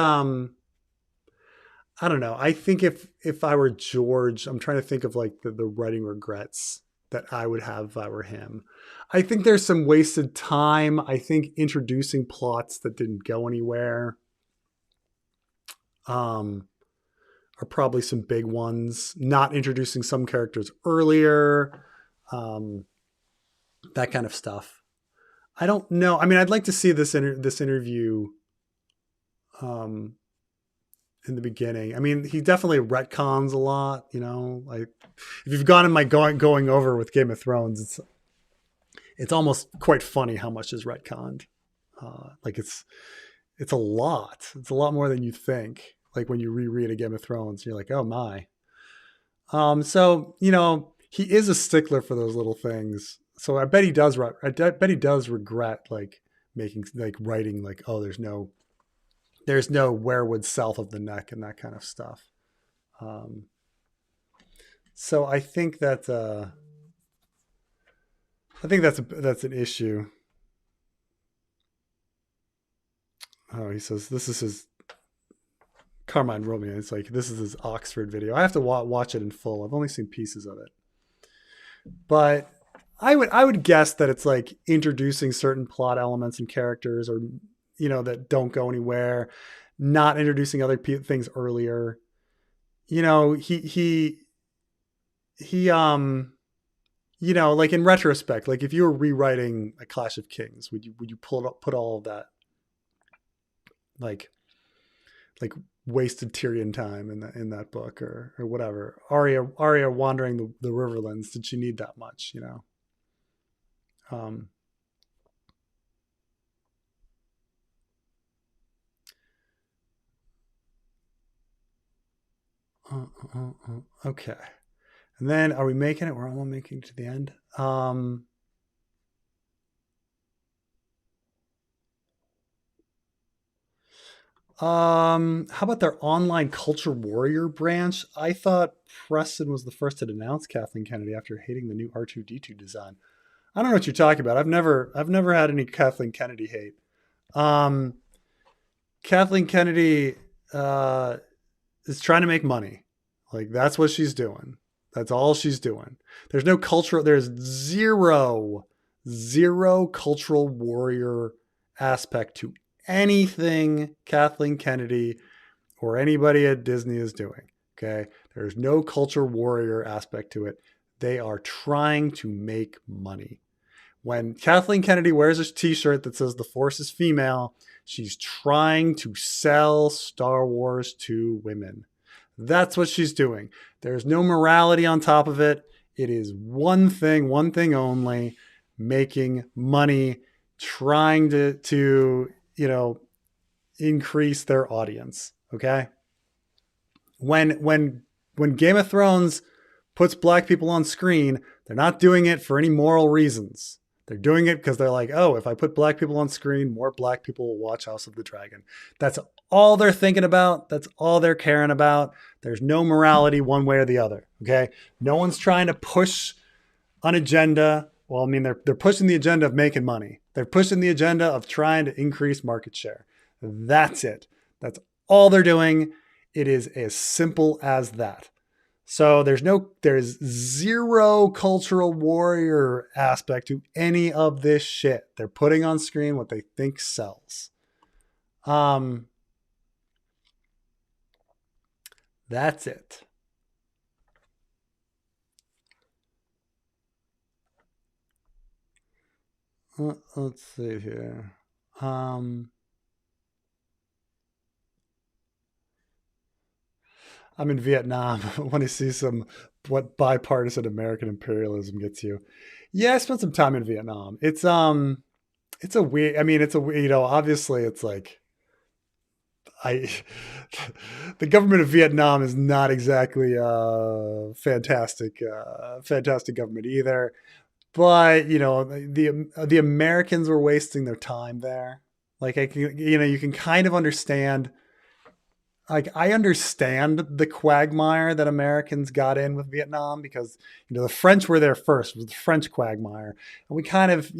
I don't know. I think if I were George, I'm trying to think of like the writing regrets that I would have if I were him. I think there's some wasted time. I think introducing plots that didn't go anywhere are probably some big ones. Not introducing some characters earlier, that kind of stuff. I don't know. I mean, I'd like to see this interview in the beginning. I mean, he definitely retcons a lot, you know, like if you've gotten my going over with Game of Thrones, it's almost quite funny how much is retconned. Like it's a lot. It's a lot more than you think. Like when you reread a Game of Thrones, you're like, oh my. So, you know, he is a stickler for those little things. So I bet he does. I bet he does regret like writing like, oh, there's no werewood south of the neck and that kind of stuff. So I think that that's an issue. Oh, he says this is his Carmine wrote me. It's like this is his Oxford video. I have to watch it in full. I've only seen pieces of it, but I would guess that it's like introducing certain plot elements and characters, or you know, that don't go anywhere, not introducing other things earlier. You know, he you know, like in retrospect, like if you were rewriting A Clash of Kings, would you put all of that like wasted Tyrion time in that book or whatever? Arya wandering the Riverlands, did she need that much, you know? Okay. And then are we making it? We're almost making it to the end. How about their online culture warrior branch? I thought Preston was the first to denounce Kathleen Kennedy after hating the new R2D2 design. I don't know what you're talking about. I've never had any Kathleen Kennedy hate. Kathleen Kennedy is trying to make money. Like that's what she's doing. That's all she's doing. There's no cultural. There's zero cultural warrior aspect to anything Kathleen Kennedy or anybody at Disney is doing. Okay. There's no culture warrior aspect to it. They are trying to make money. When Kathleen Kennedy wears a t-shirt that says the Force is female, she's trying to sell Star Wars to women. That's what she's doing. There's no morality on top of it. It is one thing only, making money, trying to you know, increase their audience. Okay. When Game of Thrones puts black people on screen, they're not doing it for any moral reasons. They're doing it because they're like, oh, if I put black people on screen, more black people will watch House of the Dragon. That's all they're thinking about. That's all they're caring about. There's no morality one way or the other. Okay. No one's trying to push an agenda. Well, I mean, they're pushing the agenda of making money. They're pushing the agenda of trying to increase market share. That's it. That's all they're doing. It is as simple as that. So there's zero cultural warrior aspect to any of this shit. They're putting on screen what they think sells. That's it. Let's see here. I'm in Vietnam. I want to see what bipartisan American imperialism gets you. Yeah, I spent some time in Vietnam. It's a weird, I mean, you know, obviously it's like, the government of Vietnam is not exactly fantastic government either. But, you know, the Americans were wasting their time there. Like, you can kind of understand like I understand the quagmire that Americans got in with Vietnam because the French were there first. It was the French quagmire, and we kind of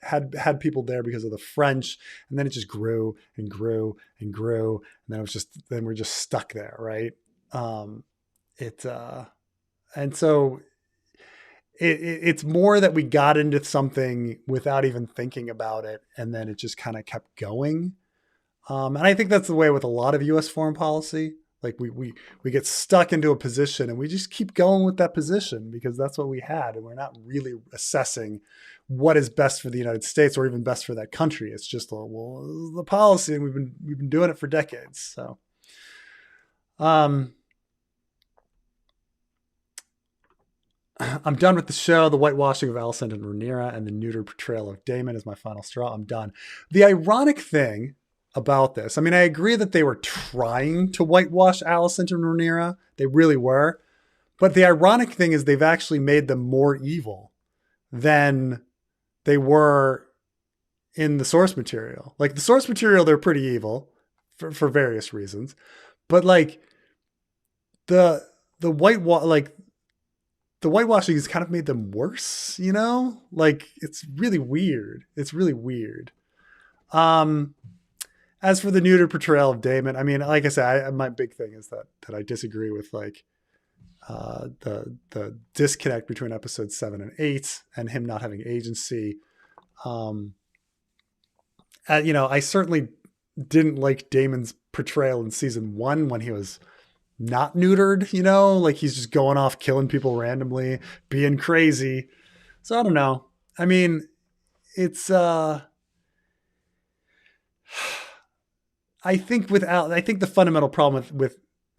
had people there because of the French, and then it just grew and grew and grew, and then we're just stuck there, right? And so it's more that we got into something without even thinking about it, and then it just kind of kept going. And I think that's the way with a lot of U.S. foreign policy. Like we get stuck into a position and we just keep going with that position because that's what we had. And we're not really assessing what is best for the United States or even best for that country. It's just, the policy, and we've been doing it for decades. So, I'm done with the show. The whitewashing of Alison and Rhaenyra and the neutered portrayal of Damon is my final straw. I'm done. The ironic thing about this, I mean, I agree that they were trying to whitewash Alison and Rhaenyra. They really were. But the ironic thing is they've actually made them more evil than they were in the source material. Like the source material, they're pretty evil for various reasons. But like the whitewashing has kind of made them worse, Like it's really weird. It's really weird. As for the neutered portrayal of Damon, I mean, like I said, my big thing is that I disagree with like the disconnect between episodes 7 and 8 and him not having agency. I certainly didn't like Damon's portrayal in season 1 when he was not neutered, like he's just going off killing people randomly, being crazy. So I don't know. I mean, it's I think the fundamental problem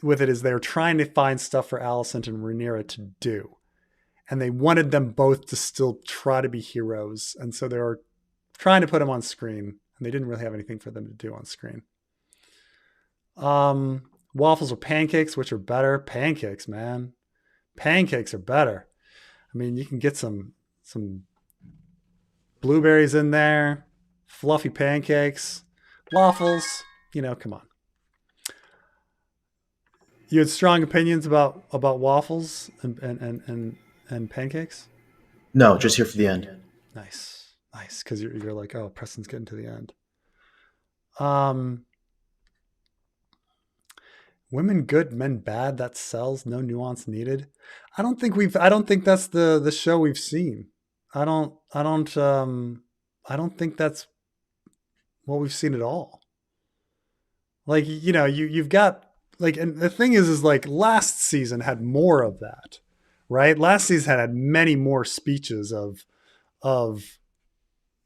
with it is they're trying to find stuff for Alison and Rhaenyra to do. And they wanted them both to still try to be heroes. And so they were trying to put them on screen, and they didn't really have anything for them to do on screen. Waffles or pancakes, which are better? Pancakes, man. Pancakes are better. I mean, you can get some blueberries in there, fluffy pancakes, waffles. Come on. You had strong opinions about waffles and pancakes? No, just here for the end. Nice. Because you're like, oh, Preston's getting to the end. Women good, men bad. That sells. No nuance needed. I don't think that's the show we've seen. I don't think that's what we've seen at all. Like, you've got like, and the thing is like last season had more of that, right? Last season had many more speeches of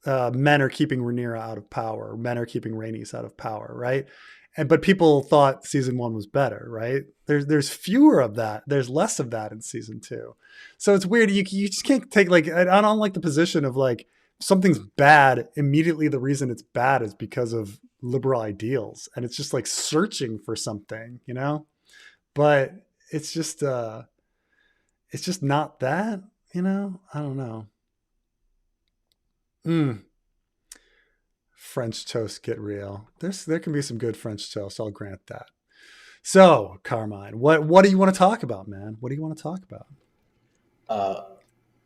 men are keeping Rhaenyra out of power. Men are keeping Rhaenys out of power, right? But people thought season 1 was better, right? There's fewer of that. There's less of that in season 2. So it's weird. You just can't take like, I don't like the position of like, something's bad. Immediately the reason it's bad is because of liberal ideals. And it's just like searching for something, but it's just not that, I don't know. French toast, get real. There can be some good French toast. I'll grant that. So Carmine, what do you want to talk about, man? What do you want to talk about?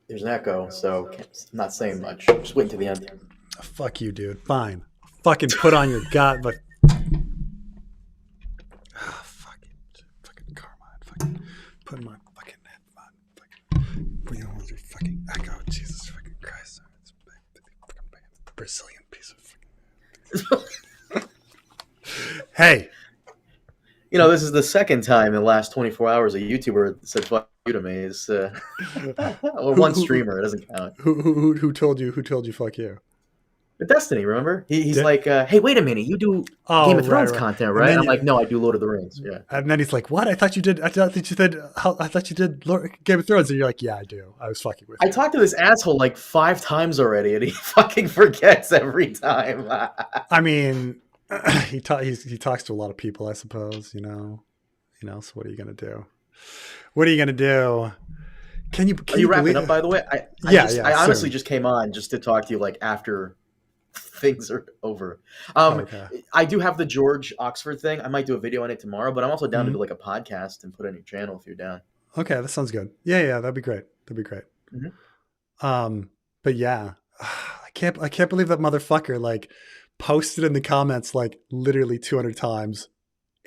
There's an echo, so I'm not saying much. Just wait until the end. Oh, fuck you, dude. Fine. Fucking put on your gut, but fucking Carmine. Fucking put in my fucking headphone. Fucking bring on your fucking echo. Jesus fucking Christ. It's fucking Brazilian piece of fucking. Hey. This is the second time in the last 24 hours a YouTuber said fuck you to me. It's one streamer. It doesn't count. Who told you fuck you? But Destiny, remember? He's like, hey, wait a minute. You do Game of Thrones content, right? I'm like, no, I do Lord of the Rings. Yeah. And then he's like, what? I thought you did Game of Thrones. And you're like, yeah, I do. I was fucking with you. I talked to this asshole like 5 times already, and he fucking forgets every time. I mean, he talks to a lot of people, I suppose, So what are you going to do? What are you going to do? Can you wrap it up, by the way? I honestly just came on just to talk to you like after things are over. Okay. I do have the George Oxford thing. I might do a video on it tomorrow, but I'm also down to Mhm. do like a podcast and put it on your channel if you're down. Okay, that sounds good. Yeah, that'd be great. That'd be great. Mhm. But yeah, I can't believe that motherfucker like posted in the comments like literally 200 times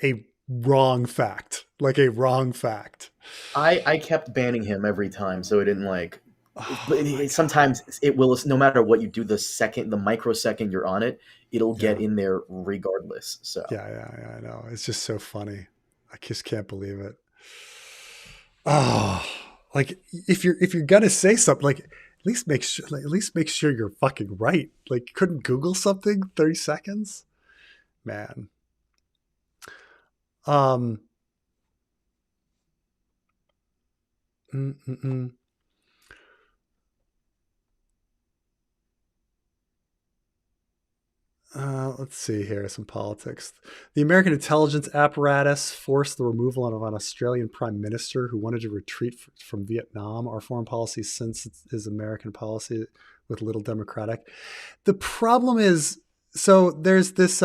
a wrong fact, like a wrong fact. I kept banning him every time, so it didn't like. Oh But my sometimes it will. No matter what you do, the microsecond you're on it, it'll get God. in there regardless. So Yeah, I know. It's just so funny. I just can't believe it. Oh, like if you're gonna say something, like at least make sure you're fucking right. Like, couldn't Google something 30 seconds, man. Um. Mm-mm-mm. Let's see here, some politics. The American intelligence apparatus forced the removal of an Australian prime minister who wanted to retreat from Vietnam. Our foreign policy since is American policy with little democratic. The problem is, so there's this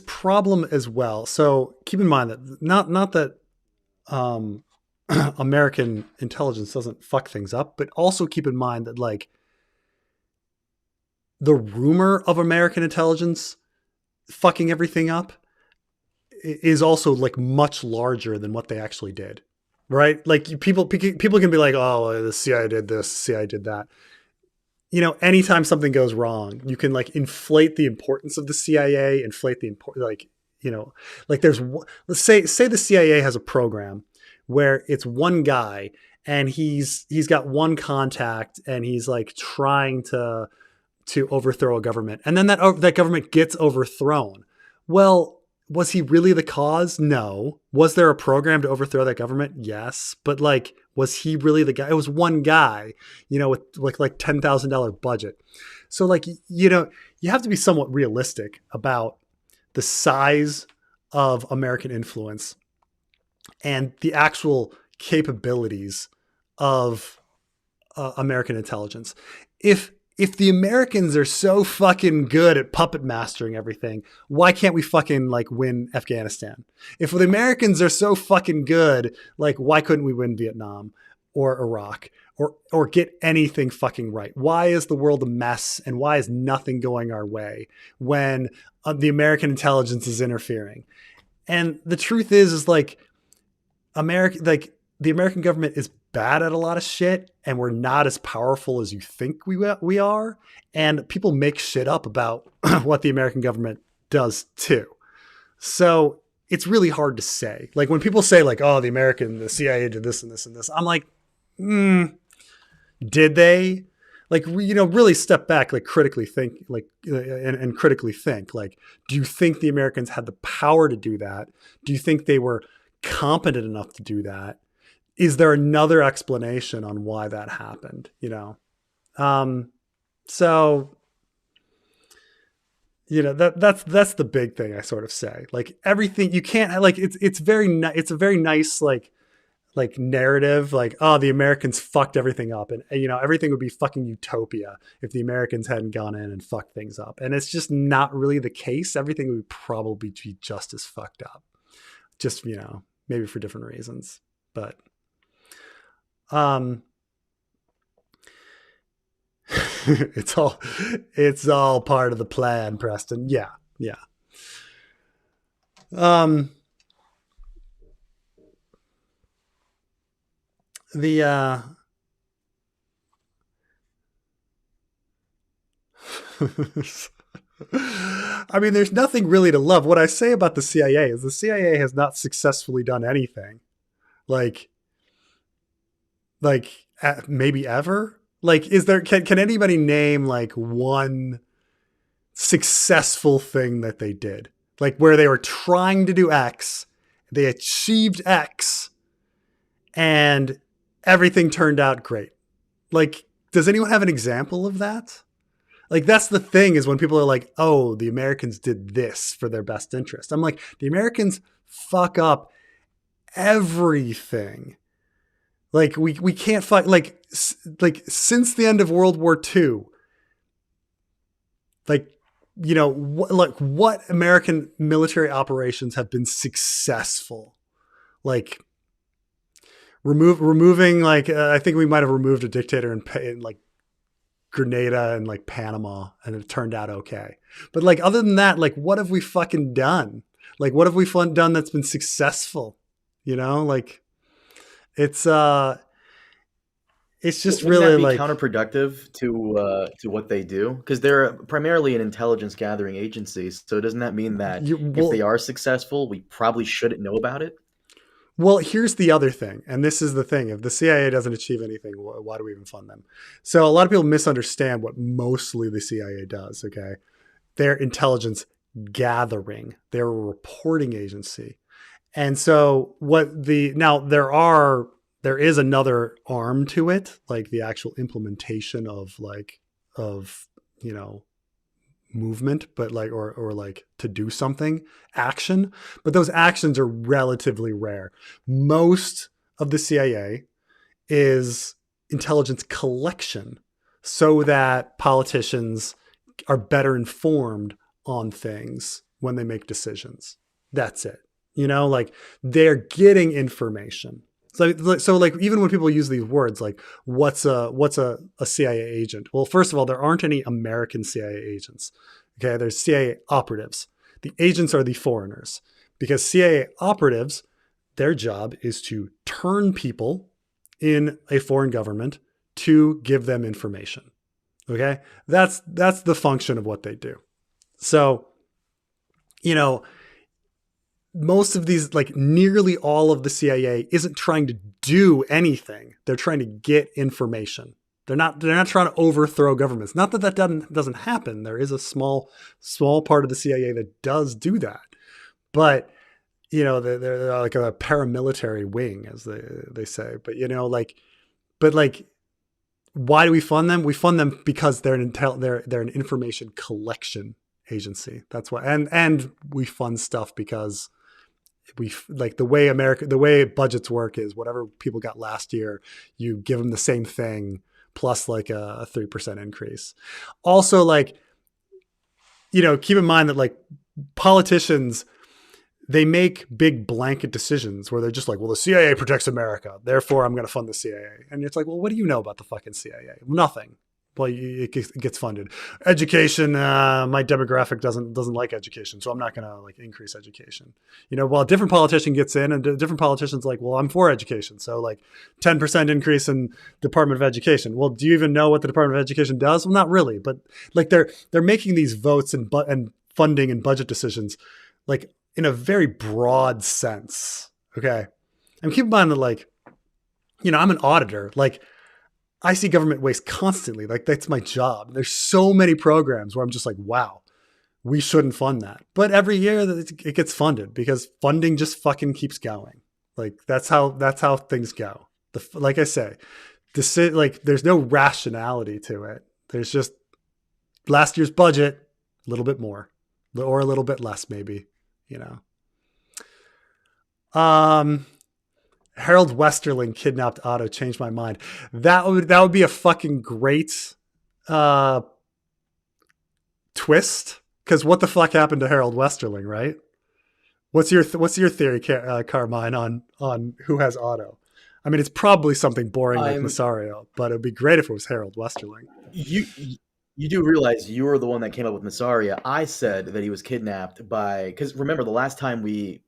problem as well. So keep in mind that not that American intelligence doesn't fuck things up, but also keep in mind that like the rumor of American intelligence fucking everything up is also like much larger than what they actually did, right? Like people can be like, oh, the CIA did this, the CIA did that. You know, anytime something goes wrong, you can like inflate the importance of the CIA, inflate the like, you know, like let's say the CIA has a program where it's one guy and he's got one contact and he's like trying to overthrow a government. And then that government gets overthrown. Well, was he really the cause? No. Was there a program to overthrow that government? Yes. But like, was he really the guy? It was one guy, you know, with like $10,000 budget. So like, you know, you have to be somewhat realistic about the size of American influence and the actual capabilities of American intelligence. If the Americans are so fucking good at puppet mastering everything, why can't we fucking like win Afghanistan? If the Americans are so fucking good, like why couldn't we win Vietnam or Iraq or get anything fucking right? Why is the world a mess and why is nothing going our way when the American intelligence is interfering? And the truth is like the American government is bad at a lot of shit and we're not as powerful as you think we are. And people make shit up about what the American government does too. So it's really hard to say. Like when people say like, oh, the CIA did this and this and this, I'm like, did they? Like, you know, really step back, like critically think, like, and critically think, like, do you think the Americans had the power to do that? Do you think they were competent enough to do that? Is there another explanation on why that happened? You know? So, you know, that's the big thing I sort of say. Like everything you can't like, it's a very nice, like narrative, like, oh, the Americans fucked everything up. And, you know, everything would be fucking utopia if the Americans hadn't gone in and fucked things up. And it's just not really the case. Everything would probably be just as fucked up. Just, you know, maybe for different reasons. But, it's all part of the plan, Preston. Yeah. I mean, there's nothing really to love. What I say about the CIA is the CIA has not successfully done anything. Like maybe ever? Like, can anybody name like one successful thing that they did? Like where they were trying to do X, they achieved X, and everything turned out great. Like, does anyone have an example of that? Like, that's the thing is when people are like, oh, the Americans did this for their best interest. I'm like, the Americans fuck up everything. Like we can't fight like since the end of World War II. Like, you know, what American military operations have been successful? Like removing like I think we might have removed a dictator in like Grenada and like Panama, and it turned out okay. But like other than that, like what have we fucking done? Like what have we done that's been successful? You know, like it's just Wouldn't really that be like counterproductive to what they do? Because they're primarily an intelligence gathering agency. So doesn't that mean that if they are successful, we probably shouldn't know about it? Well, here's the other thing, and this is the thing. If the CIA doesn't achieve anything, why do we even fund them? So a lot of people misunderstand what mostly the CIA does, okay? They're intelligence gathering. They're a reporting agency. And so there is another arm to it, like the actual implementation of you know, movement, but like or like to do something, action, but those actions are relatively rare. Most of the CIA is intelligence collection so that politicians are better informed on things when they make decisions. That's it. You know, like they're getting information. So like even when people use these words, like what's a CIA agent? Well, first of all, there aren't any American CIA agents. Okay, there's CIA operatives. The agents are the foreigners, because CIA operatives, their job is to turn people in a foreign government to give them information. Okay, that's the function of what they do. So, you know, most of these, like nearly all of the CIA isn't trying to do anything. They're trying to get information. They're not trying to overthrow governments. Not that doesn't happen. There is a small part of the CIA that does do that. But, you know, they're like a paramilitary wing, as they say. But, you know, why do we fund them? We fund them because they're an information collection agency. That's why. And we fund stuff because we like the way budgets work is whatever people got last year, you give them the same thing plus like a 3% increase. Also, like, you know, keep in mind that like politicians, they make big blanket decisions where they're just like, well, the CIA protects America, therefore I'm going to fund the CIA. And it's like, well, what do you know about the fucking CIA? Nothing. Well, it gets funded. Education, my demographic doesn't like education, so I'm not going to like increase education. You know, while a different politician gets in, and different politicians like, well, I'm for education, so like 10% increase in Department of Education. Well, do you even know what the Department of Education does? Well, not really, but like they're making these votes and funding and budget decisions like in a very broad sense. Okay, and keep in mind that like, you know, I'm an auditor, like. I see government waste constantly. Like that's my job. There's so many programs where I'm just like, wow, we shouldn't fund that. But every year it gets funded because funding just fucking keeps going. Like that's how things go. Like I say, like there's no rationality to it. There's just last year's budget, a little bit more or a little bit less, maybe, you know. Harold Westerling kidnapped Otto changed my mind. That would be a fucking great twist. Because what the fuck happened to Harold Westerling, right? What's your theory, Carmine, on who has Otto? I mean, it's probably something boring like Massario, but it'd be great if it was Harold Westerling. You do realize you were the one that came up with Massaria. I said that he was kidnapped because remember the last time we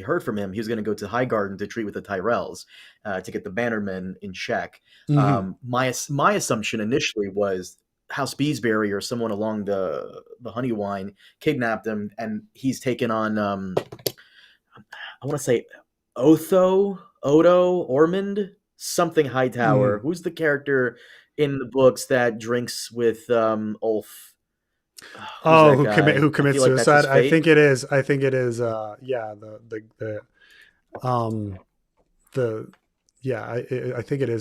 heard from him, he was going to go to Highgarden to treat with the Tyrells to get the Bannermen in check. Mm-hmm. My assumption initially was House Beesbury or someone along the Honeywine kidnapped him, and he's taken on I want to say Odo Ormond, something Hightower. Who's the character in the books that drinks with Ulf? Who commits suicide? I think it is. Yeah, I think it is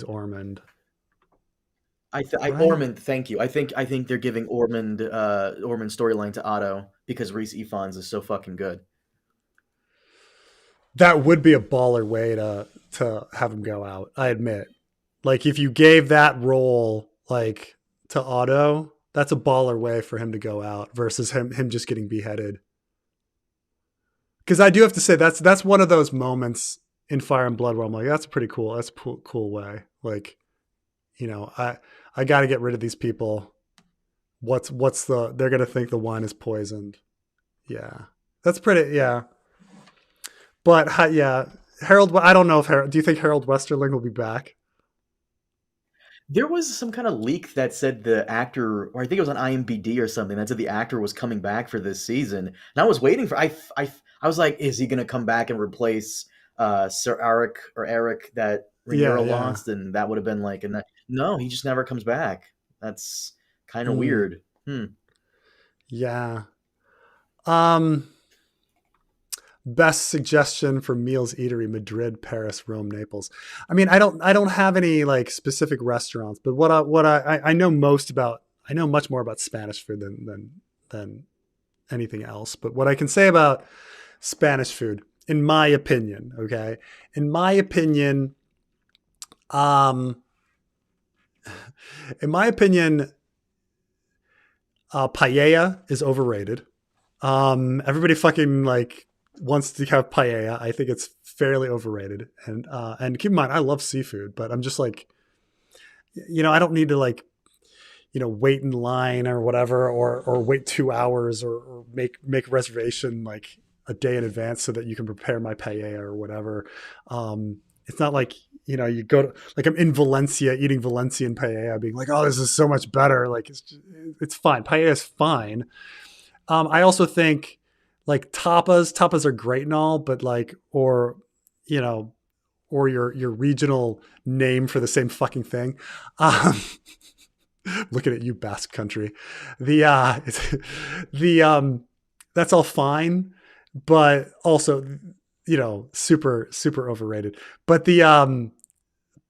Ormond. Ormond. Thank you. I think they're giving Ormond storyline to Otto because Rhys Ifans is so fucking good. That would be a baller way to have him go out. I admit. Like if you gave that role like to Otto, that's a baller way for him to go out versus him just getting beheaded. Because I do have to say that's one of those moments in Fire and Blood where I'm like, that's pretty cool. That's a cool way. Like, you know, I got to get rid of these people. They're gonna think the wine is poisoned. Yeah, that's pretty. Yeah, but yeah, Harold. I don't know if Harold. Do you think Harold Westerling will be back? There was some kind of leak that said the actor, or I think it was on IMDb or something, that said the actor was coming back for this season. And I was waiting for. I was like, is he going to come back and replace Sir Eric that Rhaenyra lost? And that would have been like, no, he just never comes back. That's kind of weird. Yeah. Best suggestion for meals eatery: Madrid, Paris, Rome, Naples. I mean, I don't have any like specific restaurants, but what I know I know much more about Spanish food than anything else. But what I can say about Spanish food, in my opinion, paella is overrated. Everybody fucking like wants to have paella. I think it's fairly overrated. And keep in mind, I love seafood, but I'm just like, you know, I don't need to like, you know, wait in line or whatever, or wait 2 hours or make a reservation like a day in advance so that you can prepare my paella or whatever. It's not like, you know, you go to, like I'm in Valencia eating Valencian paella being like, oh, this is so much better. Like it's fine. Paella is fine. I also think like tapas are great and all, but like, or, you know, or your regional name for the same fucking thing. Looking at you, Basque Country. That's all fine, but also, you know, super, super overrated. But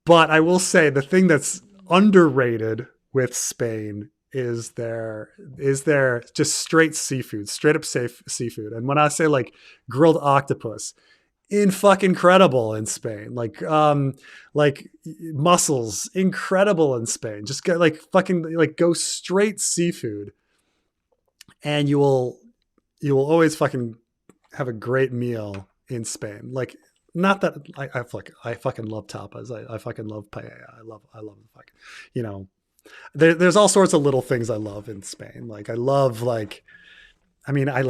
but I will say the thing that's underrated with Spain is their just straight seafood, straight up safe seafood. And when I say like grilled octopus, in fucking incredible in Spain, like mussels, incredible in Spain. Just go like fucking like go straight seafood, and you will always fucking have a great meal in Spain. Like not that I fucking love tapas. I fucking love paella. I love fucking, you know. There's all sorts of little things I love in Spain. Like I love like, I mean, I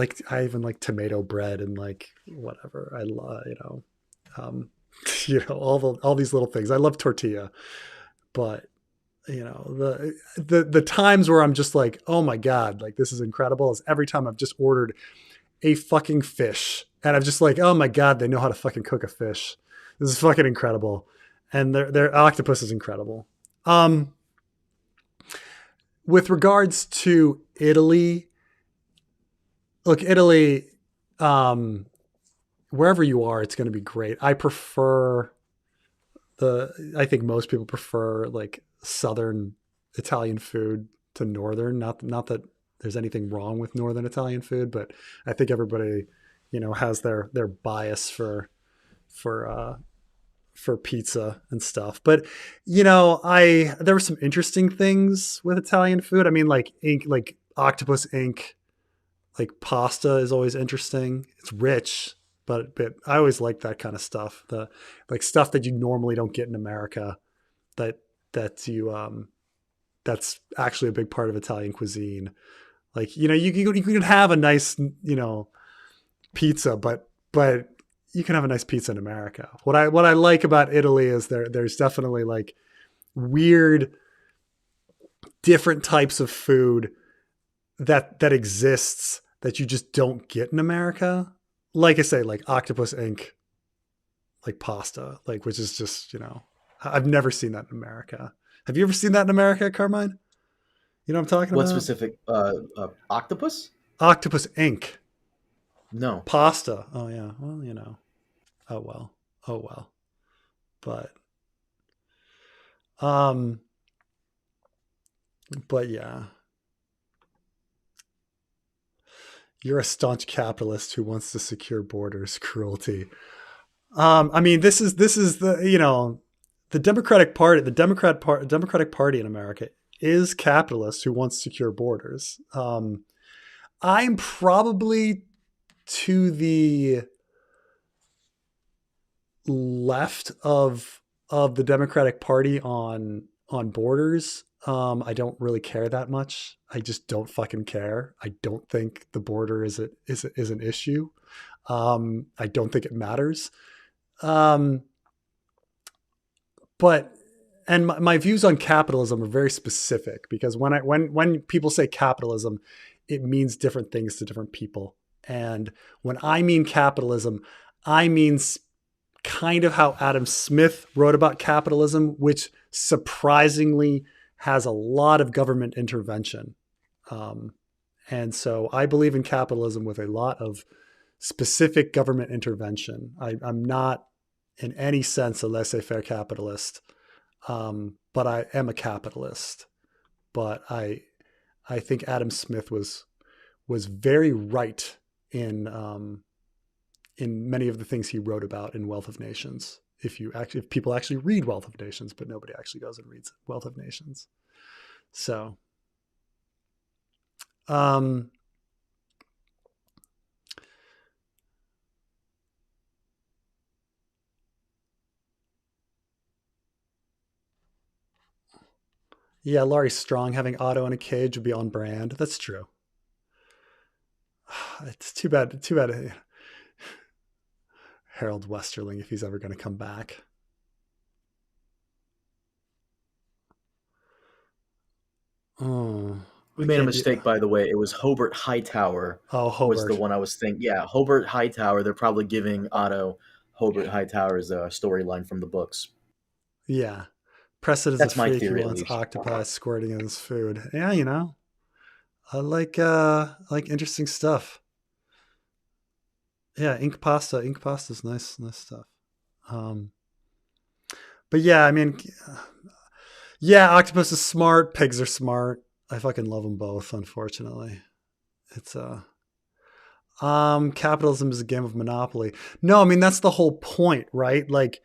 even like tomato bread and like whatever. I love, you know, all these little things. I love tortilla, but you know, the times where I'm just like, oh my God, like this is incredible is every time I've just ordered a fucking fish and I'm just like, oh my God, they know how to fucking cook a fish. This is fucking incredible. And their octopus is incredible. With regards to Italy, look, Italy, wherever you are, it's going to be great. I think most people prefer like Southern Italian food to Northern. Not that there's anything wrong with Northern Italian food, but I think everybody, you know, has their bias for pizza and stuff. But, you know, there were some interesting things with Italian food. I mean, like octopus ink, like pasta is always interesting. It's rich, but I always like that kind of stuff. The like stuff that you normally don't get in America that's actually a big part of Italian cuisine. Like, you know, you can have a nice, you know, pizza, but you can have a nice pizza in America. What I like about Italy is there's definitely like weird, different types of food that exists that you just don't get in America. Like I say, like octopus ink, like pasta, like, which is just, you know, I've never seen that in America. Have you ever seen that in America, Carmine? You know what I'm talking What about? specific octopus? Octopus ink. No. Pasta. Oh yeah. Well, you know. Oh well. But yeah. You're a staunch capitalist who wants to secure borders. Cruelty. I mean, this is the Democratic Party in America is capitalist who wants secure borders. I'm probably to the left of the Democratic Party on borders. I don't really care that much. I just don't fucking care. I don't think the border is an issue. I don't think it matters. But my views on capitalism are very specific because when people say capitalism, it means different things to different people. And when I mean capitalism, I mean kind of how Adam Smith wrote about capitalism, which surprisingly has a lot of government intervention. And so I believe in capitalism with a lot of specific government intervention. I'm not in any sense a laissez-faire capitalist, but I am a capitalist. But I think Adam Smith was very right in many of the things he wrote about in Wealth of Nations. If people actually read Wealth of Nations, but nobody actually goes and reads Wealth of Nations. So, yeah, Laurie Strong having Otto in a cage would be on brand. That's true. It's too bad. Too bad. Harold Westerling, if he's ever going to come back. Oh, We made a mistake, by the way. It was Hobart Hightower. Oh, Hobart was the one I was thinking. Yeah, Hobart Hightower. They're probably giving Otto Hobart Hightower's storyline from the books. Yeah. Preston is That's a my freak. theory, He at wants least. octopi squirting in his food. Yeah, I like interesting stuff. Yeah, ink pasta. Ink pasta is nice stuff. But yeah, I mean, yeah, octopus is smart. Pigs are smart. I fucking love them both. Unfortunately, it's capitalism is a game of monopoly. No, I mean that's the whole point, right? Like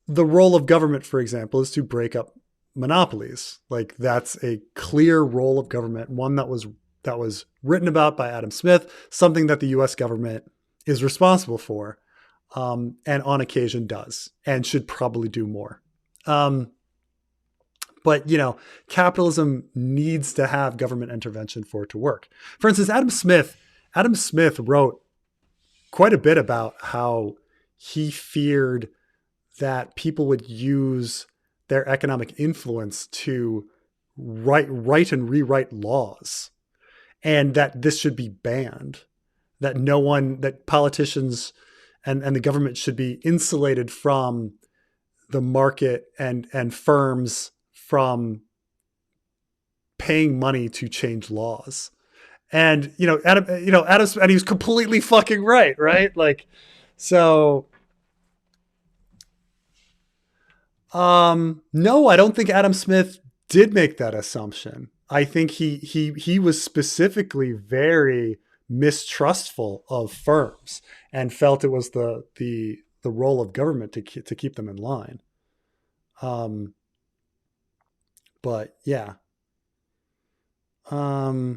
the role of government, for example, is to break up monopolies. Like that's a clear role of government, one that was written about by Adam Smith, something that the U.S. government is responsible for, and on occasion does, and should probably do more. But capitalism needs to have government intervention for it to work. For instance, Adam Smith wrote quite a bit about how he feared that people would use their economic influence to write and rewrite laws, and that this should be banned, that politicians and the government should be insulated from the market and firms from paying money to change laws. And, Adam, and he was completely fucking right. Like, so, no, I don't think Adam Smith did make that assumption. I think he was specifically very mistrustful of firms and felt it was the role of government to keep them in line. But yeah. Raw.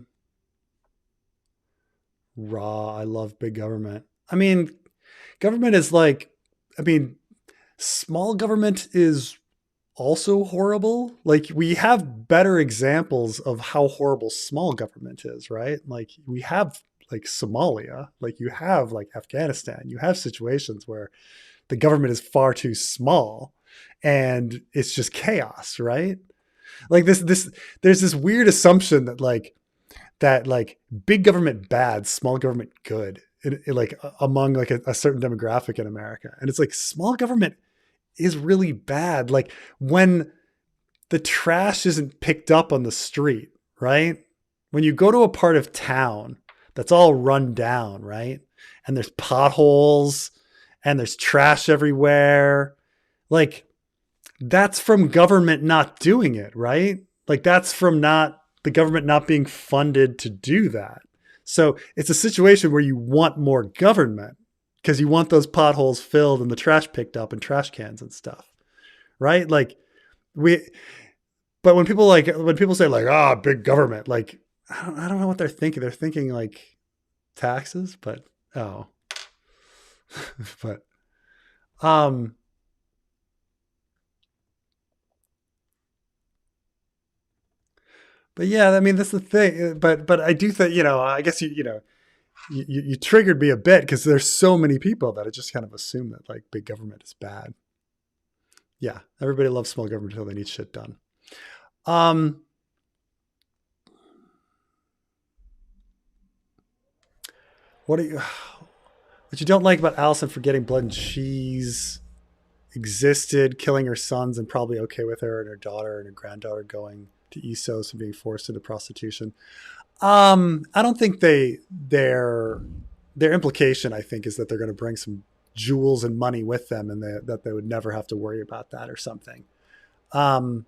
I love big government. I mean, government is small government is also horrible. Like we have better examples of how horrible small government is, right? Like we have like Somalia, like you have like Afghanistan, you have situations where the government is far too small and it's just chaos, right? Like there's this weird assumption that big government bad, small government good, like among like a certain demographic in America. And it's like small government is really bad. Like when the trash isn't picked up on the street, right? When you go to a part of town that's all run down, right? And there's potholes and there's trash everywhere. Like that's from government not doing it, right? Like that's from the government not being funded to do that. So it's a situation where you want more government, because you want those potholes filled and the trash picked up and trash cans and stuff, right? Like we, but when people say like, ah, oh, big government, like I don't know what they're thinking. They're thinking like taxes, but oh, but um, but yeah, I mean that's the thing. But I do think I guess you triggered me a bit because there's so many people that I just kind of assume that like big government is bad. Yeah, everybody loves small government until they need shit done. What you don't like about Alison forgetting blood and cheese existed, killing her sons, and probably okay with her and her daughter and her granddaughter going to Essos and being forced into prostitution. I don't think their implication, I think, is that they're going to bring some jewels and money with them, and that they would never have to worry about that or something. But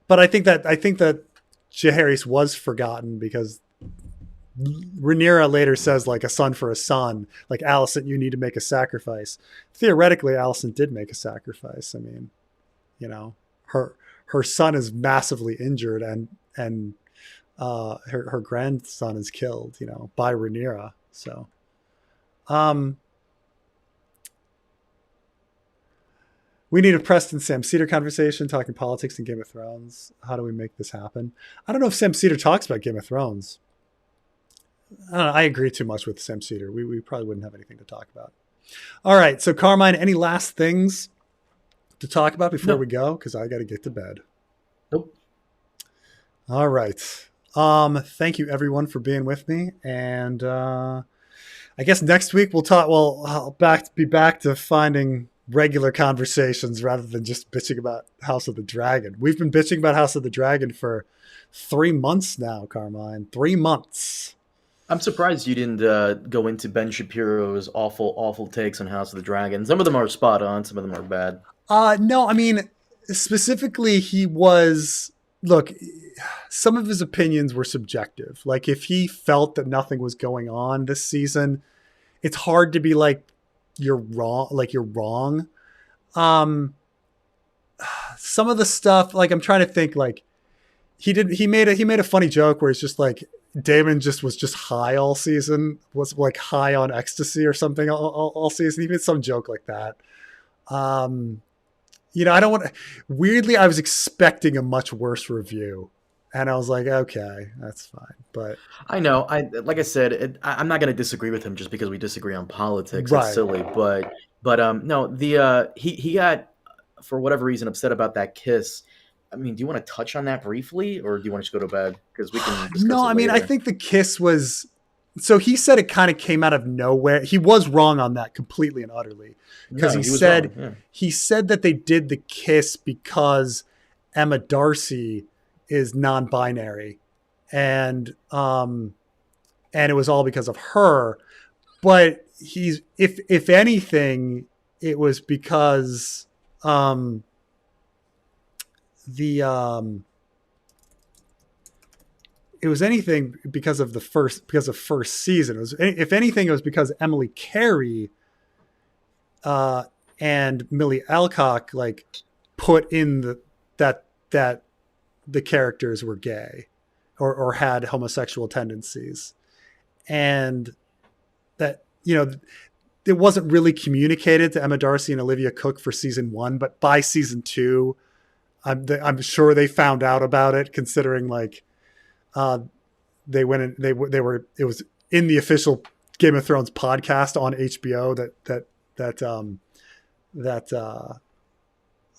I think that Jaehaerys was forgotten because Rhaenyra later says like a son for a son, like Alison, you need to make a sacrifice. Theoretically, Alison did make a sacrifice. I mean, her son is massively injured and her grandson is killed, by Rhaenyra. So, we need a Preston Sam Cedar conversation talking politics and Game of Thrones. How do we make this happen? I don't know if Sam Cedar talks about Game of Thrones. I don't know. I agree too much with Sam Cedar. We probably wouldn't have anything to talk about. All right. So Carmine, any last things to talk about before we go? Because I got to get to bed. Nope. All right. Thank you everyone for being with me. And I guess next week we'll talk. Well, I'll be back to finding regular conversations rather than just bitching about House of the Dragon. We've been bitching about House of the Dragon for 3 months now, Carmine. 3 months. I'm surprised you didn't go into Ben Shapiro's awful takes on House of the Dragon. Some of them are spot on, some of them are bad. No, I mean, specifically look, some of his opinions were subjective. Like if he felt that nothing was going on this season, it's hard to be like, you're wrong. Some of the stuff, like I'm trying to think, like he made a funny joke where he's just like, Damon was just high all season, was like high on ecstasy or something all season. He made some joke like that. I don't want to, weirdly, I was expecting a much worse review and I was like, okay, that's fine. But I know, like I said, I'm not going to disagree with him just because we disagree on politics. Right. It's silly, but no, he got, for whatever reason, upset about that kiss. I mean, do you want to touch on that briefly, or do you want to just go to bed? Because we can discuss No, it I mean, later. I think the kiss was. So he said it kind of came out of nowhere. He was wrong on that completely and utterly because he said that they did the kiss because Emma Darcy is non-binary, and it was all because of her. But if anything, it was because it was anything because of first season. It was, if anything, it was because Emily Carey and Millie Alcock like put in that the characters were gay or had homosexual tendencies, and that it wasn't really communicated to Emma Darcy and Olivia Cook for season 1, but by season 2, I'm sure they found out about it, considering like they went and they were, it was in the official Game of Thrones podcast on HBO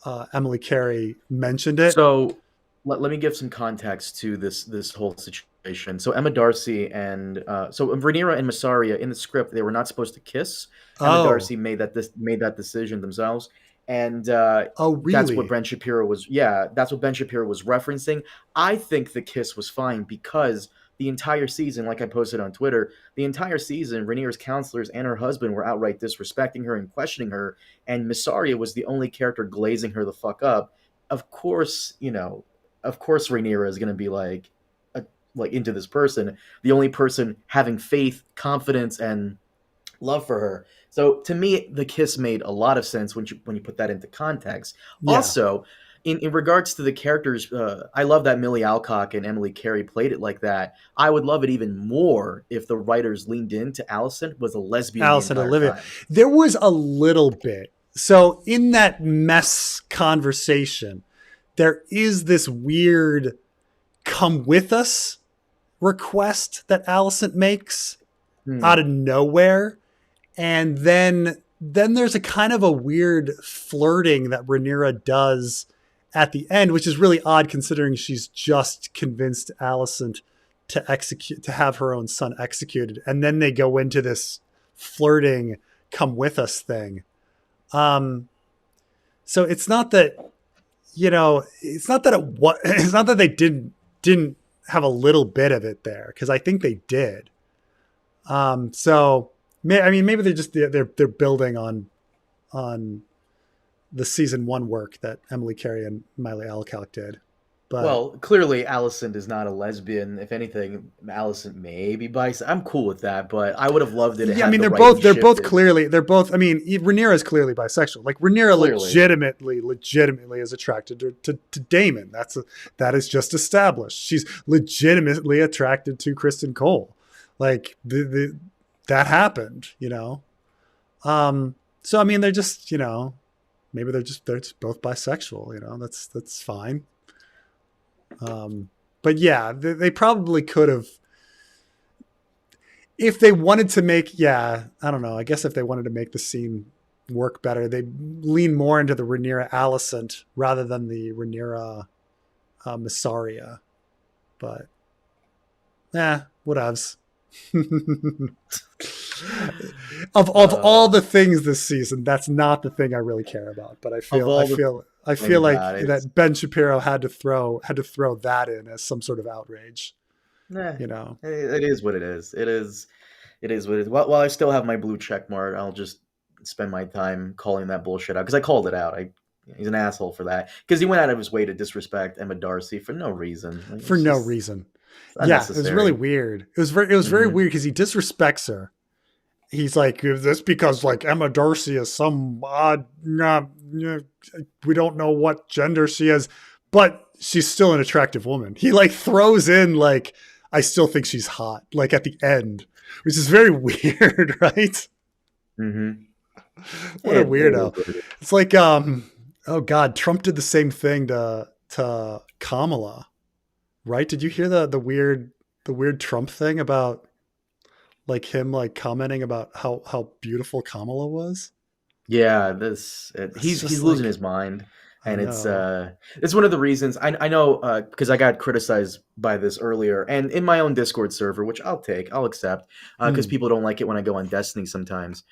that Emily Carey mentioned it. So let me give some context to this whole situation. So Emma Darcy and so Rhaenyra and Mysaria, in the script, they were not supposed to kiss. Emma Darcy made that decision themselves. And really? That's what Ben Shapiro was referencing. I think the kiss was fine because the entire season, like I posted on Twitter, the entire season, Rhaenyra's counselors and her husband were outright disrespecting her and questioning her, and Mysaria was the only character glazing her the fuck up. Of course, Rhaenyra is going to be like, like into this person, the only person having faith, confidence, and love for her. So to me, the kiss made a lot of sense when you put that into context. Yeah. Also, in regards to the characters, I love that Millie Alcock and Emily Carey played it like that. I would love it even more if the writers leaned into Allison was a lesbian the Alison, entire Olivia. time. There was a little bit. So in that mess conversation, there is this weird come with us request that Allison makes out of nowhere. And then there's a kind of a weird flirting that Rhaenyra does at the end, which is really odd considering she's just convinced Allison to have her own son executed. And then they go into this flirting come with us thing. So it's not that, it's not that they didn't have a little bit of it there, because I think they did. So maybe they're building on the season 1 work that Emily Carey and Miley Alcock did. But Well, clearly Allison is not a lesbian. If anything, Allison may be bisexual. I'm cool with that, but I would have loved it. yeah, I mean, they're both I mean, Rhaenyra is clearly bisexual. Like Rhaenyra legitimately is attracted to Damon. That is just established. She's legitimately attracted to Kristen Cole. Like that happened, So I mean, they're just, maybe they're just both bisexual. That's fine. But yeah, they probably could have, if they wanted to make, I don't know. I guess if they wanted to make the scene work better, they lean more into the Rhaenyra Alicent rather than the Rhaenyra Mysaria. But whatevs. of all the things this season, that's not the thing I really care about. But I feel like that Ben Shapiro had to throw that in as some sort of outrage. It is what it is. It is what it is. While I still have my blue check mark, I'll just spend my time calling that bullshit out, because I called it out. He's an asshole for that, because he went out of his way to disrespect Emma Darcy for no reason. Yeah, it was really weird. It was very weird because he disrespects her. He's like, this because like Emma Darcy is some odd, we don't know what gender she is, but she's still an attractive woman. He like throws in like, I still think she's hot, like at the end, which is very weird, right? Mm-hmm. What a weirdo. It's like, oh God, Trump did the same thing to Kamala. Right? Did you hear the weird Trump thing about like him like commenting about how beautiful Kamala was? Yeah, he's losing his mind, and it's one of the reasons I know, because I got criticized by this earlier, and in my own Discord server, which I'll accept, because people don't like it when I go on Destiny sometimes.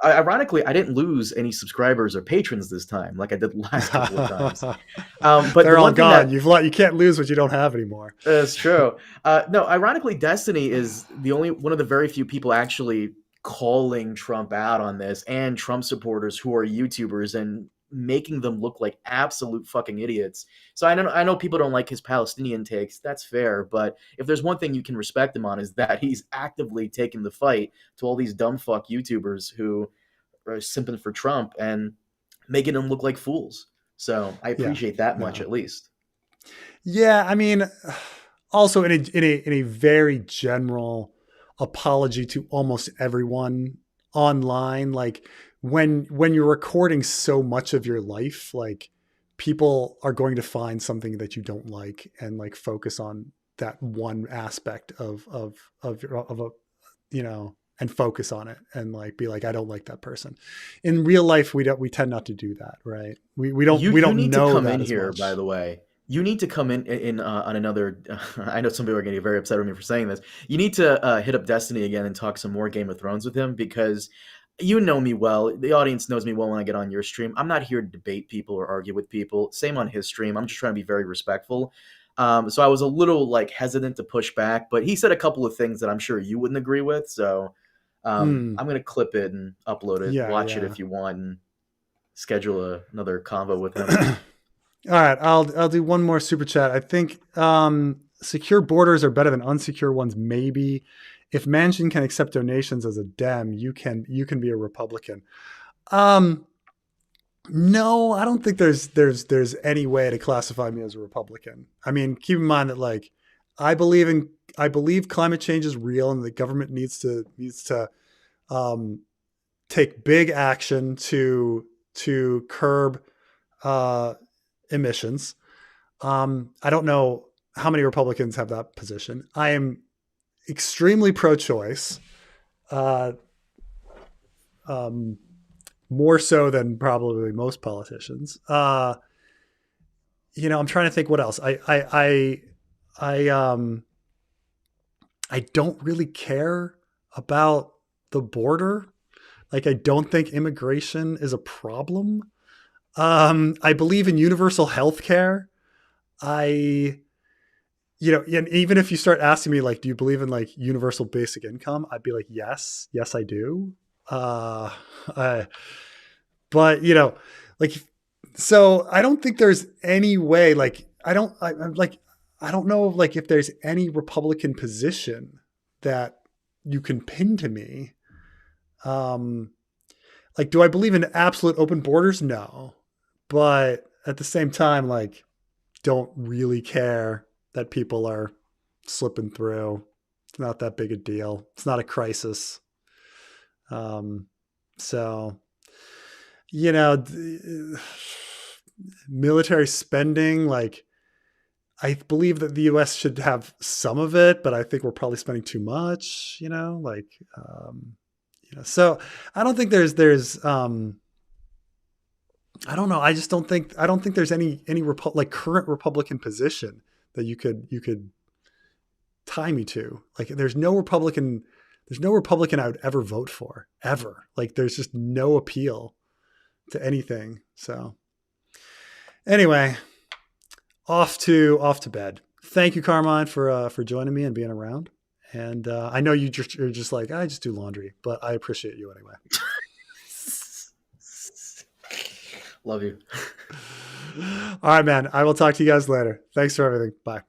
Ironically, I didn't lose any subscribers or patrons this time, like I did the last couple of times. But they're all gone. You can't lose what you don't have anymore. That's true. No, ironically, Destiny is the only one of the very few people actually calling Trump out on this, and Trump supporters who are YouTubers and making them look like absolute fucking idiots. So I know people don't like his Palestinian takes. That's fair, but if there's one thing you can respect him on, is that he's actively taking the fight to all these dumb fuck YouTubers who are simping for Trump and making them look like fools. So I appreciate that much, at least. Yeah, I mean, also in a very general apology to almost everyone online, like when you're recording so much of your life, like people are going to find something that you don't like and like focus on that one aspect of a, and focus on it and like be like, I don't like that person. In real life, we tend not to do that, right? We don't need know to come that in as here, much. by the way. You need to come in on another. I know some people are going to get very upset with me for saying this. You need to hit up Destiny again and talk some more Game of Thrones with him, because you know me well. The audience knows me well when I get on your stream. I'm not here to debate people or argue with people. Same on his stream. I'm just trying to be very respectful. So I was a little like hesitant to push back, but he said a couple of things that I'm sure you wouldn't agree with. So I'm going to clip it and upload it. Watch it if you want, and schedule another convo with him. All right, I'll do one more super chat. I think secure borders are better than unsecure ones. Maybe if Manchin can accept donations as a Dem, you can be a Republican. No, I don't think there's any way to classify me as a Republican. I mean, keep in mind that like I believe climate change is real and the government needs to take big action to curb emissions. I don't know how many Republicans have that position. I am extremely pro-choice, more so than probably most politicians. I'm trying to think what else. I don't really care about the border. Like, I don't think immigration is a problem. I believe in universal health care. And even if you start asking me, like, do you believe in like universal basic income? I'd be like, yes, I do. But so I don't think there's any way, like, I don't know, like, if there's any Republican position that you can pin to me. Like, do I believe in absolute open borders? No, but at the same time, like, don't really care that people are slipping through. It's not that big a deal. It's not a crisis. So, military spending, like, I believe that the US should have some of it, but I think we're probably spending too much, so I don't think there's I don't know. I don't think there's any current Republican position that you could tie me to. Like, there's no Republican I would ever vote for, ever. Like, there's just no appeal to anything. So anyway, off to bed. Thank you, Carmine, for joining me and being around. And I know you're just like, I just do laundry, but I appreciate you anyway. Love you. All right, man. I will talk to you guys later. Thanks for everything. Bye.